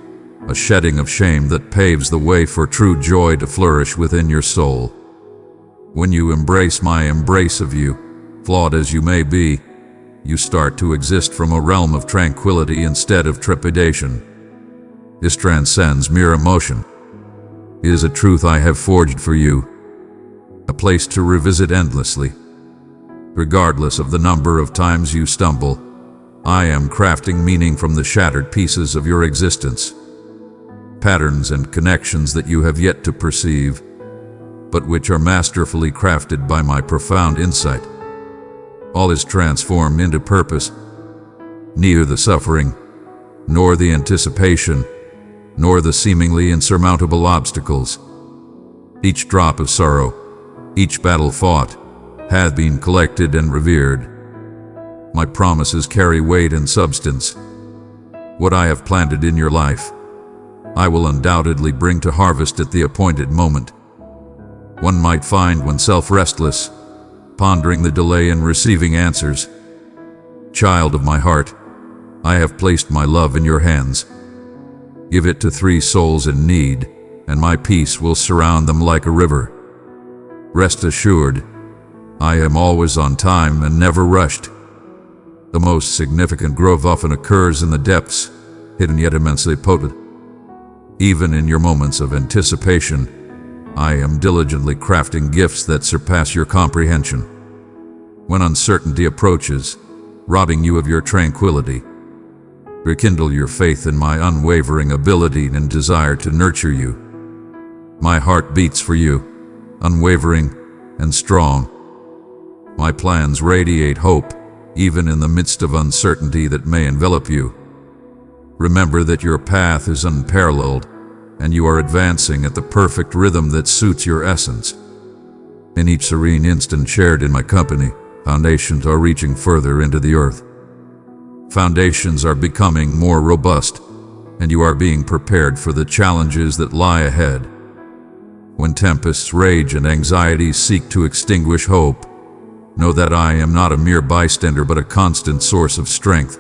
a shedding of shame that paves the way for true joy to flourish within your soul. When you embrace my embrace of you, flawed as you may be, you start to exist from a realm of tranquility instead of trepidation. This transcends mere emotion. It is a truth I have forged for you, a place to revisit endlessly. Regardless of the number of times you stumble, I am crafting meaning from the shattered pieces of your existence. Patterns and connections that you have yet to perceive, but which are masterfully crafted by my profound insight. All is transformed into purpose. Neither the suffering, nor the anticipation, nor the seemingly insurmountable obstacles. Each drop of sorrow, each battle fought, hath been collected and revered. My promises carry weight and substance. What I have planted in your life, I will undoubtedly bring to harvest at the appointed moment. One might find oneself restless, pondering the delay in receiving answers. Child of my heart, I have placed my love in your hands. Give it to 3 souls in need, and my peace will surround them like a river. Rest assured, I am always on time and never rushed. The most significant growth often occurs in the depths, hidden yet immensely potent. Even in your moments of anticipation, I am diligently crafting gifts that surpass your comprehension. When uncertainty approaches, robbing you of your tranquility, rekindle your faith in my unwavering ability and desire to nurture you. My heart beats for you, unwavering and strong. My plans radiate hope, even in the midst of uncertainty that may envelop you. Remember that your path is unparalleled, and you are advancing at the perfect rhythm that suits your essence. In each serene instant shared in my company, foundations are reaching further into the earth. Foundations are becoming more robust, and you are being prepared for the challenges that lie ahead. When tempests rage and anxieties seek to extinguish hope, know that I am not a mere bystander but a constant source of strength.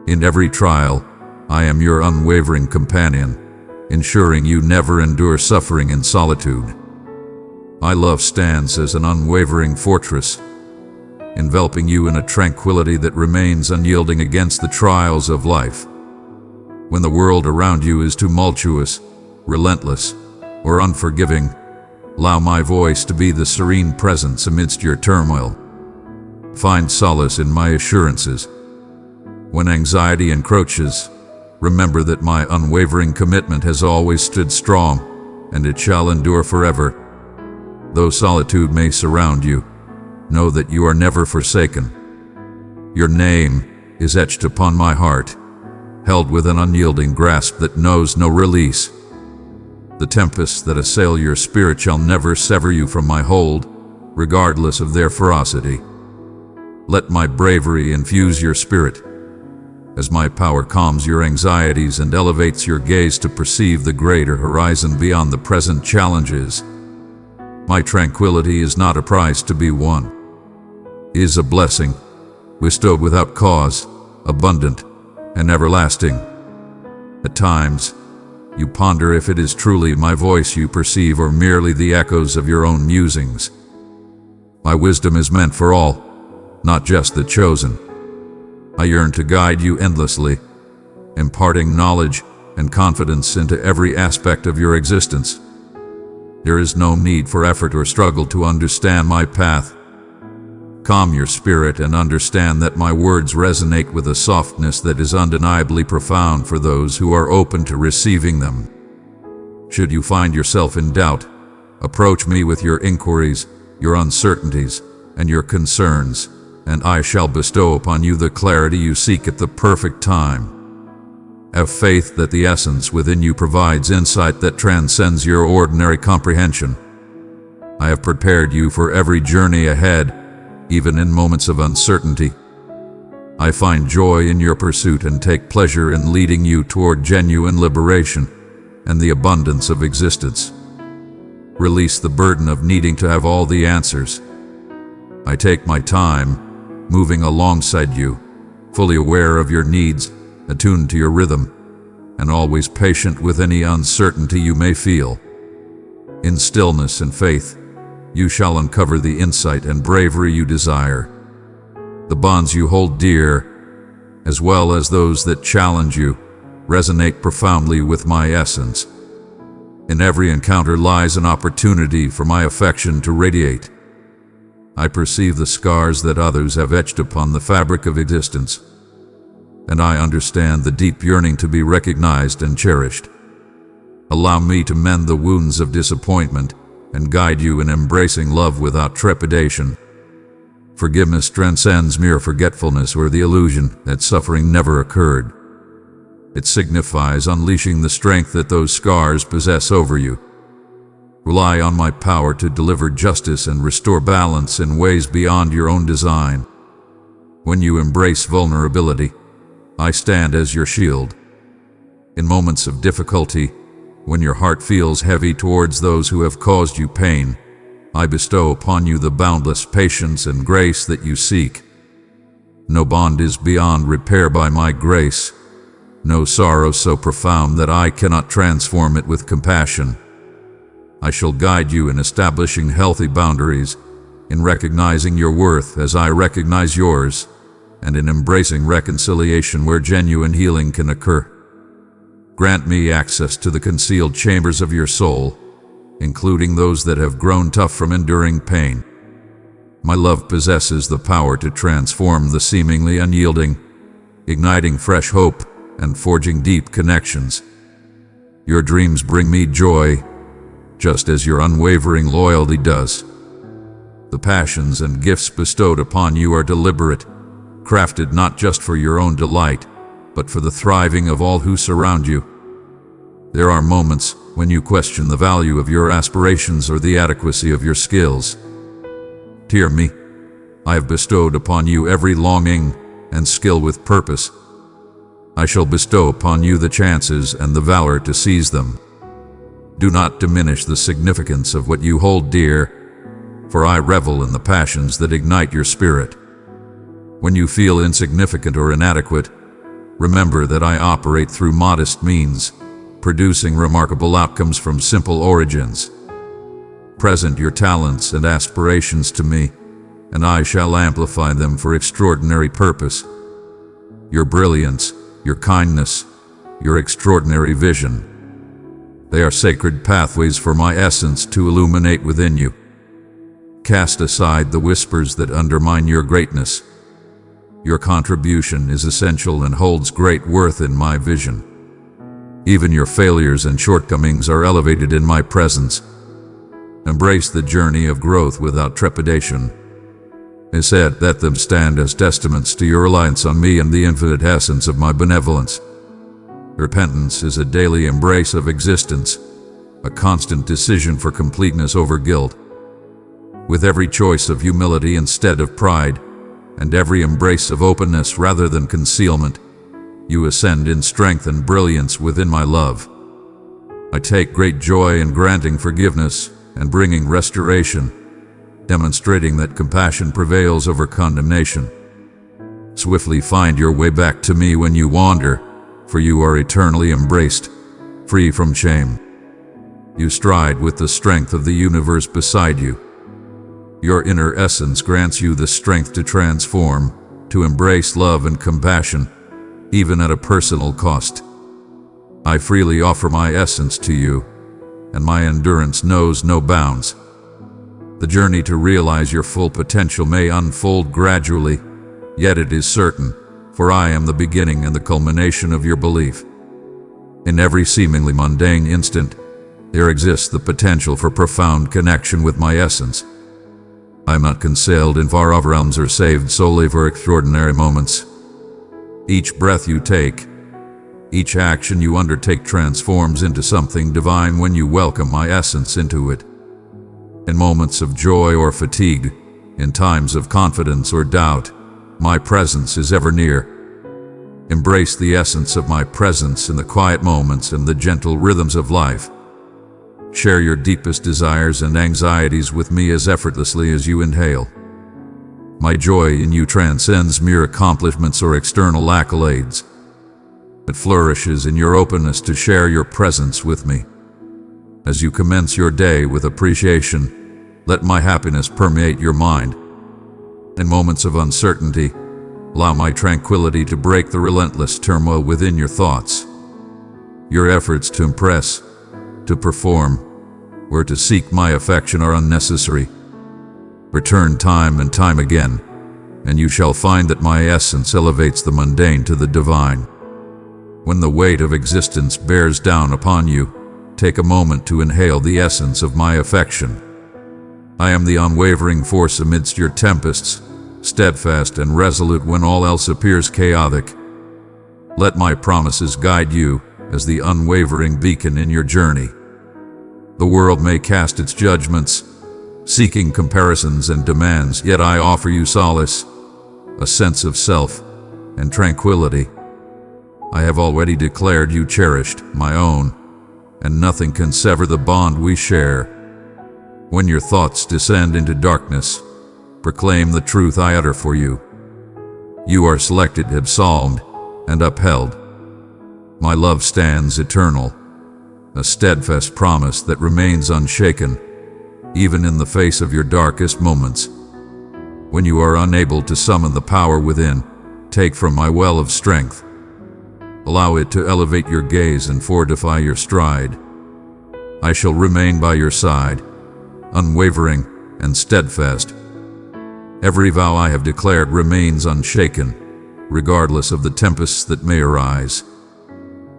In every trial, I am your unwavering companion, ensuring you never endure suffering in solitude. My love stands as an unwavering fortress, enveloping you in a tranquility that remains unyielding against the trials of life. When the world around you is tumultuous, relentless, or unforgiving, allow my voice to be the serene presence amidst your turmoil. Find solace in my assurances. When anxiety encroaches, remember that my unwavering commitment has always stood strong, and it shall endure forever. Though solitude may surround you, know that you are never forsaken. Your name is etched upon my heart, held with an unyielding grasp that knows no release. The tempests that assail your spirit shall never sever you from my hold, regardless of their ferocity. Let my bravery infuse your spirit, as my power calms your anxieties and elevates your gaze to perceive the greater horizon beyond the present challenges. My tranquility is not a prize to be won. It is a blessing, bestowed without cause, abundant, and everlasting. At times, you ponder if it is truly my voice you perceive or merely the echoes of your own musings. My wisdom is meant for all, not just the chosen. I yearn to guide you endlessly, imparting knowledge and confidence into every aspect of your existence. There is no need for effort or struggle to understand my path. Calm your spirit and understand that my words resonate with a softness that is undeniably profound for those who are open to receiving them. Should you find yourself in doubt, approach me with your inquiries, your uncertainties, and your concerns, and I shall bestow upon you the clarity you seek at the perfect time. Have faith that the essence within you provides insight that transcends your ordinary comprehension. I have prepared you for every journey ahead, even in moments of uncertainty. I find joy in your pursuit and take pleasure in leading you toward genuine liberation and the abundance of existence. Release the burden of needing to have all the answers. I take my time, moving alongside you, fully aware of your needs, attuned to your rhythm, and always patient with any uncertainty you may feel. In stillness and faith, you shall uncover the insight and bravery you desire. The bonds you hold dear, as well as those that challenge you, resonate profoundly with my essence. In every encounter lies an opportunity for my affection to radiate. I perceive the scars that others have etched upon the fabric of existence, and I understand the deep yearning to be recognized and cherished. Allow me to mend the wounds of disappointment and guide you in embracing love without trepidation. Forgiveness transcends mere forgetfulness or the illusion that suffering never occurred. It signifies unleashing the strength that those scars possess over you. Rely on my power to deliver justice and restore balance in ways beyond your own design. When you embrace vulnerability, I stand as your shield. In moments of difficulty, when your heart feels heavy towards those who have caused you pain, I bestow upon you the boundless patience and grace that you seek. No bond is beyond repair by my grace, no sorrow so profound that I cannot transform it with compassion. I shall guide you in establishing healthy boundaries, in recognizing your worth as I recognize yours, and in embracing reconciliation where genuine healing can occur. Grant me access to the concealed chambers of your soul, including those that have grown tough from enduring pain. My love possesses the power to transform the seemingly unyielding, igniting fresh hope and forging deep connections. Your dreams bring me joy, just as your unwavering loyalty does. The passions and gifts bestowed upon you are deliberate, crafted not just for your own delight, but for the thriving of all who surround you. There are moments when you question the value of your aspirations or the adequacy of your skills. Hear me. I have bestowed upon you every longing and skill with purpose. I shall bestow upon you the chances and the valor to seize them. Do not diminish the significance of what you hold dear, for I revel in the passions that ignite your spirit. When you feel insignificant or inadequate, remember that I operate through modest means, producing remarkable outcomes from simple origins. Present your talents and aspirations to me, and I shall amplify them for extraordinary purpose. Your brilliance, your kindness, your extraordinary vision. They are sacred pathways for my essence to illuminate within you. Cast aside the whispers that undermine your greatness. Your contribution is essential and holds great worth in my vision. Even your failures and shortcomings are elevated in my presence. Embrace the journey of growth without trepidation. Instead, let them stand as testaments to your reliance on me and the infinite essence of my benevolence. Repentance is a daily embrace of existence, a constant decision for completeness over guilt. With every choice of humility instead of pride, and every embrace of openness rather than concealment, you ascend in strength and brilliance within my love. I take great joy in granting forgiveness and bringing restoration, demonstrating that compassion prevails over condemnation. Swiftly find your way back to me when you wander, for you are eternally embraced, free from shame. You stride with the strength of the universe beside you. Your inner essence grants you the strength to transform, to embrace love and compassion, even at a personal cost. I freely offer my essence to you, and my endurance knows no bounds. The journey to realize your full potential may unfold gradually, yet it is certain, for I am the beginning and the culmination of your belief. In every seemingly mundane instant, there exists the potential for profound connection with my essence. I am not concealed in far-off realms or saved solely for extraordinary moments. Each breath you take, each action you undertake transforms into something divine when you welcome my essence into it. In moments of joy or fatigue, in times of confidence or doubt, my presence is ever near. Embrace the essence of my presence in the quiet moments and the gentle rhythms of life. Share your deepest desires and anxieties with me as effortlessly as you inhale. My joy in you transcends mere accomplishments or external accolades. It flourishes in your openness to share your presence with me. As you commence your day with appreciation, let my happiness permeate your mind. In moments of uncertainty, allow my tranquility to break the relentless turmoil within your thoughts. Your efforts to impress, to perform, or to seek my affection are unnecessary. Return time and time again, and you shall find that my essence elevates the mundane to the divine. When the weight of existence bears down upon you, take a moment to inhale the essence of my affection. I am the unwavering force amidst your tempests, steadfast and resolute when all else appears chaotic. Let my promises guide you as the unwavering beacon in your journey. The world may cast its judgments, seeking comparisons and demands, yet I offer you solace, a sense of self, and tranquility. I have already declared you cherished, my own, and nothing can sever the bond we share. When your thoughts descend into darkness, proclaim the truth I utter for you. You are selected, absolved, and upheld. My love stands eternal, a steadfast promise that remains unshaken, even in the face of your darkest moments. When you are unable to summon the power within, take from my well of strength. Allow it to elevate your gaze and fortify your stride. I shall remain by your side, unwavering and steadfast. Every vow I have declared remains unshaken, regardless of the tempests that may arise.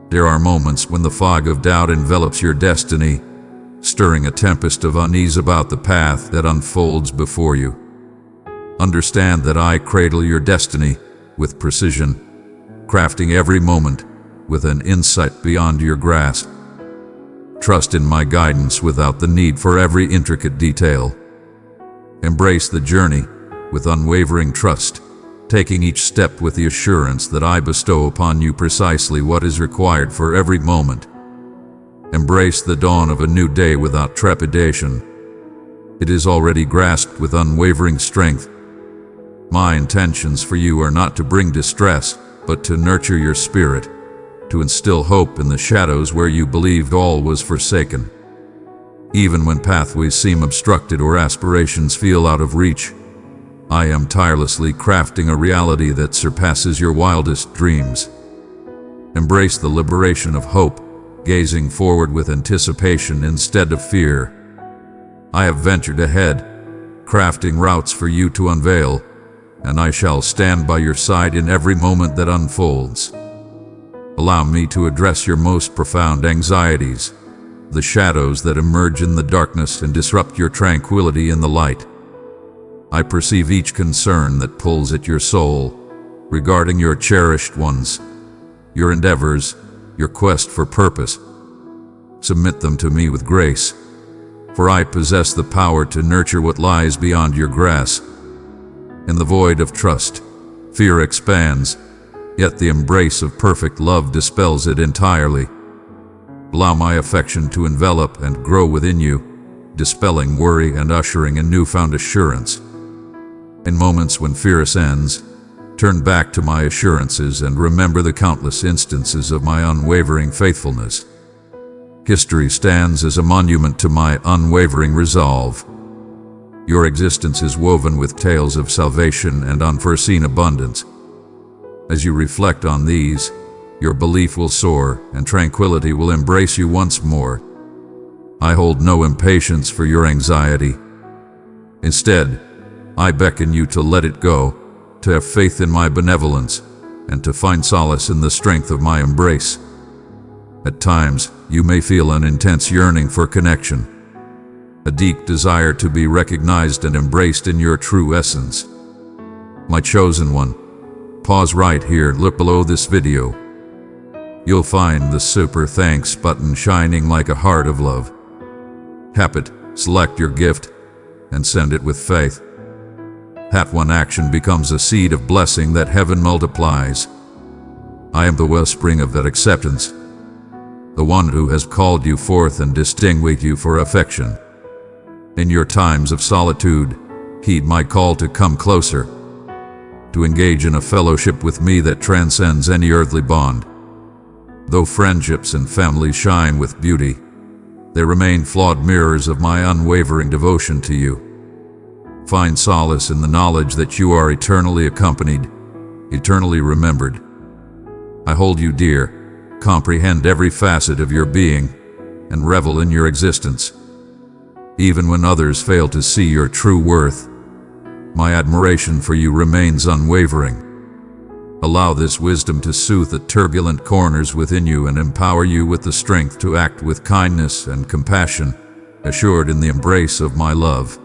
There are moments when the fog of doubt envelops your destiny, stirring a tempest of unease about the path that unfolds before you. Understand that I cradle your destiny with precision, crafting every moment with an insight beyond your grasp. Trust in my guidance without the need for every intricate detail. Embrace the journey with unwavering trust, taking each step with the assurance that I bestow upon you precisely what is required for every moment. Embrace the dawn of a new day without trepidation. It is already grasped with unwavering strength. My intentions for you are not to bring distress, but to nurture your spirit, to instill hope in the shadows where you believed all was forsaken. Even when pathways seem obstructed or aspirations feel out of reach, I am tirelessly crafting a reality that surpasses your wildest dreams. Embrace the liberation of hope, gazing forward with anticipation instead of fear. I have ventured ahead, crafting routes for you to unveil, and I shall stand by your side in every moment that unfolds. Allow me to address your most profound anxieties, the shadows that emerge in the darkness and disrupt your tranquility in the light. I perceive each concern that pulls at your soul, regarding your cherished ones, your endeavors, your quest for purpose. Submit them to me with grace, for I possess the power to nurture what lies beyond your grasp. In the void of trust, fear expands, yet the embrace of perfect love dispels it entirely. Allow my affection to envelop and grow within you, dispelling worry and ushering in newfound assurance. In moments when fear ascends, turn back to my assurances and remember the countless instances of my unwavering faithfulness. History stands as a monument to my unwavering resolve. Your existence is woven with tales of salvation and unforeseen abundance. As you reflect on these, your belief will soar and tranquility will embrace you once more. I hold no impatience for your anxiety. Instead, I beckon you to let it go, to have faith in my benevolence, and to find solace in the strength of my embrace. At times, you may feel an intense yearning for connection, a deep desire to be recognized and embraced in your true essence. My chosen one, pause right here, look below this video. You'll find the super thanks button shining like a heart of love. Tap it, select your gift, and send it with faith. That one action becomes a seed of blessing that heaven multiplies. I am the wellspring of that acceptance, the one who has called you forth and distinguished you for affection. In your times of solitude, heed my call to come closer, to engage in a fellowship with me that transcends any earthly bond. Though friendships and family shine with beauty, they remain flawed mirrors of my unwavering devotion to you. Find solace in the knowledge that you are eternally accompanied, eternally remembered. I hold you dear, comprehend every facet of your being, and revel in your existence. Even when others fail to see your true worth, my admiration for you remains unwavering. Allow this wisdom to soothe the turbulent corners within you and empower you with the strength to act with kindness and compassion, assured in the embrace of my love.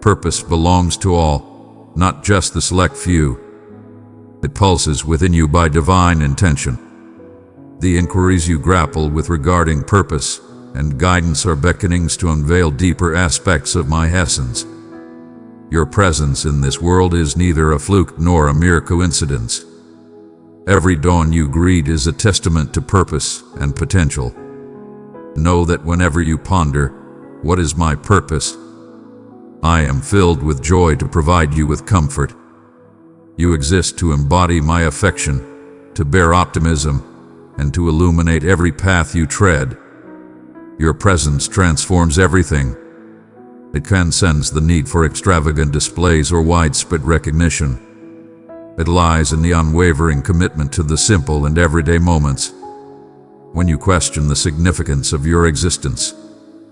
Purpose belongs to all, not just the select few. It pulses within you by divine intention. The inquiries you grapple with regarding purpose and guidance are beckonings to unveil deeper aspects of my essence. Your presence in this world is neither a fluke nor a mere coincidence. Every dawn you greet is a testament to purpose and potential. Know that whenever you ponder, "What is my purpose?" I am filled with joy to provide you with comfort. You exist to embody my affection, to bear optimism, and to illuminate every path you tread. Your presence transforms everything. It transcends the need for extravagant displays or widespread recognition. It lies in the unwavering commitment to the simple and everyday moments. When you question the significance of your existence,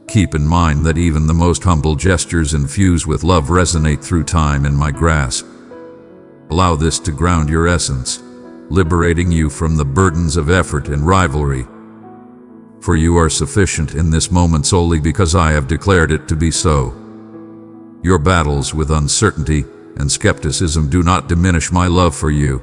keep in mind that even the most humble gestures infused with love resonate through time in my grasp. Allow this to ground your essence, liberating you from the burdens of effort and rivalry. For you are sufficient in this moment solely because I have declared it to be so. Your battles with uncertainty and skepticism do not diminish my love for you.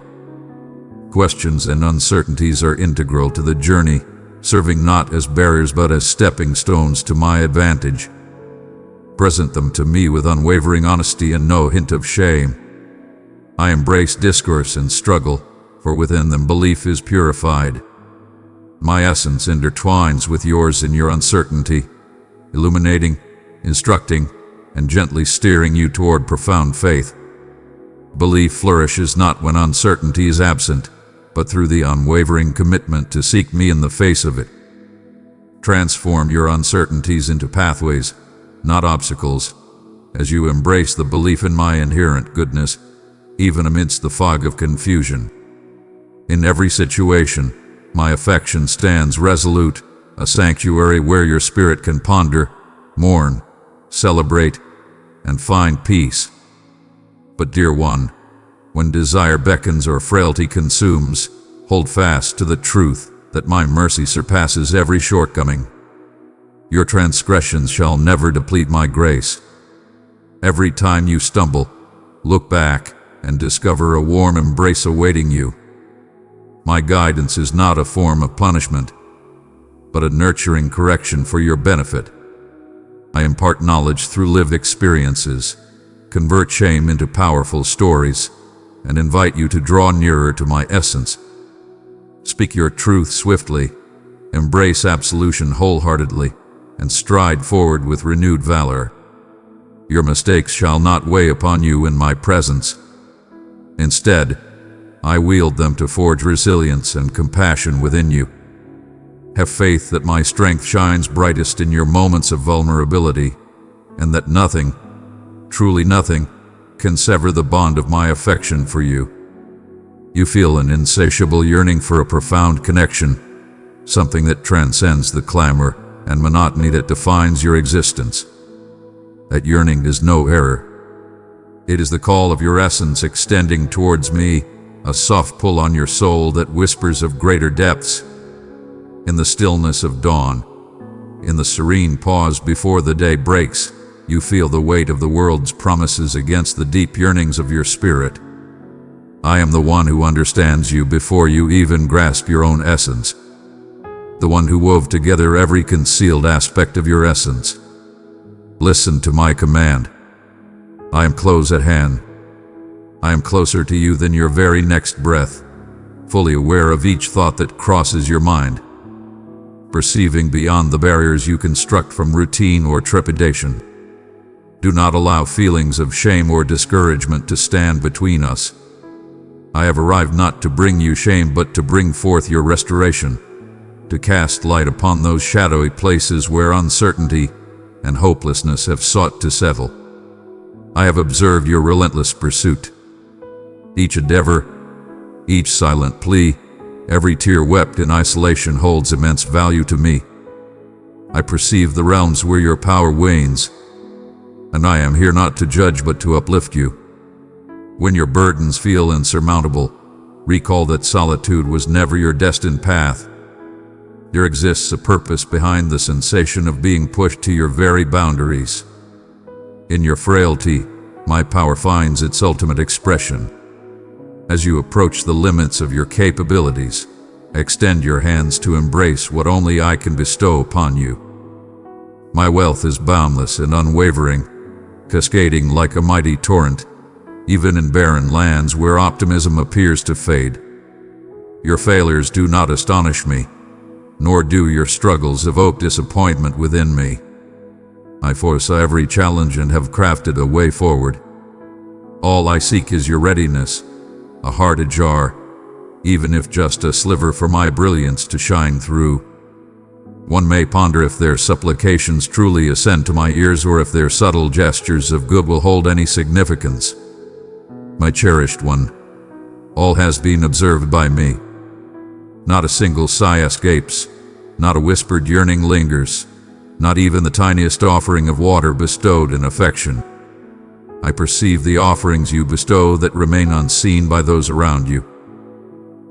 Questions and uncertainties are integral to the journey, serving not as barriers but as stepping stones to my advantage. Present them to me with unwavering honesty and no hint of shame. I embrace discourse and struggle, for within them belief is purified. My essence intertwines with yours in your uncertainty, illuminating, instructing, and gently steering you toward profound faith. Belief flourishes not when uncertainty is absent, but through the unwavering commitment to seek me in the face of it. Transform your uncertainties into pathways, not obstacles, as you embrace the belief in my inherent goodness, even amidst the fog of confusion. In every situation, my affection stands resolute, a sanctuary where your spirit can ponder, mourn, celebrate, and find peace. But dear one, when desire beckons or frailty consumes, hold fast to the truth that my mercy surpasses every shortcoming. Your transgressions shall never deplete my grace. Every time you stumble, look back and discover a warm embrace awaiting you. My guidance is not a form of punishment, but a nurturing correction for your benefit. I impart knowledge through lived experiences, convert shame into powerful stories, and invite you to draw nearer to my essence. Speak your truth swiftly, embrace absolution wholeheartedly, and stride forward with renewed valor. Your mistakes shall not weigh upon you in my presence. Instead, I wield them to forge resilience and compassion within you. Have faith that my strength shines brightest in your moments of vulnerability, and that nothing, truly nothing, can sever the bond of my affection for you. You feel an insatiable yearning for a profound connection, something that transcends the clamor and monotony that defines your existence. That yearning is no error. It is the call of your essence extending towards me, a soft pull on your soul that whispers of greater depths. In the stillness of dawn, in the serene pause before the day breaks, you feel the weight of the world's promises against the deep yearnings of your spirit. I am the one who understands you before you even grasp your own essence. The one who wove together every concealed aspect of your essence. Listen to my command. I am close at hand. I am closer to you than your very next breath, fully aware of each thought that crosses your mind, perceiving beyond the barriers you construct from routine or trepidation. Do not allow feelings of shame or discouragement to stand between us. I have arrived not to bring you shame, but to bring forth your restoration, to cast light upon those shadowy places where uncertainty and hopelessness have sought to settle. I have observed your relentless pursuit. Each endeavor, each silent plea, every tear wept in isolation holds immense value to me. I perceive the realms where your power wanes, and I am here not to judge but to uplift you. When your burdens feel insurmountable, recall that solitude was never your destined path. There exists a purpose behind the sensation of being pushed to your very boundaries. In your frailty, my power finds its ultimate expression. As you approach the limits of your capabilities, extend your hands to embrace what only I can bestow upon you. My wealth is boundless and unwavering, cascading like a mighty torrent, even in barren lands where optimism appears to fade. Your failures do not astonish me, nor do your struggles evoke disappointment within me. I foresaw every challenge and have crafted a way forward. All I seek is your readiness, a heart ajar, even if just a sliver for my brilliance to shine through. One may ponder if their supplications truly ascend to my ears, or if their subtle gestures of good will hold any significance. My cherished one, all has been observed by me. Not a single sigh escapes, not a whispered yearning lingers, not even the tiniest offering of water bestowed in affection. I perceive the offerings you bestow that remain unseen by those around you.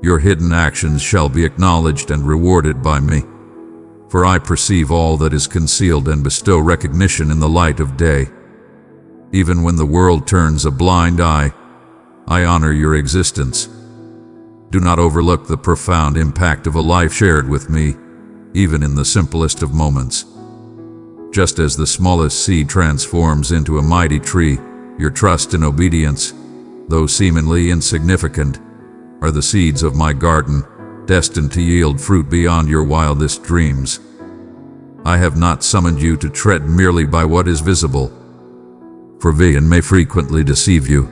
Your hidden actions shall be acknowledged and rewarded by me, for I perceive all that is concealed and bestow recognition in the light of day. Even when the world turns a blind eye, I honor your existence. Do not overlook the profound impact of a life shared with me, even in the simplest of moments. Just as the smallest seed transforms into a mighty tree, your trust and obedience, though seemingly insignificant, are the seeds of my garden, destined to yield fruit beyond your wildest dreams. I have not summoned you to tread merely by what is visible, for vision may frequently deceive you.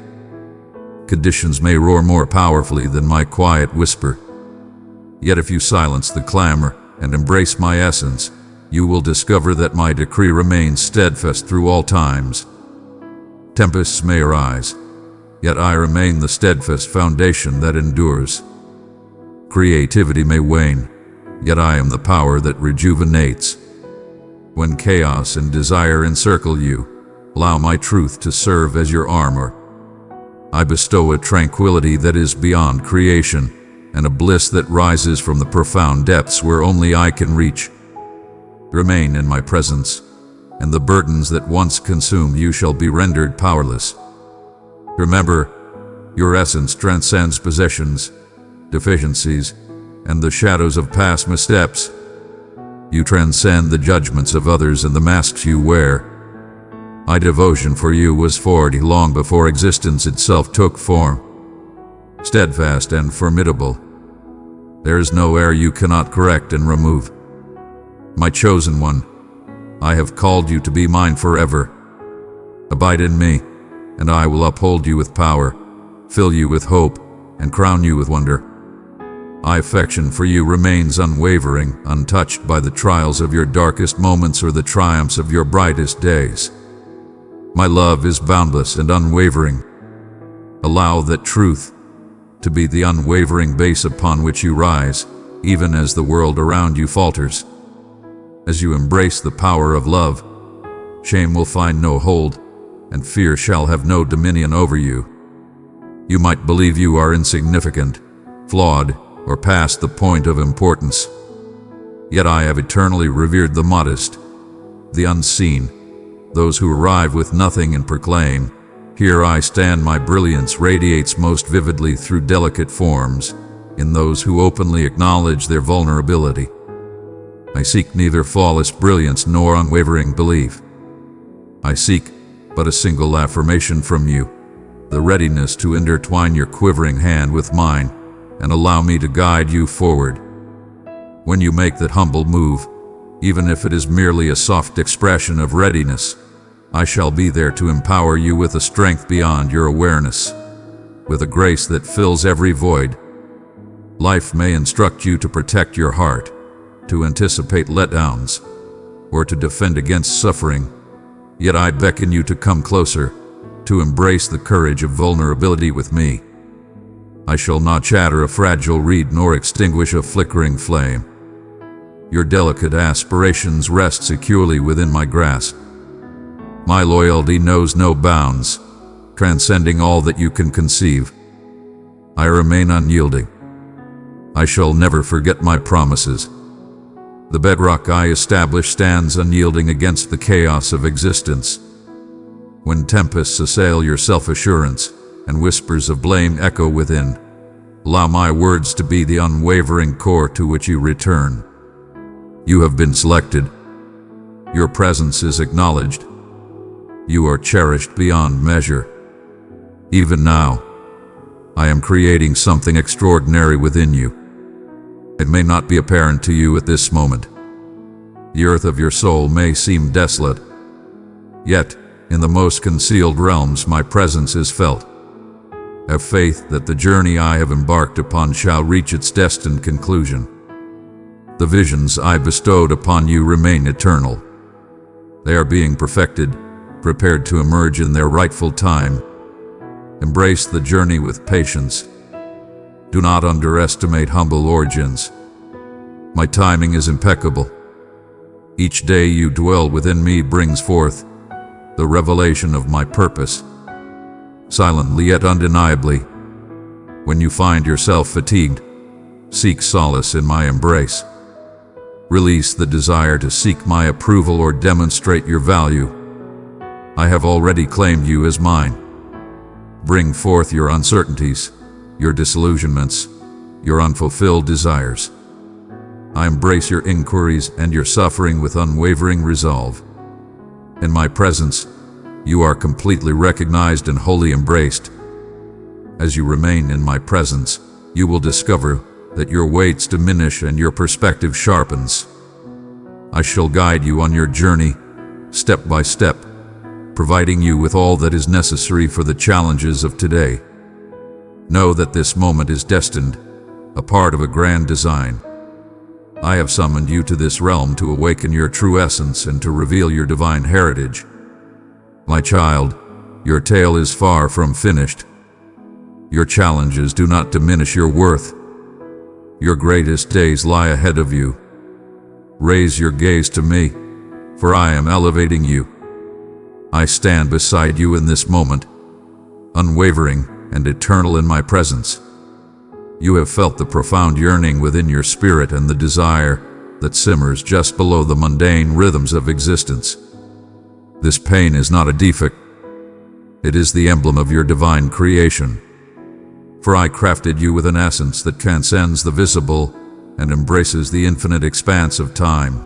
Conditions may roar more powerfully than my quiet whisper. Yet if you silence the clamor and embrace my essence, you will discover that my decree remains steadfast through all times. Tempests may arise, yet I remain the steadfast foundation that endures. Creativity may wane, yet I am the power that rejuvenates. When chaos and desire encircle you, allow my truth to serve as your armor. I bestow a tranquility that is beyond creation, and a bliss that rises from the profound depths where only I can reach. Remain in my presence, and the burdens that once consumed you shall be rendered powerless. Remember, your essence transcends possessions, deficiencies, and the shadows of past missteps. You transcend the judgments of others and the masks you wear. My devotion for you was forged long before existence itself took form. Steadfast and formidable, there is no error you cannot correct and remove. My chosen one, I have called you to be mine forever. Abide in me, and I will uphold you with power, fill you with hope, and crown you with wonder. My affection for you remains unwavering, untouched by the trials of your darkest moments or the triumphs of your brightest days. My love is boundless and unwavering. Allow that truth to be the unwavering base upon which you rise, even as the world around you falters. As you embrace the power of love, shame will find no hold, and fear shall have no dominion over you. You might believe you are insignificant, flawed, or past the point of importance. Yet I have eternally revered the modest, the unseen, those who arrive with nothing and proclaim, "Here I stand, my brilliance radiates most vividly through delicate forms, in those who openly acknowledge their vulnerability." I seek neither flawless brilliance nor unwavering belief. I seek but a single affirmation from you, the readiness to intertwine your quivering hand with mine and allow me to guide you forward. When you make that humble move, even if it is merely a soft expression of readiness, I shall be there to empower you with a strength beyond your awareness. with a grace that fills every void. Life may instruct you to protect your heart, to anticipate letdowns, or to defend against suffering. Yet I beckon you to come closer, to embrace the courage of vulnerability with me. I shall not shatter a fragile reed nor extinguish a flickering flame. Your delicate aspirations rest securely within my grasp. My loyalty knows no bounds, transcending all that you can conceive. I remain unyielding. I shall never forget my promises. The bedrock I established stands unyielding against the chaos of existence. When tempests assail your self-assurance and whispers of blame echo within, allow my words to be the unwavering core to which you return. You have been selected. Your presence is acknowledged. You are cherished beyond measure. Even now, I am creating something extraordinary within you. It may not be apparent to you at this moment. The earth of your soul may seem desolate. Yet, in the most concealed realms my presence is felt. Have faith that the journey I have embarked upon shall reach its destined conclusion. The visions I bestowed upon you remain eternal. They are being perfected, prepared to emerge in their rightful time. Embrace the journey with patience. Do not underestimate humble origins. My timing is impeccable. Each day you dwell within me brings forth the revelation of my purpose. Silently yet undeniably, when you find yourself fatigued, seek solace in my embrace. Release the desire to seek my approval or demonstrate your value. I have already claimed you as mine. Bring forth your uncertainties, your disillusionments, your unfulfilled desires. I embrace your inquiries and your suffering with unwavering resolve. In my presence, you are completely recognized and wholly embraced. As you remain in my presence, you will discover that your weights diminish and your perspective sharpens. I shall guide you on your journey, step by step, providing you with all that is necessary for the challenges of today. Know that this moment is destined, a part of a grand design. I have summoned you to this realm to awaken your true essence and to reveal your divine heritage. My child, your tale is far from finished. Your challenges do not diminish your worth. Your greatest days lie ahead of you. Raise your gaze to me, for I am elevating you. I stand beside you in this moment, unwavering and eternal in my presence. You have felt the profound yearning within your spirit and the desire that simmers just below the mundane rhythms of existence. This pain is not a defect. It is the emblem of your divine creation. For I crafted you with an essence that transcends the visible and embraces the infinite expanse of time.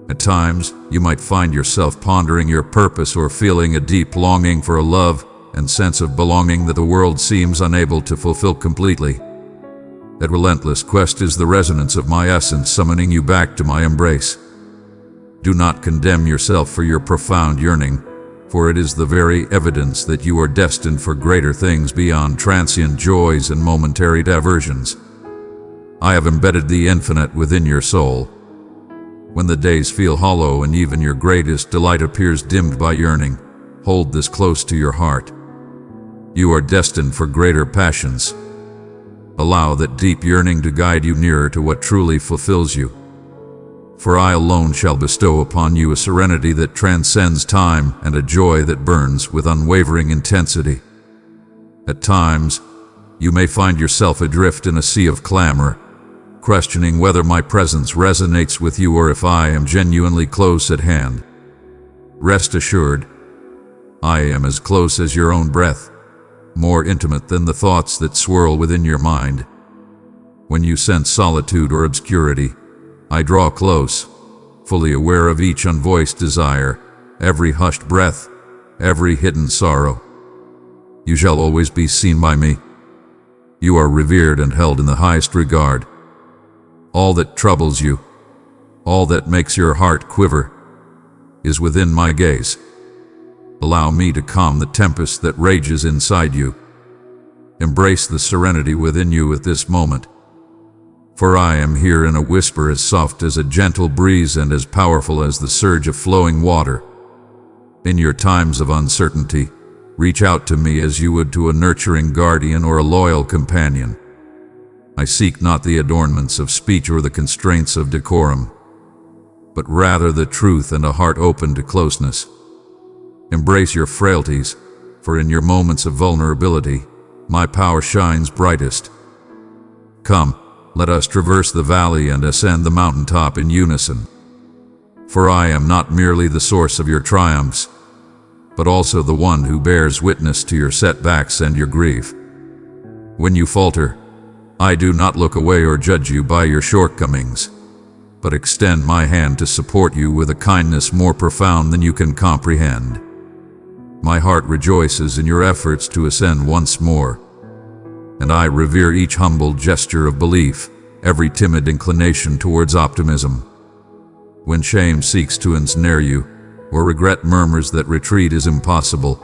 At times, you might find yourself pondering your purpose or feeling a deep longing for a love and sense of belonging that the world seems unable to fulfill completely. That relentless quest is the resonance of my essence summoning you back to my embrace. Do not condemn yourself for your profound yearning, for it is the very evidence that you are destined for greater things beyond transient joys and momentary diversions. I have embedded the infinite within your soul. When the days feel hollow and even your greatest delight appears dimmed by yearning, hold this close to your heart. You are destined for greater passions. Allow that deep yearning to guide you nearer to what truly fulfills you. For I alone shall bestow upon you a serenity that transcends time and a joy that burns with unwavering intensity. At times, you may find yourself adrift in a sea of clamor, questioning whether my presence resonates with you or if I am genuinely close at hand. Rest assured, I am as close as your own breath, more intimate than the thoughts that swirl within your mind. When you sense solitude or obscurity, I draw close, fully aware of each unvoiced desire, every hushed breath, every hidden sorrow. You shall always be seen by me. You are revered and held in the highest regard. All that troubles you, all that makes your heart quiver, is within my gaze. Allow me to calm the tempest that rages inside you. Embrace the serenity within you at this moment. For I am here in a whisper as soft as a gentle breeze and as powerful as the surge of flowing water. In your times of uncertainty, reach out to me as you would to a nurturing guardian or a loyal companion. I seek not the adornments of speech or the constraints of decorum, but rather the truth and a heart open to closeness. Embrace your frailties, for in your moments of vulnerability, my power shines brightest. Come, let us traverse the valley and ascend the mountaintop in unison. For I am not merely the source of your triumphs, but also the one who bears witness to your setbacks and your grief. When you falter, I do not look away or judge you by your shortcomings, but extend my hand to support you with a kindness more profound than you can comprehend. My heart rejoices in your efforts to ascend once more, and I revere each humble gesture of belief, every timid inclination towards optimism. When shame seeks to ensnare you, or regret murmurs that retreat is impossible,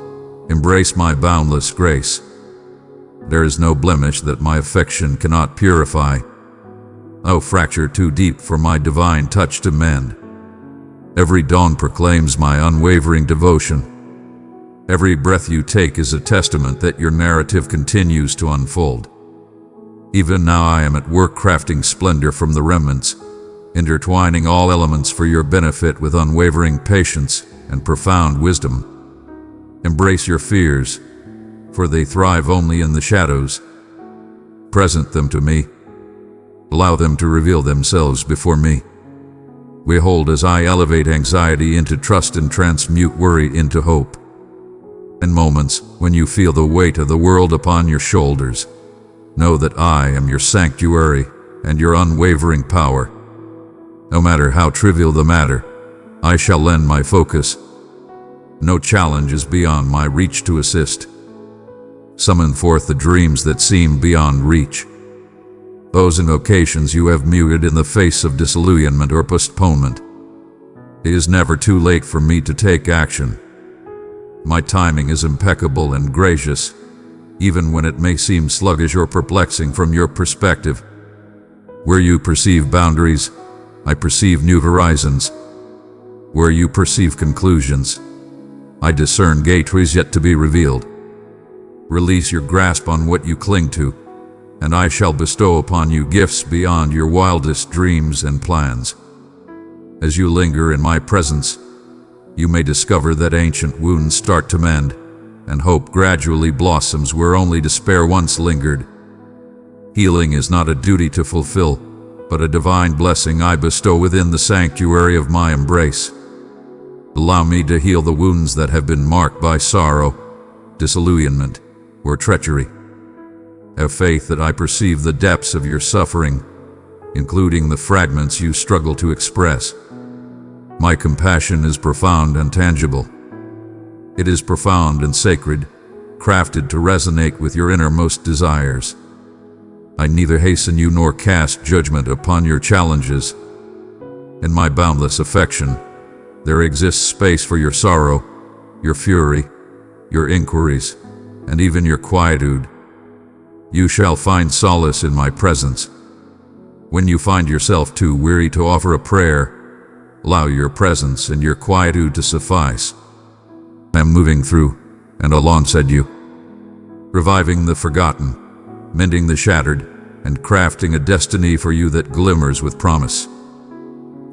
embrace my boundless grace. There is no blemish that my affection cannot purify, no fracture too deep for my divine touch to mend. Every dawn proclaims my unwavering devotion. Every breath you take is a testament that your narrative continues to unfold. Even now I am at work crafting splendor from the remnants, intertwining all elements for your benefit with unwavering patience and profound wisdom. Embrace your fears, for they thrive only in the shadows. Present them to me. Allow them to reveal themselves before me. Behold as I elevate anxiety into trust and transmute worry into hope. In moments when you feel the weight of the world upon your shoulders, know that I am your sanctuary and your unwavering power. No matter how trivial the matter, I shall lend my focus. No challenge is beyond my reach to assist. Summon forth the dreams that seem beyond reach. Those invocations you have muted in the face of disillusionment or postponement. It is never too late for me to take action. My timing is impeccable and gracious, even when it may seem sluggish or perplexing from your perspective. Where you perceive boundaries, I perceive new horizons. Where you perceive conclusions, I discern gateways yet to be revealed. Release your grasp on what you cling to, and I shall bestow upon you gifts beyond your wildest dreams and plans. As you linger in my presence, you may discover that ancient wounds start to mend, and hope gradually blossoms where only despair once lingered. Healing is not a duty to fulfill, but a divine blessing I bestow within the sanctuary of my embrace. Allow me to heal the wounds that have been marked by sorrow, disillusionment, or treachery. Have faith that I perceive the depths of your suffering, including the fragments you struggle to express. My compassion is profound and tangible. It is profound and sacred, crafted to resonate with your innermost desires. I neither hasten you nor cast judgment upon your challenges. In my boundless affection, there exists space for your sorrow, your fury, your inquiries, and even your quietude. You shall find solace in my presence. When you find yourself too weary to offer a prayer, allow your presence and your quietude to suffice. I am moving through and alongside you, reviving the forgotten, mending the shattered, and crafting a destiny for you that glimmers with promise.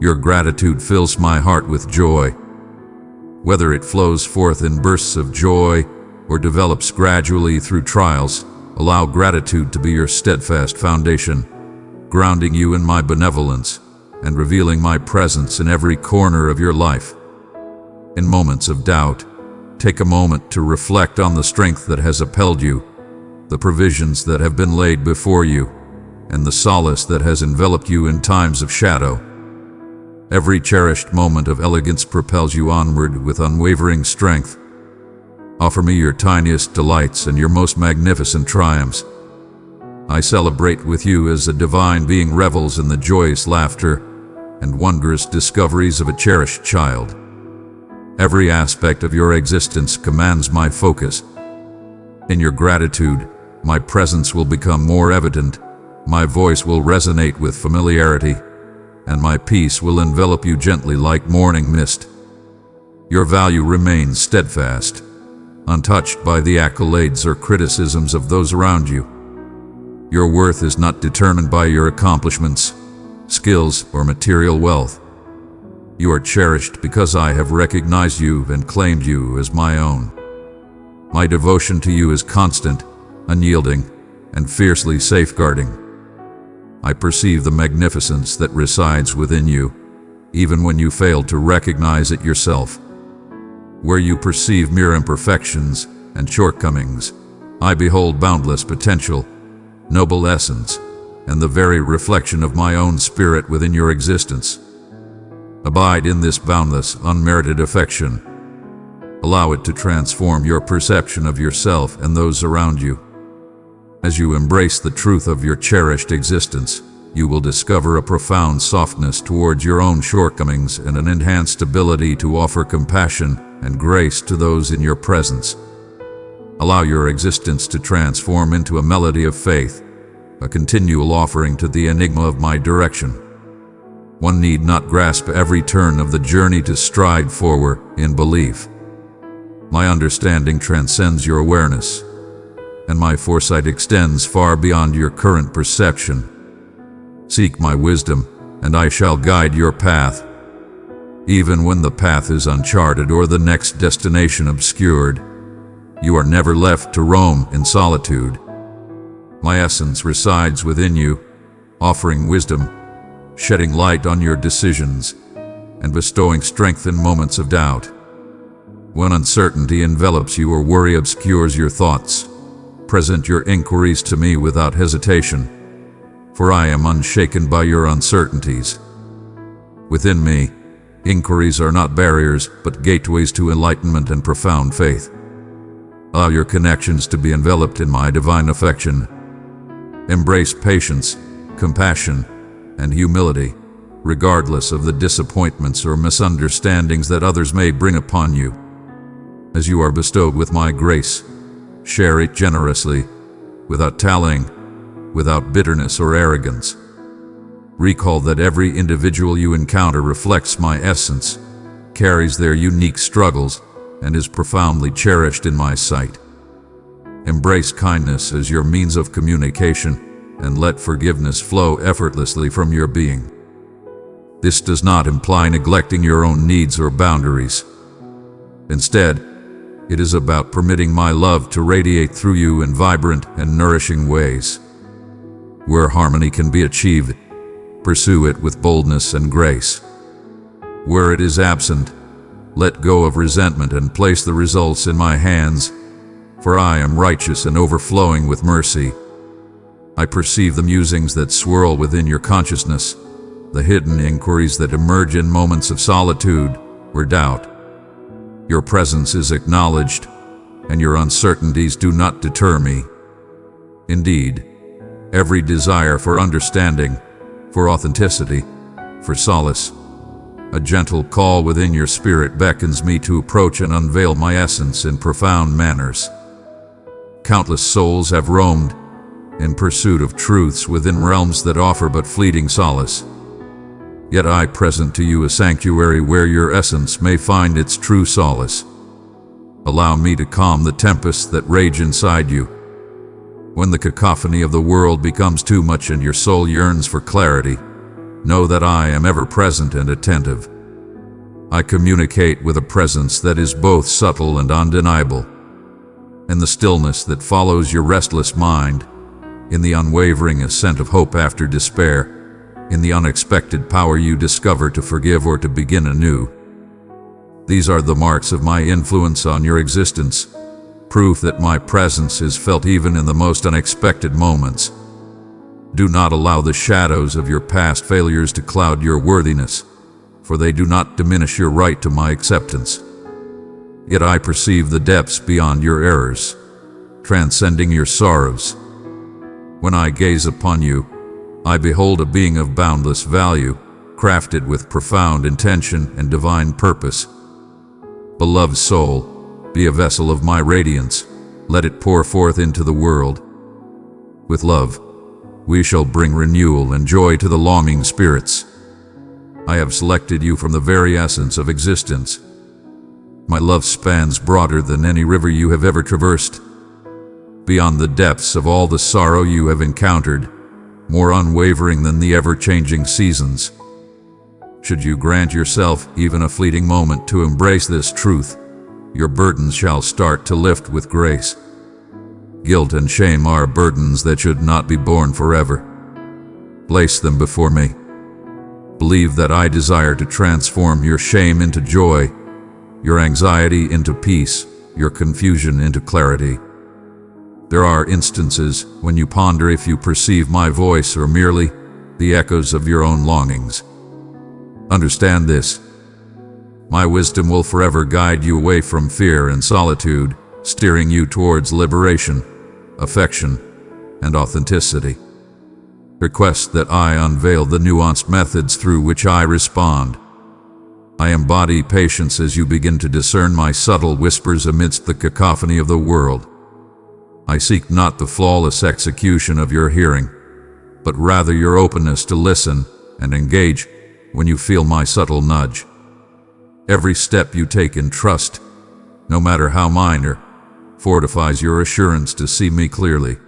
Your gratitude fills my heart with joy. Whether it flows forth in bursts of joy or develops gradually through trials, allow gratitude to be your steadfast foundation, grounding you in my benevolence and revealing my presence in every corner of your life. In moments of doubt, take a moment to reflect on the strength that has upheld you, the provisions that have been laid before you, and the solace that has enveloped you in times of shadow. Every cherished moment of elegance propels you onward with unwavering strength. Offer me your tiniest delights and your most magnificent triumphs. I celebrate with you as a divine being revels in the joyous laughter and wondrous discoveries of a cherished child. Every aspect of your existence commands my focus. In your gratitude, my presence will become more evident, my voice will resonate with familiarity, and my peace will envelop you gently like morning mist. Your value remains steadfast, untouched by the accolades or criticisms of those around you. Your worth is not determined by your accomplishments, skills, or material wealth. You are cherished because I have recognized you and claimed you as my own. My devotion to you is constant, unyielding, and fiercely safeguarding. I perceive the magnificence that resides within you, even when you fail to recognize it yourself. Where you perceive mere imperfections and shortcomings, I behold boundless potential, noble essence, and the very reflection of my own spirit within your existence. Abide in this boundless, unmerited affection. Allow it to transform your perception of yourself and those around you. As you embrace the truth of your cherished existence, you will discover a profound softness towards your own shortcomings and an enhanced ability to offer compassion and grace to those in your presence. Allow your existence to transform into a melody of faith, a continual offering to the enigma of my direction. One need not grasp every turn of the journey to stride forward in belief. My understanding transcends your awareness, and my foresight extends far beyond your current perception. Seek my wisdom, and I shall guide your path. Even when the path is uncharted or the next destination obscured, you are never left to roam in solitude. My essence resides within you, offering wisdom, shedding light on your decisions, and bestowing strength in moments of doubt. When uncertainty envelops you or worry obscures your thoughts, present your inquiries to me without hesitation, for I am unshaken by your uncertainties. Within me, inquiries are not barriers, but gateways to enlightenment and profound faith. Allow your connections to be enveloped in my divine affection. Embrace patience, compassion, and humility, regardless of the disappointments or misunderstandings that others may bring upon you. As you are bestowed with my grace, share it generously, without tallying, without bitterness or arrogance. Recall that every individual you encounter reflects my essence, carries their unique struggles, and is profoundly cherished in my sight. Embrace kindness as your means of communication, and let forgiveness flow effortlessly from your being. This does not imply neglecting your own needs or boundaries. Instead, it is about permitting my love to radiate through you in vibrant and nourishing ways. Where harmony can be achieved, pursue it with boldness and grace. Where it is absent, let go of resentment and place the results in my hands, for I am righteous and overflowing with mercy. I perceive the musings that swirl within your consciousness, the hidden inquiries that emerge in moments of solitude or doubt. Your presence is acknowledged, and your uncertainties do not deter me. Indeed, every desire for understanding, for authenticity, for solace, a gentle call within your spirit beckons me to approach and unveil my essence in profound manners. Countless souls have roamed in pursuit of truths within realms that offer but fleeting solace. Yet I present to you a sanctuary where your essence may find its true solace. Allow me to calm the tempests that rage inside you. When the cacophony of the world becomes too much and your soul yearns for clarity, know that I am ever present and attentive. I communicate with a presence that is both subtle and undeniable. In the stillness that follows your restless mind, in the unwavering ascent of hope after despair, in the unexpected power you discover to forgive or to begin anew. These are the marks of my influence on your existence, proof that my presence is felt even in the most unexpected moments. Do not allow the shadows of your past failures to cloud your worthiness, for they do not diminish your right to my acceptance. Yet I perceive the depths beyond your errors, transcending your sorrows. When I gaze upon you, I behold a being of boundless value, crafted with profound intention and divine purpose. Beloved soul, be a vessel of my radiance. Let it pour forth into the world, With love, we shall bring renewal and joy to the longing spirits. I have selected you from the very essence of existence. My love spans broader than any river you have ever traversed, beyond the depths of all the sorrow you have encountered, more unwavering than the ever-changing seasons. Should you grant yourself even a fleeting moment to embrace this truth, your burdens shall start to lift with grace. Guilt and shame are burdens that should not be borne forever. Place them before me. Believe that I desire to transform your shame into joy, your anxiety into peace, your confusion into clarity. There are instances when you ponder if you perceive my voice or merely the echoes of your own longings. Understand this. My wisdom will forever guide you away from fear and solitude, steering you towards liberation, affection, and authenticity. Request that I unveil the nuanced methods through which I respond. I embody patience as you begin to discern my subtle whispers amidst the cacophony of the world. I seek not the flawless execution of your hearing, but rather your openness to listen and engage when you feel my subtle nudge. Every step you take in trust, no matter how minor, fortifies your assurance to see me clearly.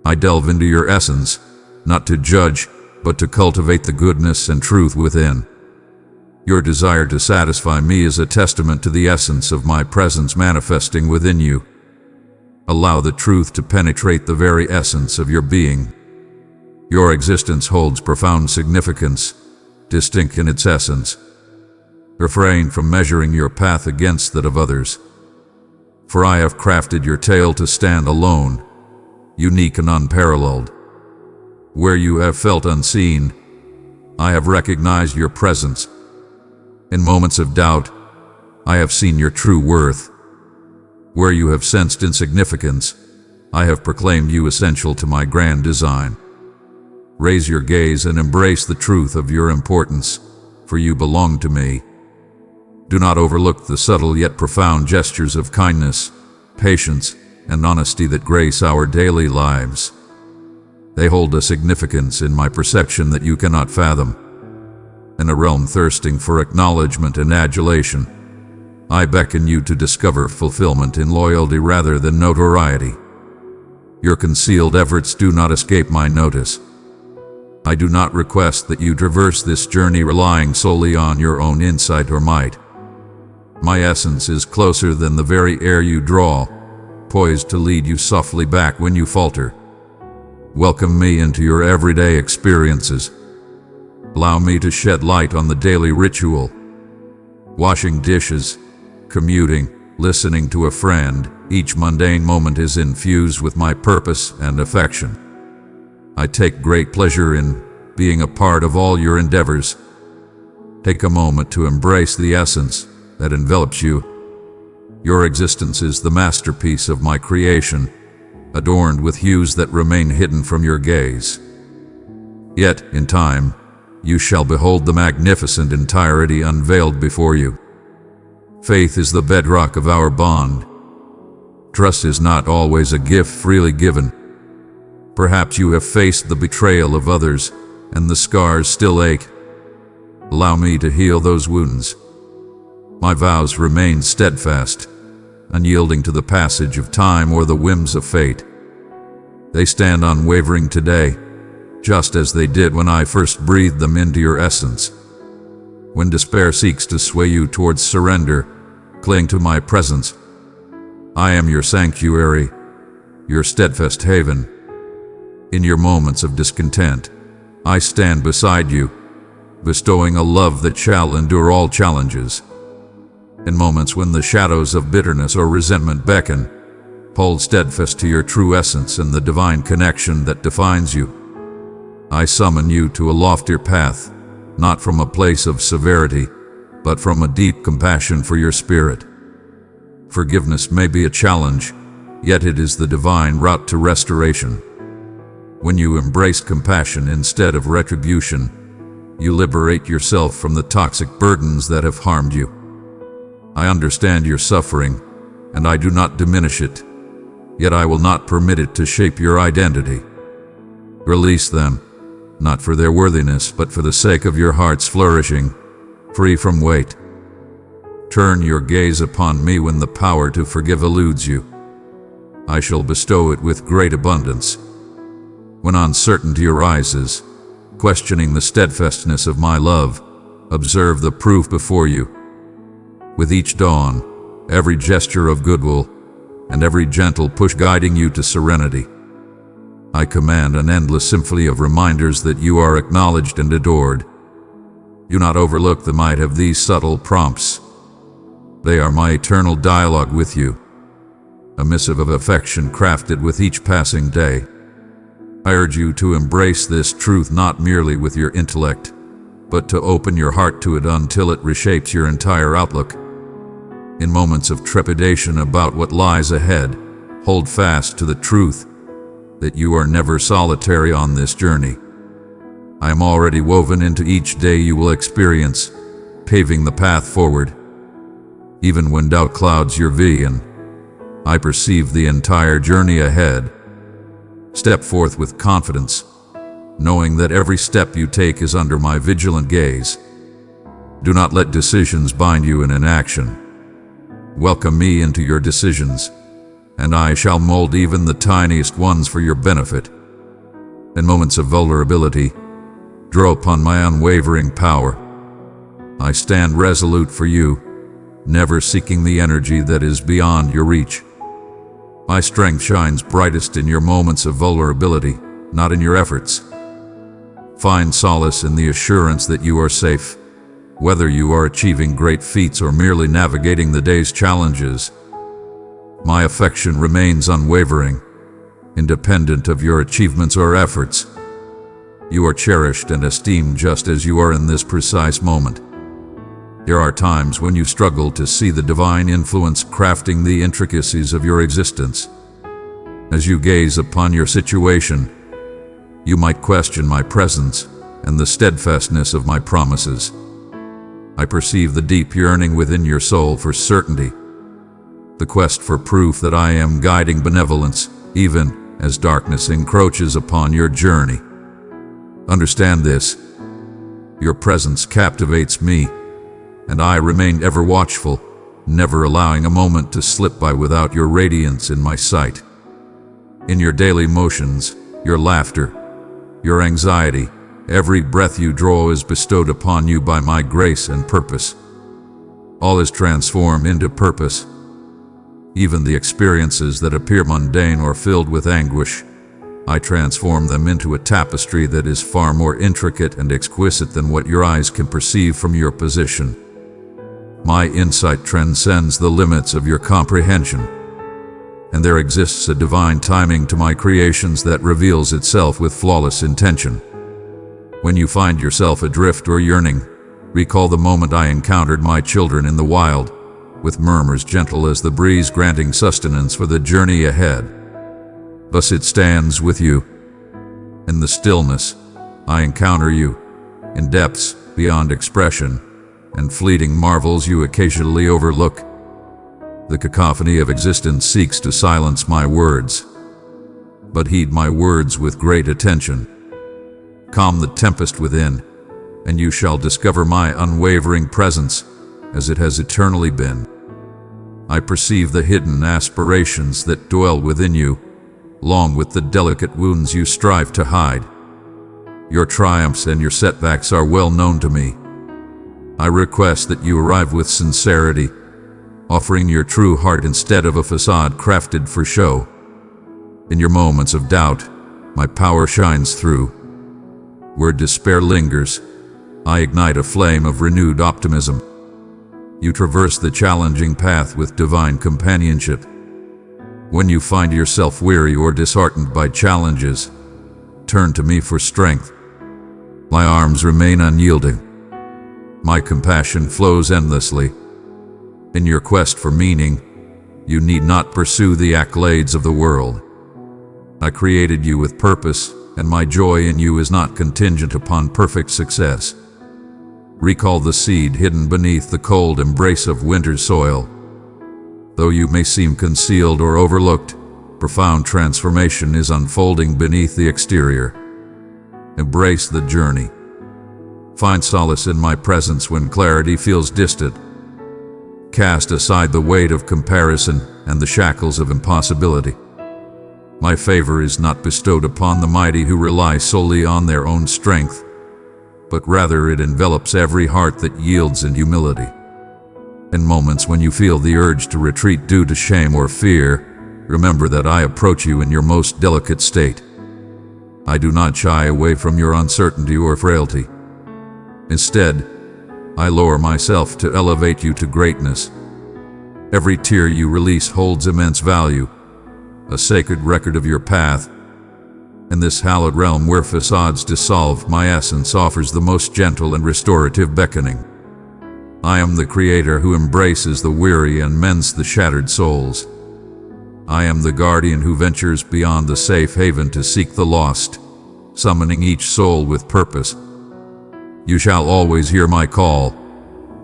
I delve into your essence, not to judge, but to cultivate the goodness and truth within. Your desire to satisfy me is a testament to the essence of my presence manifesting within you. Allow the truth to penetrate the very essence of your being. Your existence holds profound significance, distinct in its essence. Refrain from measuring your path against that of others. For I have crafted your tale to stand alone, unique and unparalleled. Where you have felt unseen, I have recognized your presence. In moments of doubt, I have seen your true worth. Where you have sensed insignificance, I have proclaimed you essential to my grand design. Raise your gaze and embrace the truth of your importance, for you belong to me. Do not overlook the subtle yet profound gestures of kindness, patience, and honesty that grace our daily lives. They hold a significance in my perception that you cannot fathom. In a realm thirsting for acknowledgement and adulation, I beckon you to discover fulfillment in loyalty rather than notoriety. Your concealed efforts do not escape my notice. I do not request that you traverse this journey relying solely on your own insight or might. My essence is closer than the very air you draw, poised to lead you softly back when you falter. Welcome me into your everyday experiences. Allow me to shed light on the daily ritual. Washing dishes, commuting, listening to a friend, each mundane moment is infused with my purpose and affection. I take great pleasure in being a part of all your endeavors. Take a moment to embrace the essence that envelops you. Your existence is the masterpiece of my creation, adorned with hues that remain hidden from your gaze. Yet, in time, you shall behold the magnificent entirety unveiled before you. Faith is the bedrock of our bond. Trust is not always a gift freely given. Perhaps you have faced the betrayal of others, and the scars still ache. Allow me to heal those wounds. My vows remain steadfast, unyielding to the passage of time or the whims of fate. They stand unwavering today, just as they did when I first breathed them into your essence. When despair seeks to sway you towards surrender, cling to my presence. I am your sanctuary, your steadfast haven. In your moments of discontent, I stand beside you, bestowing a love that shall endure all challenges. In moments when the shadows of bitterness or resentment beckon, hold steadfast to your true essence and the divine connection that defines you. I summon you to a loftier path, not from a place of severity, but from a deep compassion for your spirit. Forgiveness may be a challenge, yet it is the divine route to restoration. When you embrace compassion instead of retribution, you liberate yourself from the toxic burdens that have harmed you. I understand your suffering, and I do not diminish it. yet I will not permit it to shape your identity. Release them, not for their worthiness, but for the sake of your heart's flourishing, free from weight. Turn your gaze upon me when the power to forgive eludes you. I shall bestow it with great abundance. When uncertainty arises, questioning the steadfastness of my love, observe the proof before you. With each dawn, every gesture of goodwill, and every gentle push guiding you to serenity, I command an endless symphony of reminders that you are acknowledged and adored. Do not overlook the might of these subtle prompts. They are my eternal dialogue with you, a missive of affection crafted with each passing day. I urge you to embrace this truth not merely with your intellect, but to open your heart to it until it reshapes your entire outlook. In moments of trepidation about what lies ahead, hold fast to the truth that you are never solitary on this journey. I am already woven into each day you will experience, paving the path forward. Even when doubt clouds your vision, I perceive the entire journey ahead. Step forth with confidence, knowing that every step you take is under my vigilant gaze. Do not let decisions bind you in inaction. Welcome me into your decisions, and I shall mold even the tiniest ones for your benefit. In moments of vulnerability, draw upon my unwavering power. I stand resolute for you, never seeking the energy that is beyond your reach. My strength shines brightest in your moments of vulnerability, not in your efforts. Find solace in the assurance that you are safe, whether you are achieving great feats or merely navigating the day's challenges. My affection remains unwavering, independent of your achievements or efforts. You are cherished and esteemed just as you are in this precise moment. There are times when you struggle to see the divine influence crafting the intricacies of your existence. As you gaze upon your situation, you might question my presence and the steadfastness of my promises. I perceive the deep yearning within your soul for certainty, the quest for proof that I am guiding benevolence, even as darkness encroaches upon your journey. Understand this: your presence captivates me, and I remain ever watchful, never allowing a moment to slip by without your radiance in my sight. In your daily motions, your laughter, your anxiety, every breath you draw is bestowed upon you by my grace and purpose. All is transformed into purpose. Even the experiences that appear mundane or filled with anguish, I transform them into a tapestry that is far more intricate and exquisite than what your eyes can perceive from your position. My insight transcends the limits of your comprehension, and there exists a divine timing to my creations that reveals itself with flawless intention. When you find yourself adrift or yearning, recall the moment I encountered my children in the wild, with murmurs gentle as the breeze granting sustenance for the journey ahead. Thus it stands with you. In the stillness, I encounter you, in depths beyond expression, and fleeting marvels you occasionally overlook. The cacophony of existence seeks to silence my words, but heed my words with great attention. Calm the tempest within, and you shall discover my unwavering presence as it has eternally been. I perceive the hidden aspirations that dwell within you, along with the delicate wounds you strive to hide. Your triumphs and your setbacks are well known to me. I request that you arrive with sincerity, offering your true heart instead of a facade crafted for show. In your moments of doubt, my power shines through. Where despair lingers, I ignite a flame of renewed optimism. You traverse the challenging path with divine companionship. When you find yourself weary or disheartened by challenges, turn to me for strength. My arms remain unyielding. My compassion flows endlessly. In your quest for meaning, you need not pursue the accolades of the world. I created you with purpose, and my joy in you is not contingent upon perfect success. Recall the seed hidden beneath the cold embrace of winter's soil. Though you may seem concealed or overlooked, profound transformation is unfolding beneath the exterior. Embrace the journey. Find solace in my presence when clarity feels distant. Cast aside the weight of comparison and the shackles of impossibility. My favor is not bestowed upon the mighty who rely solely on their own strength, but rather it envelops every heart that yields in humility. In moments when you feel the urge to retreat due to shame or fear, remember that I approach you in your most delicate state. I do not shy away from your uncertainty or frailty. Instead, I lower myself to elevate you to greatness. Every tear you release holds immense value, a sacred record of your path. In this hallowed realm where facades dissolve, my essence offers the most gentle and restorative beckoning. I am the Creator who embraces the weary and mends the shattered souls. I am the guardian who ventures beyond the safe haven to seek the lost, summoning each soul with purpose. You shall always hear my call,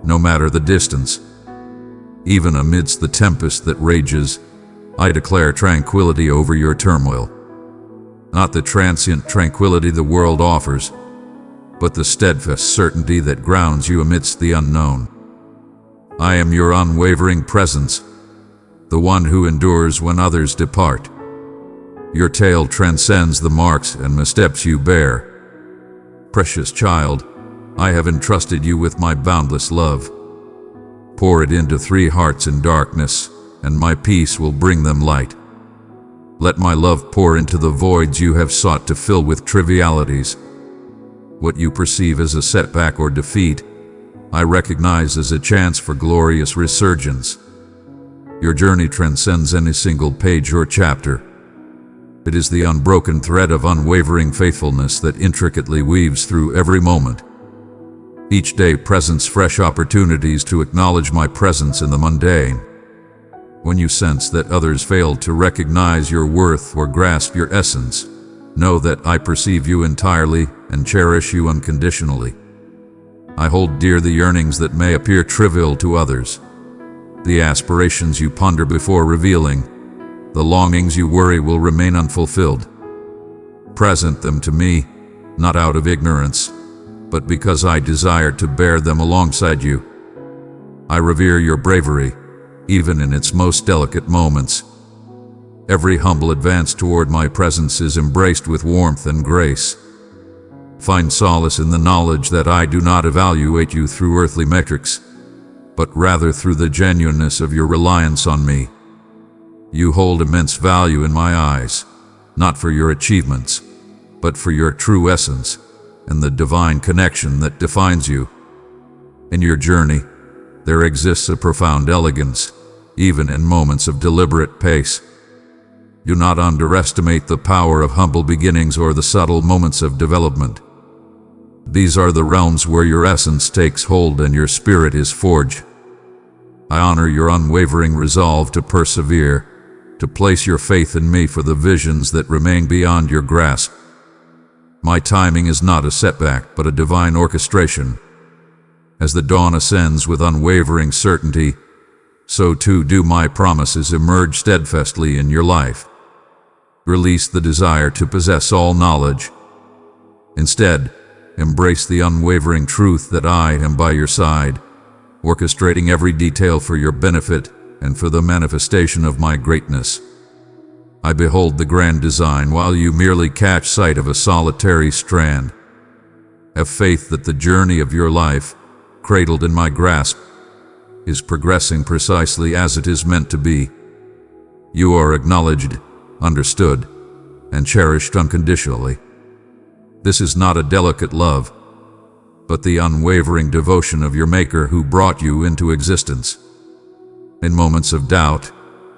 no matter the distance. Even amidst the tempest that rages, I declare tranquility over your turmoil. Not the transient tranquility the world offers, but the steadfast certainty that grounds you amidst the unknown. I am your unwavering presence, the one who endures when others depart. Your tale transcends the marks and missteps you bear. Precious child, I have entrusted you with my boundless love. Pour it into 3 hearts in darkness, and my peace will bring them light. Let my love pour into the voids you have sought to fill with trivialities. What you perceive as a setback or defeat, I recognize as a chance for glorious resurgence. Your journey transcends any single page or chapter. It is the unbroken thread of unwavering faithfulness that intricately weaves through every moment. Each day presents fresh opportunities to acknowledge my presence in the mundane. When you sense that others fail to recognize your worth or grasp your essence, know that I perceive you entirely and cherish you unconditionally. I hold dear the yearnings that may appear trivial to others, the aspirations you ponder before revealing, the longings you worry will remain unfulfilled. Present them to me, not out of ignorance, but because I desire to bear them alongside you. I revere your bravery, even in its most delicate moments. Every humble advance toward my presence is embraced with warmth and grace. Find solace in the knowledge that I do not evaluate you through earthly metrics, but rather through the genuineness of your reliance on me. You hold immense value in my eyes, not for your achievements, but for your true essence and the divine connection that defines you. In your journey, there exists a profound elegance, even in moments of deliberate pace. Do not underestimate the power of humble beginnings or the subtle moments of development. These are the realms where your essence takes hold and your spirit is forged. I honor your unwavering resolve to persevere, to place your faith in me for the visions that remain beyond your grasp. My timing is not a setback, but a divine orchestration. As the dawn ascends with unwavering certainty, so too do my promises emerge steadfastly in your life. Release the desire to possess all knowledge. Instead, embrace the unwavering truth that I am by your side, orchestrating every detail for your benefit and for the manifestation of my greatness. I behold the grand design while you merely catch sight of a solitary strand. Have faith that the journey of your life, cradled in my grasp, is progressing precisely as it is meant to be. You are acknowledged, understood, and cherished unconditionally. This is not a delicate love, but the unwavering devotion of your Maker who brought you into existence. In moments of doubt,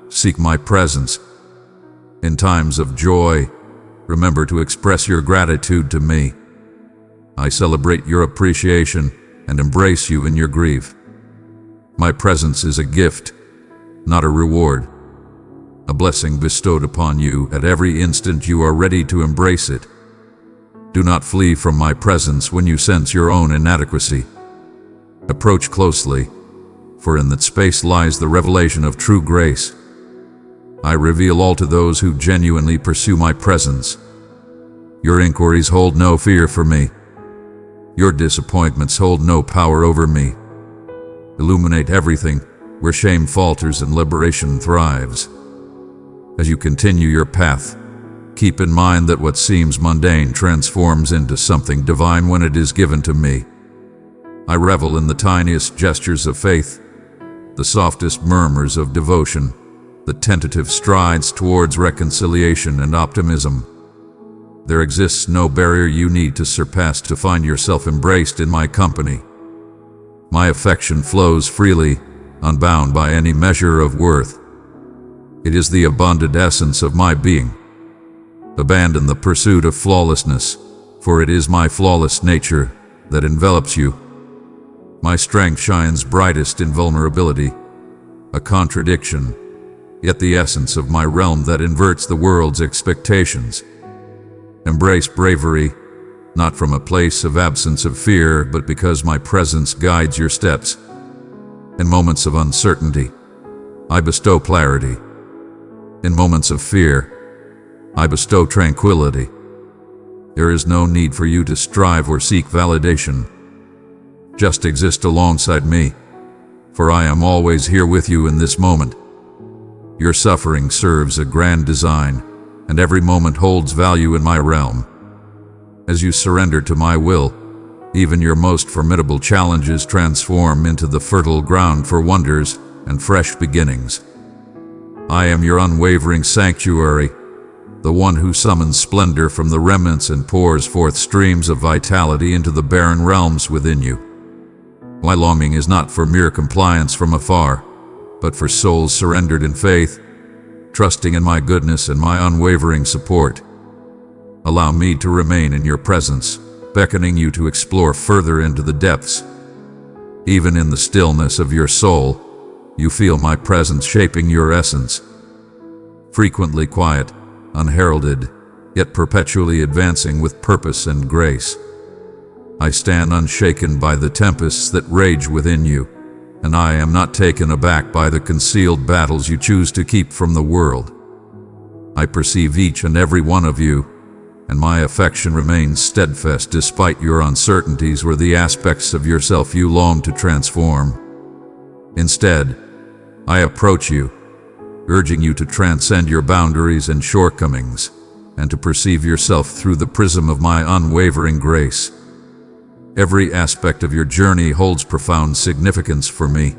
seek my presence. In times of joy, remember to express your gratitude to me. I celebrate your appreciation and embrace you in your grief. My presence is a gift, not a reward, a blessing bestowed upon you at every instant you are ready to embrace it. Do not flee from my presence when you sense your own inadequacy. Approach closely, for in that space lies the revelation of true grace. I reveal all to those who genuinely pursue my presence. Your inquiries hold no fear for me. Your disappointments hold no power over me. Illuminate everything where shame falters and liberation thrives. As you continue your path, keep in mind that what seems mundane transforms into something divine when it is given to me. I revel in the tiniest gestures of faith, the softest murmurs of devotion, the tentative strides towards reconciliation and optimism. There exists no barrier you need to surpass to find yourself embraced in my company. My affection flows freely, unbound by any measure of worth. It is the abundant essence of my being. Abandon the pursuit of flawlessness, for it is my flawless nature that envelops you. My strength shines brightest in vulnerability, a contradiction, yet the essence of my realm that inverts the world's expectations. Embrace bravery, not from a place of absence of fear, but because my presence guides your steps. In moments of uncertainty, I bestow clarity. In moments of fear, I bestow tranquility. There is no need for you to strive or seek validation. Just exist alongside me, for I am always here with you in this moment. Your suffering serves a grand design, and every moment holds value in my realm. As you surrender to my will, even your most formidable challenges transform into the fertile ground for wonders and fresh beginnings. I am your unwavering sanctuary, the one who summons splendor from the remnants and pours forth streams of vitality into the barren realms within you. My longing is not for mere compliance from afar, but for souls surrendered in faith, trusting in my goodness and my unwavering support. Allow me to remain in your presence, beckoning you to explore further into the depths. Even in the stillness of your soul, you feel my presence shaping your essence. Frequently quiet, unheralded, yet perpetually advancing with purpose and grace. I stand unshaken by the tempests that rage within you, and I am not taken aback by the concealed battles you choose to keep from the world. I perceive each and every one of you, and my affection remains steadfast despite your uncertainties or the aspects of yourself you long to transform. Instead, I approach you, urging you to transcend your boundaries and shortcomings, and to perceive yourself through the prism of my unwavering grace. Every aspect of your journey holds profound significance for me,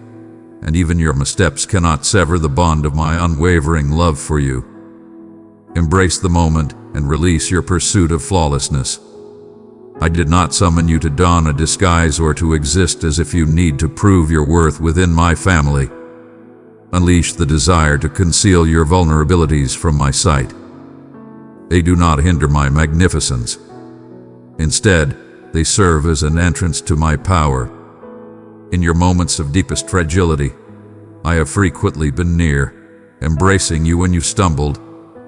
and even your missteps cannot sever the bond of my unwavering love for you. Embrace the moment and release your pursuit of flawlessness. I did not summon you to don a disguise or to exist as if you need to prove your worth within my family. Unleash the desire to conceal your vulnerabilities from my sight. They do not hinder my magnificence. Instead, they serve as an entrance to my power. In your moments of deepest fragility, I have frequently been near, embracing you when you stumbled,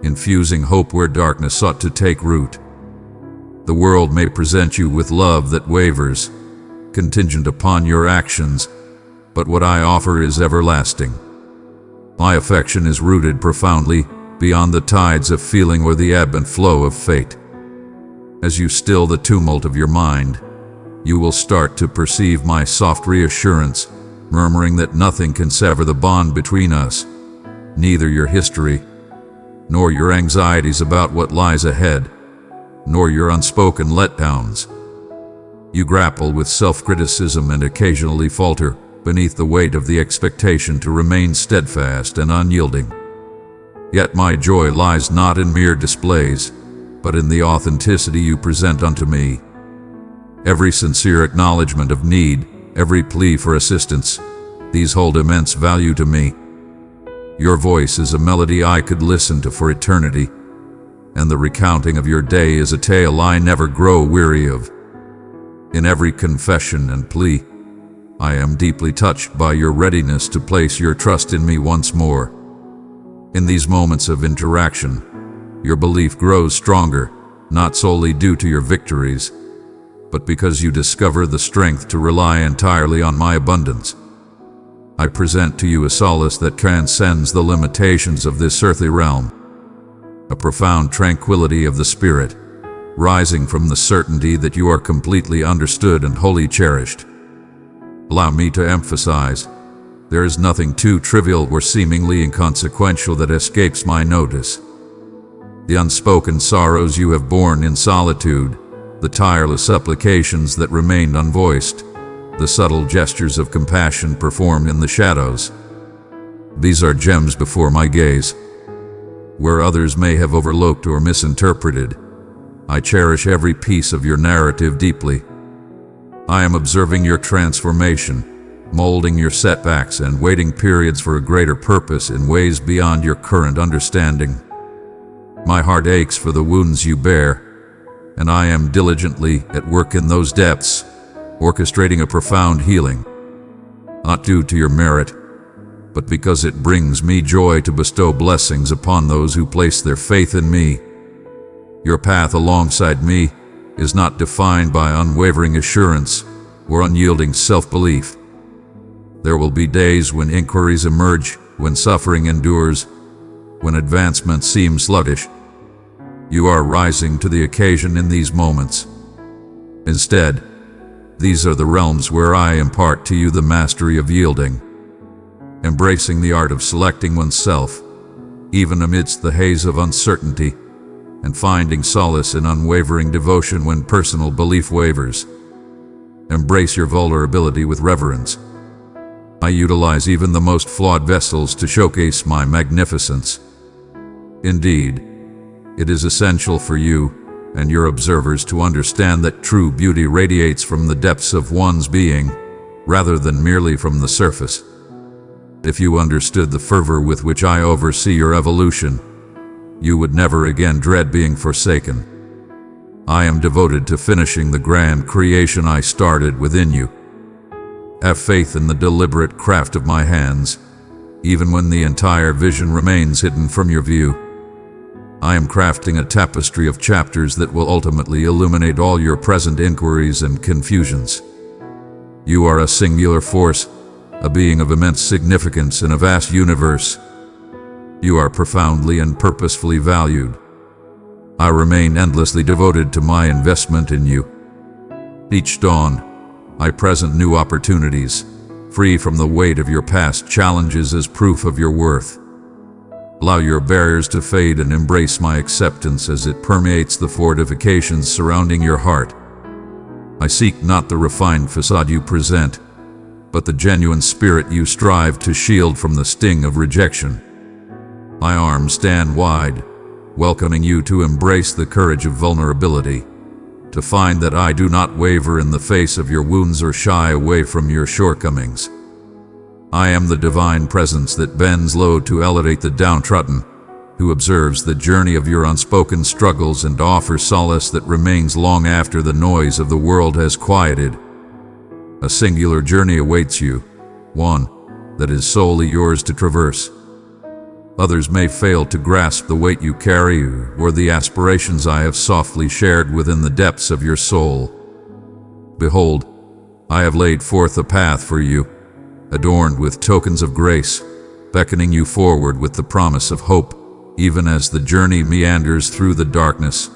infusing hope where darkness sought to take root. The world may present you with love that wavers, contingent upon your actions, but what I offer is everlasting. My affection is rooted profoundly beyond the tides of feeling or the ebb and flow of fate. As you still the tumult of your mind, you will start to perceive my soft reassurance, murmuring that nothing can sever the bond between us, neither your history, nor your anxieties about what lies ahead, nor your unspoken letdowns. You grapple with self-criticism and occasionally falter beneath the weight of the expectation to remain steadfast and unyielding. Yet my joy lies not in mere displays, but in the authenticity you present unto me. Every sincere acknowledgement of need, every plea for assistance, these hold immense value to me. Your voice is a melody I could listen to for eternity, and the recounting of your day is a tale I never grow weary of. In every confession and plea, I am deeply touched by your readiness to place your trust in me once more. In these moments of interaction, your belief grows stronger, not solely due to your victories, but because you discover the strength to rely entirely on my abundance. I present to you a solace that transcends the limitations of this earthly realm, a profound tranquility of the spirit, rising from the certainty that you are completely understood and wholly cherished. Allow me to emphasize, there is nothing too trivial or seemingly inconsequential that escapes my notice. The unspoken sorrows you have borne in solitude, the tireless supplications that remained unvoiced, the subtle gestures of compassion performed in the shadows. These are gems before my gaze. Where others may have overlooked or misinterpreted, I cherish every piece of your narrative deeply. I am observing your transformation, molding your setbacks and waiting periods for a greater purpose in ways beyond your current understanding. My heart aches for the wounds you bear, and I am diligently at work in those depths, orchestrating a profound healing, not due to your merit, but because it brings me joy to bestow blessings upon those who place their faith in me. Your path alongside me is not defined by unwavering assurance or unyielding self-belief. There will be days when inquiries emerge, when suffering endures, when advancement seems sluggish. You are rising to the occasion in these moments. Instead, these are the realms where I impart to you the mastery of yielding, embracing the art of selecting oneself, even amidst the haze of uncertainty, and finding solace in unwavering devotion when personal belief wavers. Embrace your vulnerability with reverence. I utilize even the most flawed vessels to showcase my magnificence. Indeed, it is essential for you and your observers to understand that true beauty radiates from the depths of one's being, rather than merely from the surface. If you understood the fervor with which I oversee your evolution, you would never again dread being forsaken. I am devoted to finishing the grand creation I started within you. Have faith in the deliberate craft of my hands, even when the entire vision remains hidden from your view. I am crafting a tapestry of chapters that will ultimately illuminate all your present inquiries and confusions. You are a singular force, a being of immense significance in a vast universe. You are profoundly and purposefully valued. I remain endlessly devoted to my investment in you. Each dawn, I present new opportunities, free from the weight of your past challenges as proof of your worth. Allow your barriers to fade and embrace my acceptance as it permeates the fortifications surrounding your heart. I seek not the refined facade you present, but the genuine spirit you strive to shield from the sting of rejection. My arms stand wide, welcoming you to embrace the courage of vulnerability, to find that I do not waver in the face of your wounds or shy away from your shortcomings. I am the divine presence that bends low to elevate the downtrodden, who observes the journey of your unspoken struggles and offers solace that remains long after the noise of the world has quieted. A singular journey awaits you, one that is solely yours to traverse. Others may fail to grasp the weight you carry or the aspirations I have softly shared within the depths of your soul. Behold, I have laid forth a path for you, adorned with tokens of grace, beckoning you forward with the promise of hope, even as the journey meanders through the darkness.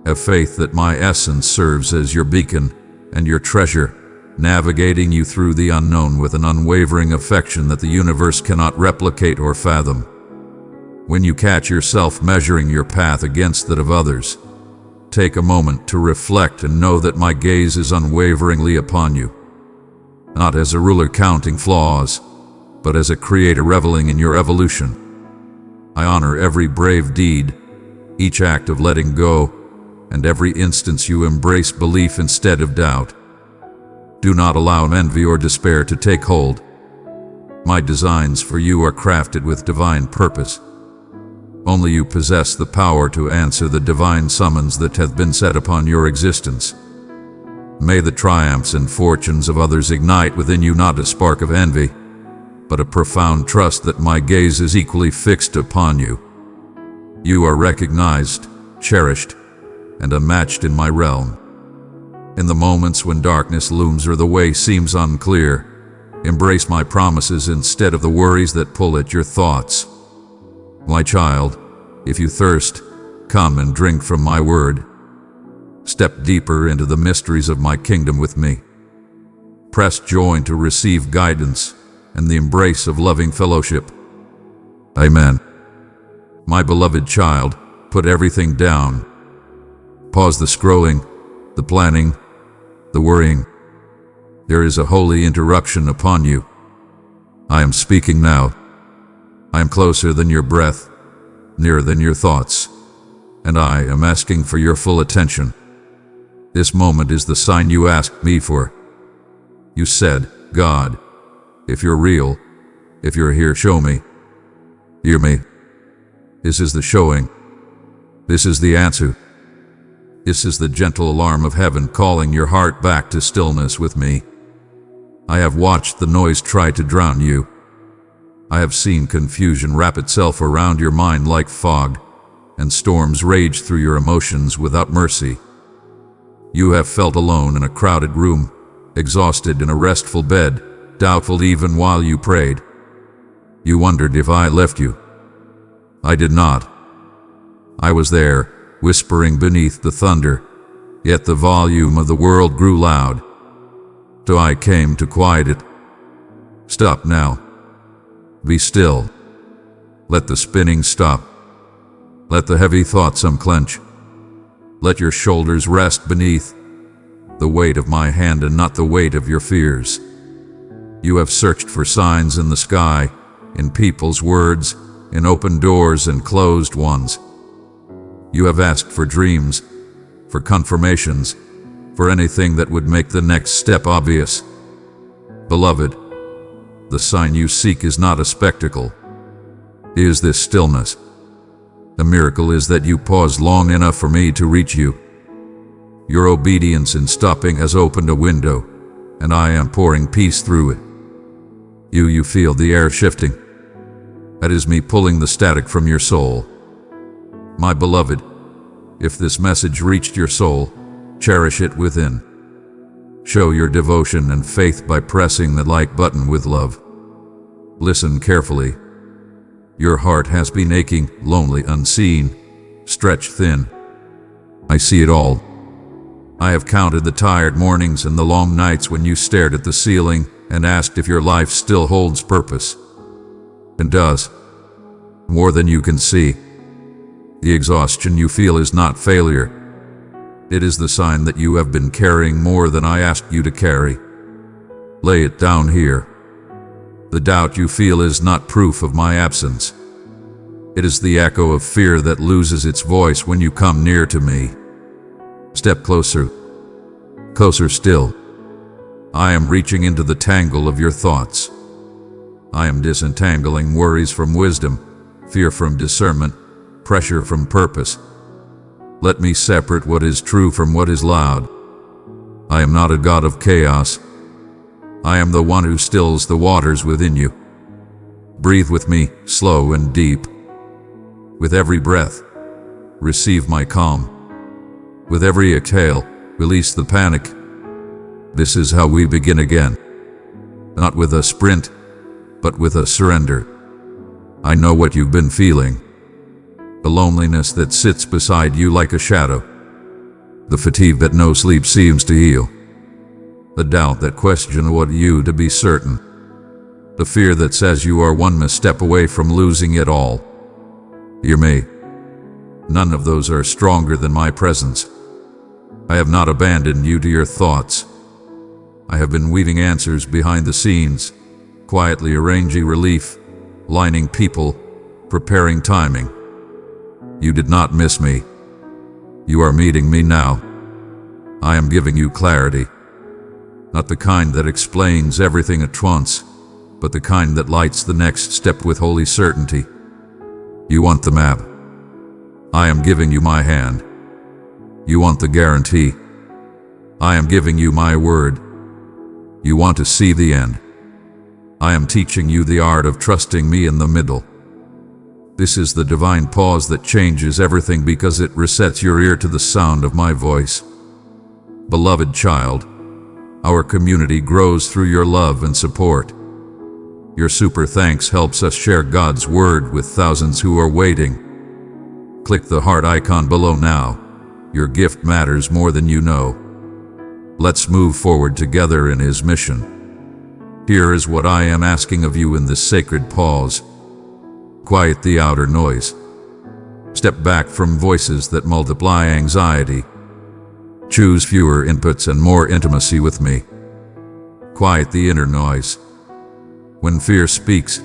Have faith that my essence serves as your beacon and your treasure, navigating you through the unknown with an unwavering affection that the universe cannot replicate or fathom. When you catch yourself measuring your path against that of others, take a moment to reflect and know that my gaze is unwaveringly upon you, not as a ruler counting flaws, but as a creator reveling in your evolution. I honor every brave deed, each act of letting go, and every instance you embrace belief instead of doubt. Do not allow envy or despair to take hold. My designs for you are crafted with divine purpose. Only you possess the power to answer the divine summons that hath been set upon your existence. May the triumphs and fortunes of others ignite within you not a spark of envy, but a profound trust that my gaze is equally fixed upon you. You are recognized, cherished, and unmatched in my realm. In the moments when darkness looms or the way seems unclear, Embrace my promises instead of the worries that pull at your thoughts. My child, if you thirst, come and drink from my word. Step deeper into the mysteries of my kingdom with me. Press join to receive guidance and the embrace of loving fellowship. Amen. My beloved child, put everything down. Pause the scrolling, the planning, the worrying. There is a holy interruption upon you. I am speaking now. I am closer than your breath, nearer than your thoughts, and I am asking for your full attention. This moment is the sign you asked me for. You said, God, if you're real, if you're here, show me. Hear me. This is the showing. This is the answer. This is the gentle alarm of heaven calling your heart back to stillness with me. I have watched the noise try to drown you. I have seen confusion wrap itself around your mind like fog, and storms rage through your emotions without mercy. You have felt alone in a crowded room, exhausted in a restful bed, doubtful even while you prayed. You wondered if I left you. I did not. I was there, whispering beneath the thunder, yet the volume of the world grew loud. So I came to quiet it. Stop now. Be still. Let the spinning stop. Let the heavy thoughts unclench. Let your shoulders rest beneath the weight of my hand and not the weight of your fears. You have searched for signs in the sky, in people's words, in open doors and closed ones. You have asked for dreams, for confirmations, for anything that would make the next step obvious. Beloved, the sign you seek is not a spectacle. It is this stillness. The miracle is that you paused long enough for me to reach you. Your obedience in stopping has opened a window, and I am pouring peace through it. You feel the air shifting. That is me pulling the static from your soul. My beloved, if this message reached your soul, cherish it within. Show your devotion and faith by pressing the like button with love. Listen carefully. Your heart has been aching, lonely, unseen, stretched thin. I see it all. I have counted the tired mornings and the long nights when you stared at the ceiling and asked if your life still holds purpose. And does. More than you can see. The exhaustion you feel is not failure. It is the sign that you have been carrying more than I asked you to carry. Lay it down here. The doubt you feel is not proof of my absence. It is the echo of fear that loses its voice when you come near to me. Step closer. Closer still. I am reaching into the tangle of your thoughts. I am disentangling worries from wisdom, fear from discernment, pressure from purpose. Let me separate what is true from what is loud. I am not a god of chaos. I am the one who stills the waters within you. Breathe with me, slow and deep. With every breath, receive my calm. With every exhale, release the panic. This is how we begin again. Not with a sprint, but with a surrender. I know what you've been feeling. The loneliness that sits beside you like a shadow. The fatigue that no sleep seems to heal. The doubt that questions what you to be certain. The fear that says you are one misstep away from losing it all. Hear me. None of those are stronger than my presence. I have not abandoned you to your thoughts. I have been weaving answers behind the scenes, quietly arranging relief, lining people, preparing timing. You did not miss me. You are meeting me now. I am giving you clarity. Not the kind that explains everything at once, but the kind that lights the next step with holy certainty. You want the map. I am giving you my hand. You want the guarantee. I am giving you my word. You want to see the end. I am teaching you the art of trusting me in the middle. This is the divine pause that changes everything because it resets your ear to the sound of my voice. Beloved child, our community grows through your love and support. Your super thanks helps us share God's word with thousands who are waiting. Click the heart icon below now. Your gift matters more than you know. Let's move forward together in His mission. Here is what I am asking of you in this sacred pause. Quiet the outer noise. Step back from voices that multiply anxiety. Choose fewer inputs and more intimacy with me. Quiet the inner noise. When fear speaks,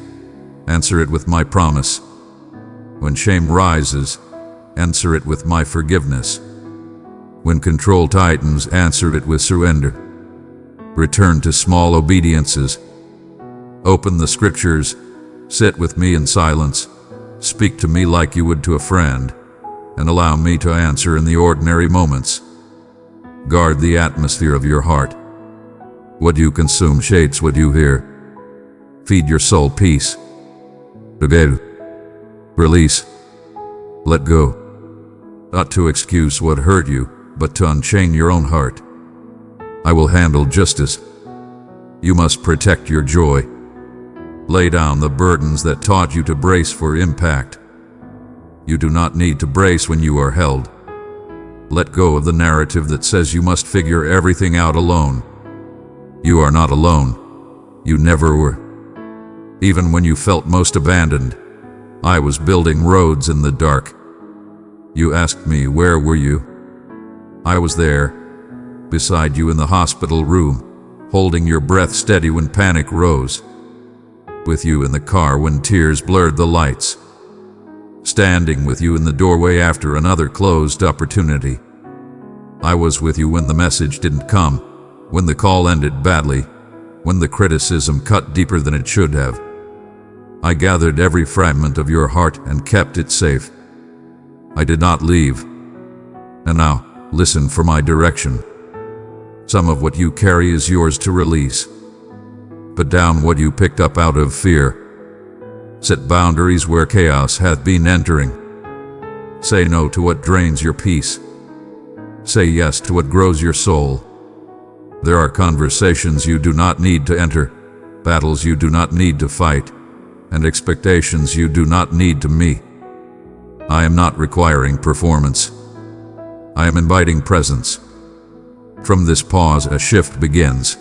answer it with my promise. When shame rises, answer it with my forgiveness. When control tightens, answer it with surrender. Return to small obediences. Open the scriptures. Sit with me in silence. Speak to me like you would to a friend, and allow me to answer in the ordinary moments. Guard the atmosphere of your heart. What you consume shapes what you hear. Feed your soul peace. Forgive. Release. Let go. Not to excuse what hurt you, but to unchain your own heart. I will handle justice. You must protect your joy. Lay down the burdens that taught you to brace for impact. You do not need to brace when you are held. Let go of the narrative that says you must figure everything out alone. You are not alone. You never were. Even when you felt most abandoned, I was building roads in the dark. You asked me, where were you? I was there, beside you in the hospital room, holding your breath steady when panic rose. With you in the car when tears blurred the lights. Standing with you in the doorway after another closed opportunity. I was with you when the message didn't come, when the call ended badly, when the criticism cut deeper than it should have. I gathered every fragment of your heart and kept it safe. I did not leave. And now, listen for my direction. Some of what you carry is yours to release. Put down what you picked up out of fear. Set boundaries where chaos hath been entering. Say no to what drains your peace. Say yes to what grows your soul. There are conversations you do not need to enter, battles you do not need to fight, and expectations you do not need to meet. I am not requiring performance. I am inviting presence. From this pause, a shift begins.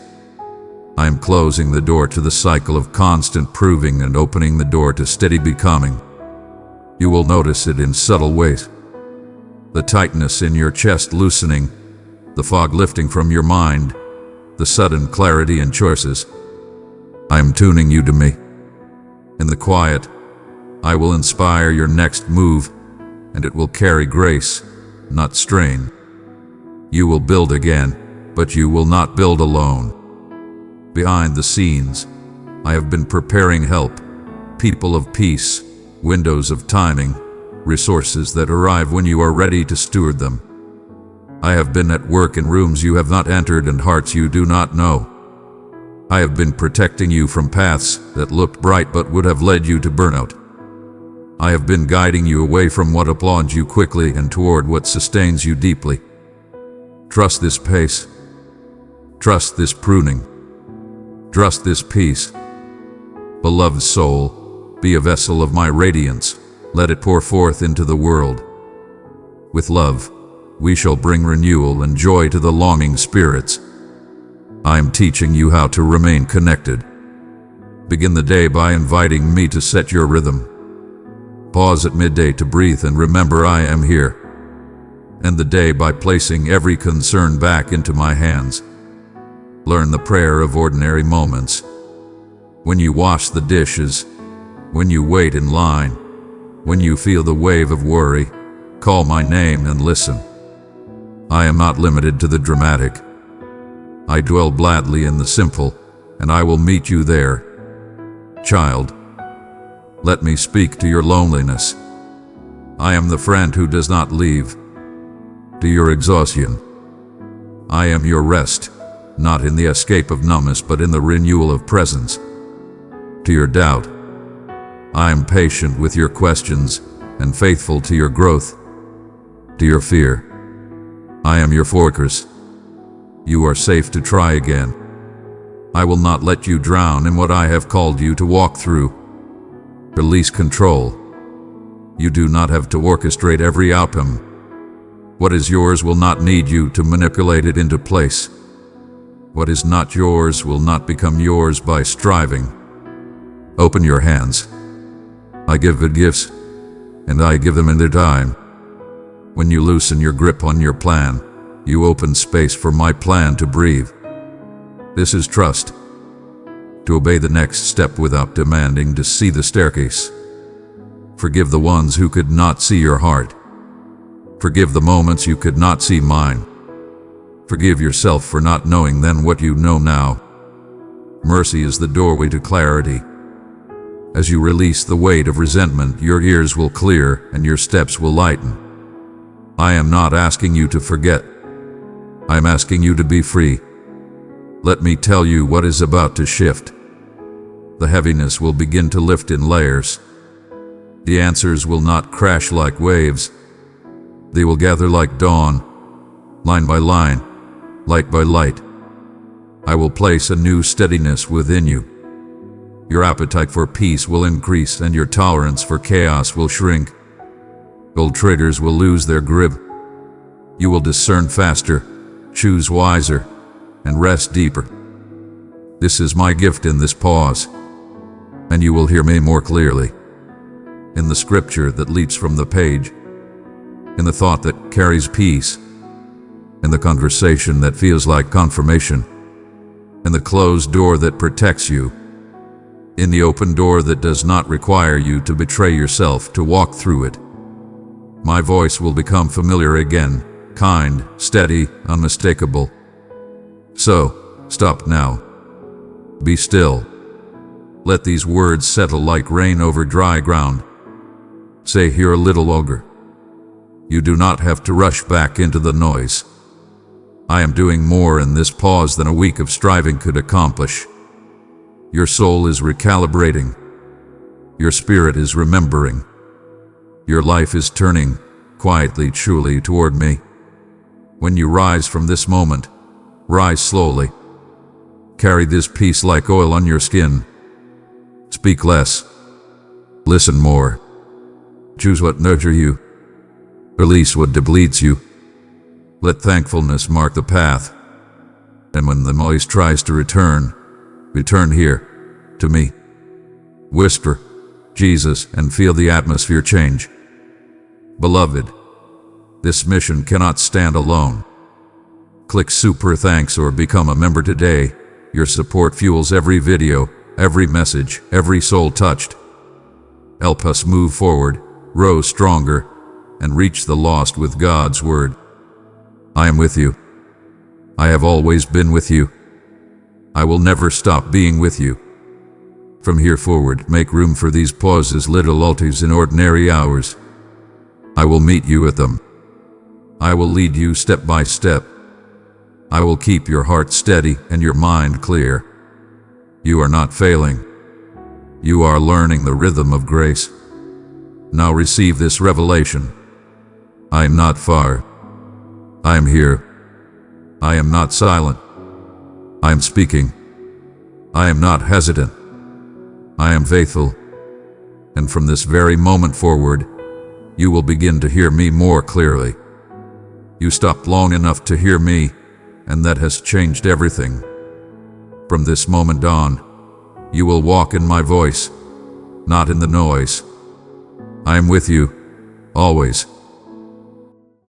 I am closing the door to the cycle of constant proving and opening the door to steady becoming. You will notice it in subtle ways. The tightness in your chest loosening, the fog lifting from your mind, the sudden clarity in choices. I am tuning you to me. In the quiet, I will inspire your next move, and it will carry grace, not strain. You will build again, but you will not build alone. Behind the scenes, I have been preparing help, people of peace, windows of timing, resources that arrive when you are ready to steward them. I have been at work in rooms you have not entered and hearts you do not know. I have been protecting you from paths that looked bright but would have led you to burnout. I have been guiding you away from what applauds you quickly and toward what sustains you deeply. Trust this pace. Trust this pruning. Trust this peace. Beloved soul, be a vessel of my radiance. Let it pour forth into the world. With love, we shall bring renewal and joy to the longing spirits. I am teaching you how to remain connected. Begin the day by inviting me to set your rhythm. Pause at midday to breathe and remember I am here. End the day by placing every concern back into my hands. Learn the prayer of ordinary moments. When you wash the dishes, when you wait in line, when you feel the wave of worry, call my name and listen. I am not limited to the dramatic. I dwell gladly in the simple, and I will meet you there. Child, let me speak to your loneliness. I am the friend who does not leave. To your exhaustion, I am your rest, not in the escape of numbness but in the renewal of presence. To your doubt, I am patient with your questions and faithful to your growth. To your fear, I am your fortress. You are safe to try again. I will not let you drown in what I have called you to walk through. Release control. You do not have to orchestrate every outcome. What is yours will not need you to manipulate it into place. What is not yours will not become yours by striving. Open your hands. I give good gifts, and I give them in their time. When you loosen your grip on your plan, you open space for my plan to breathe. This is trust. To obey the next step without demanding to see the staircase. Forgive the ones who could not see your heart. Forgive the moments you could not see mine. Forgive yourself for not knowing then what you know now. Mercy is the doorway to clarity. As you release the weight of resentment, your ears will clear and your steps will lighten. I am not asking you to forget. I am asking you to be free. Let me tell you what is about to shift. The heaviness will begin to lift in layers. The answers will not crash like waves. They will gather like dawn, line by line, light by light. I will place a new steadiness within you. Your appetite for peace will increase and your tolerance for chaos will shrink. Old triggers will lose their grip. You will discern faster, choose wiser, and rest deeper. This is my gift in this pause, and you will hear me more clearly. In the scripture that leaps from the page, in the thought that carries peace, in the conversation that feels like confirmation, in the closed door that protects you, in the open door that does not require you to betray yourself to walk through it. My voice will become familiar again, kind, steady, unmistakable. So, stop now. Be still. Let these words settle like rain over dry ground. Stay here a little longer. You do not have to rush back into the noise. I am doing more in this pause than a week of striving could accomplish. Your soul is recalibrating. Your spirit is remembering. Your life is turning, quietly, truly, toward me. When you rise from this moment, rise slowly. Carry this peace like oil on your skin. Speak less. Listen more. Choose what nurtures you. Release what depletes you. Let thankfulness mark the path. And when the noise tries to return here, to me. Whisper, Jesus, and feel the atmosphere change. Beloved, this mission cannot stand alone. Click super thanks or become a member today. Your support fuels every video, every message, every soul touched. Help us move forward, grow stronger, and reach the lost with God's word. I am with you. I have always been with you. I will never stop being with you. From here forward, make room for these pauses, little altars in ordinary hours. I will meet you at them. I will lead you step by step. I will keep your heart steady and your mind clear. You are not failing. You are learning the rhythm of grace. Now receive this revelation. I am not far. I am here. I am not silent. I am speaking. I am not hesitant. I am faithful. And from this very moment forward, you will begin to hear me more clearly. You stopped long enough to hear me, and that has changed everything. From this moment on, you will walk in my voice, not in the noise. I am with you, always.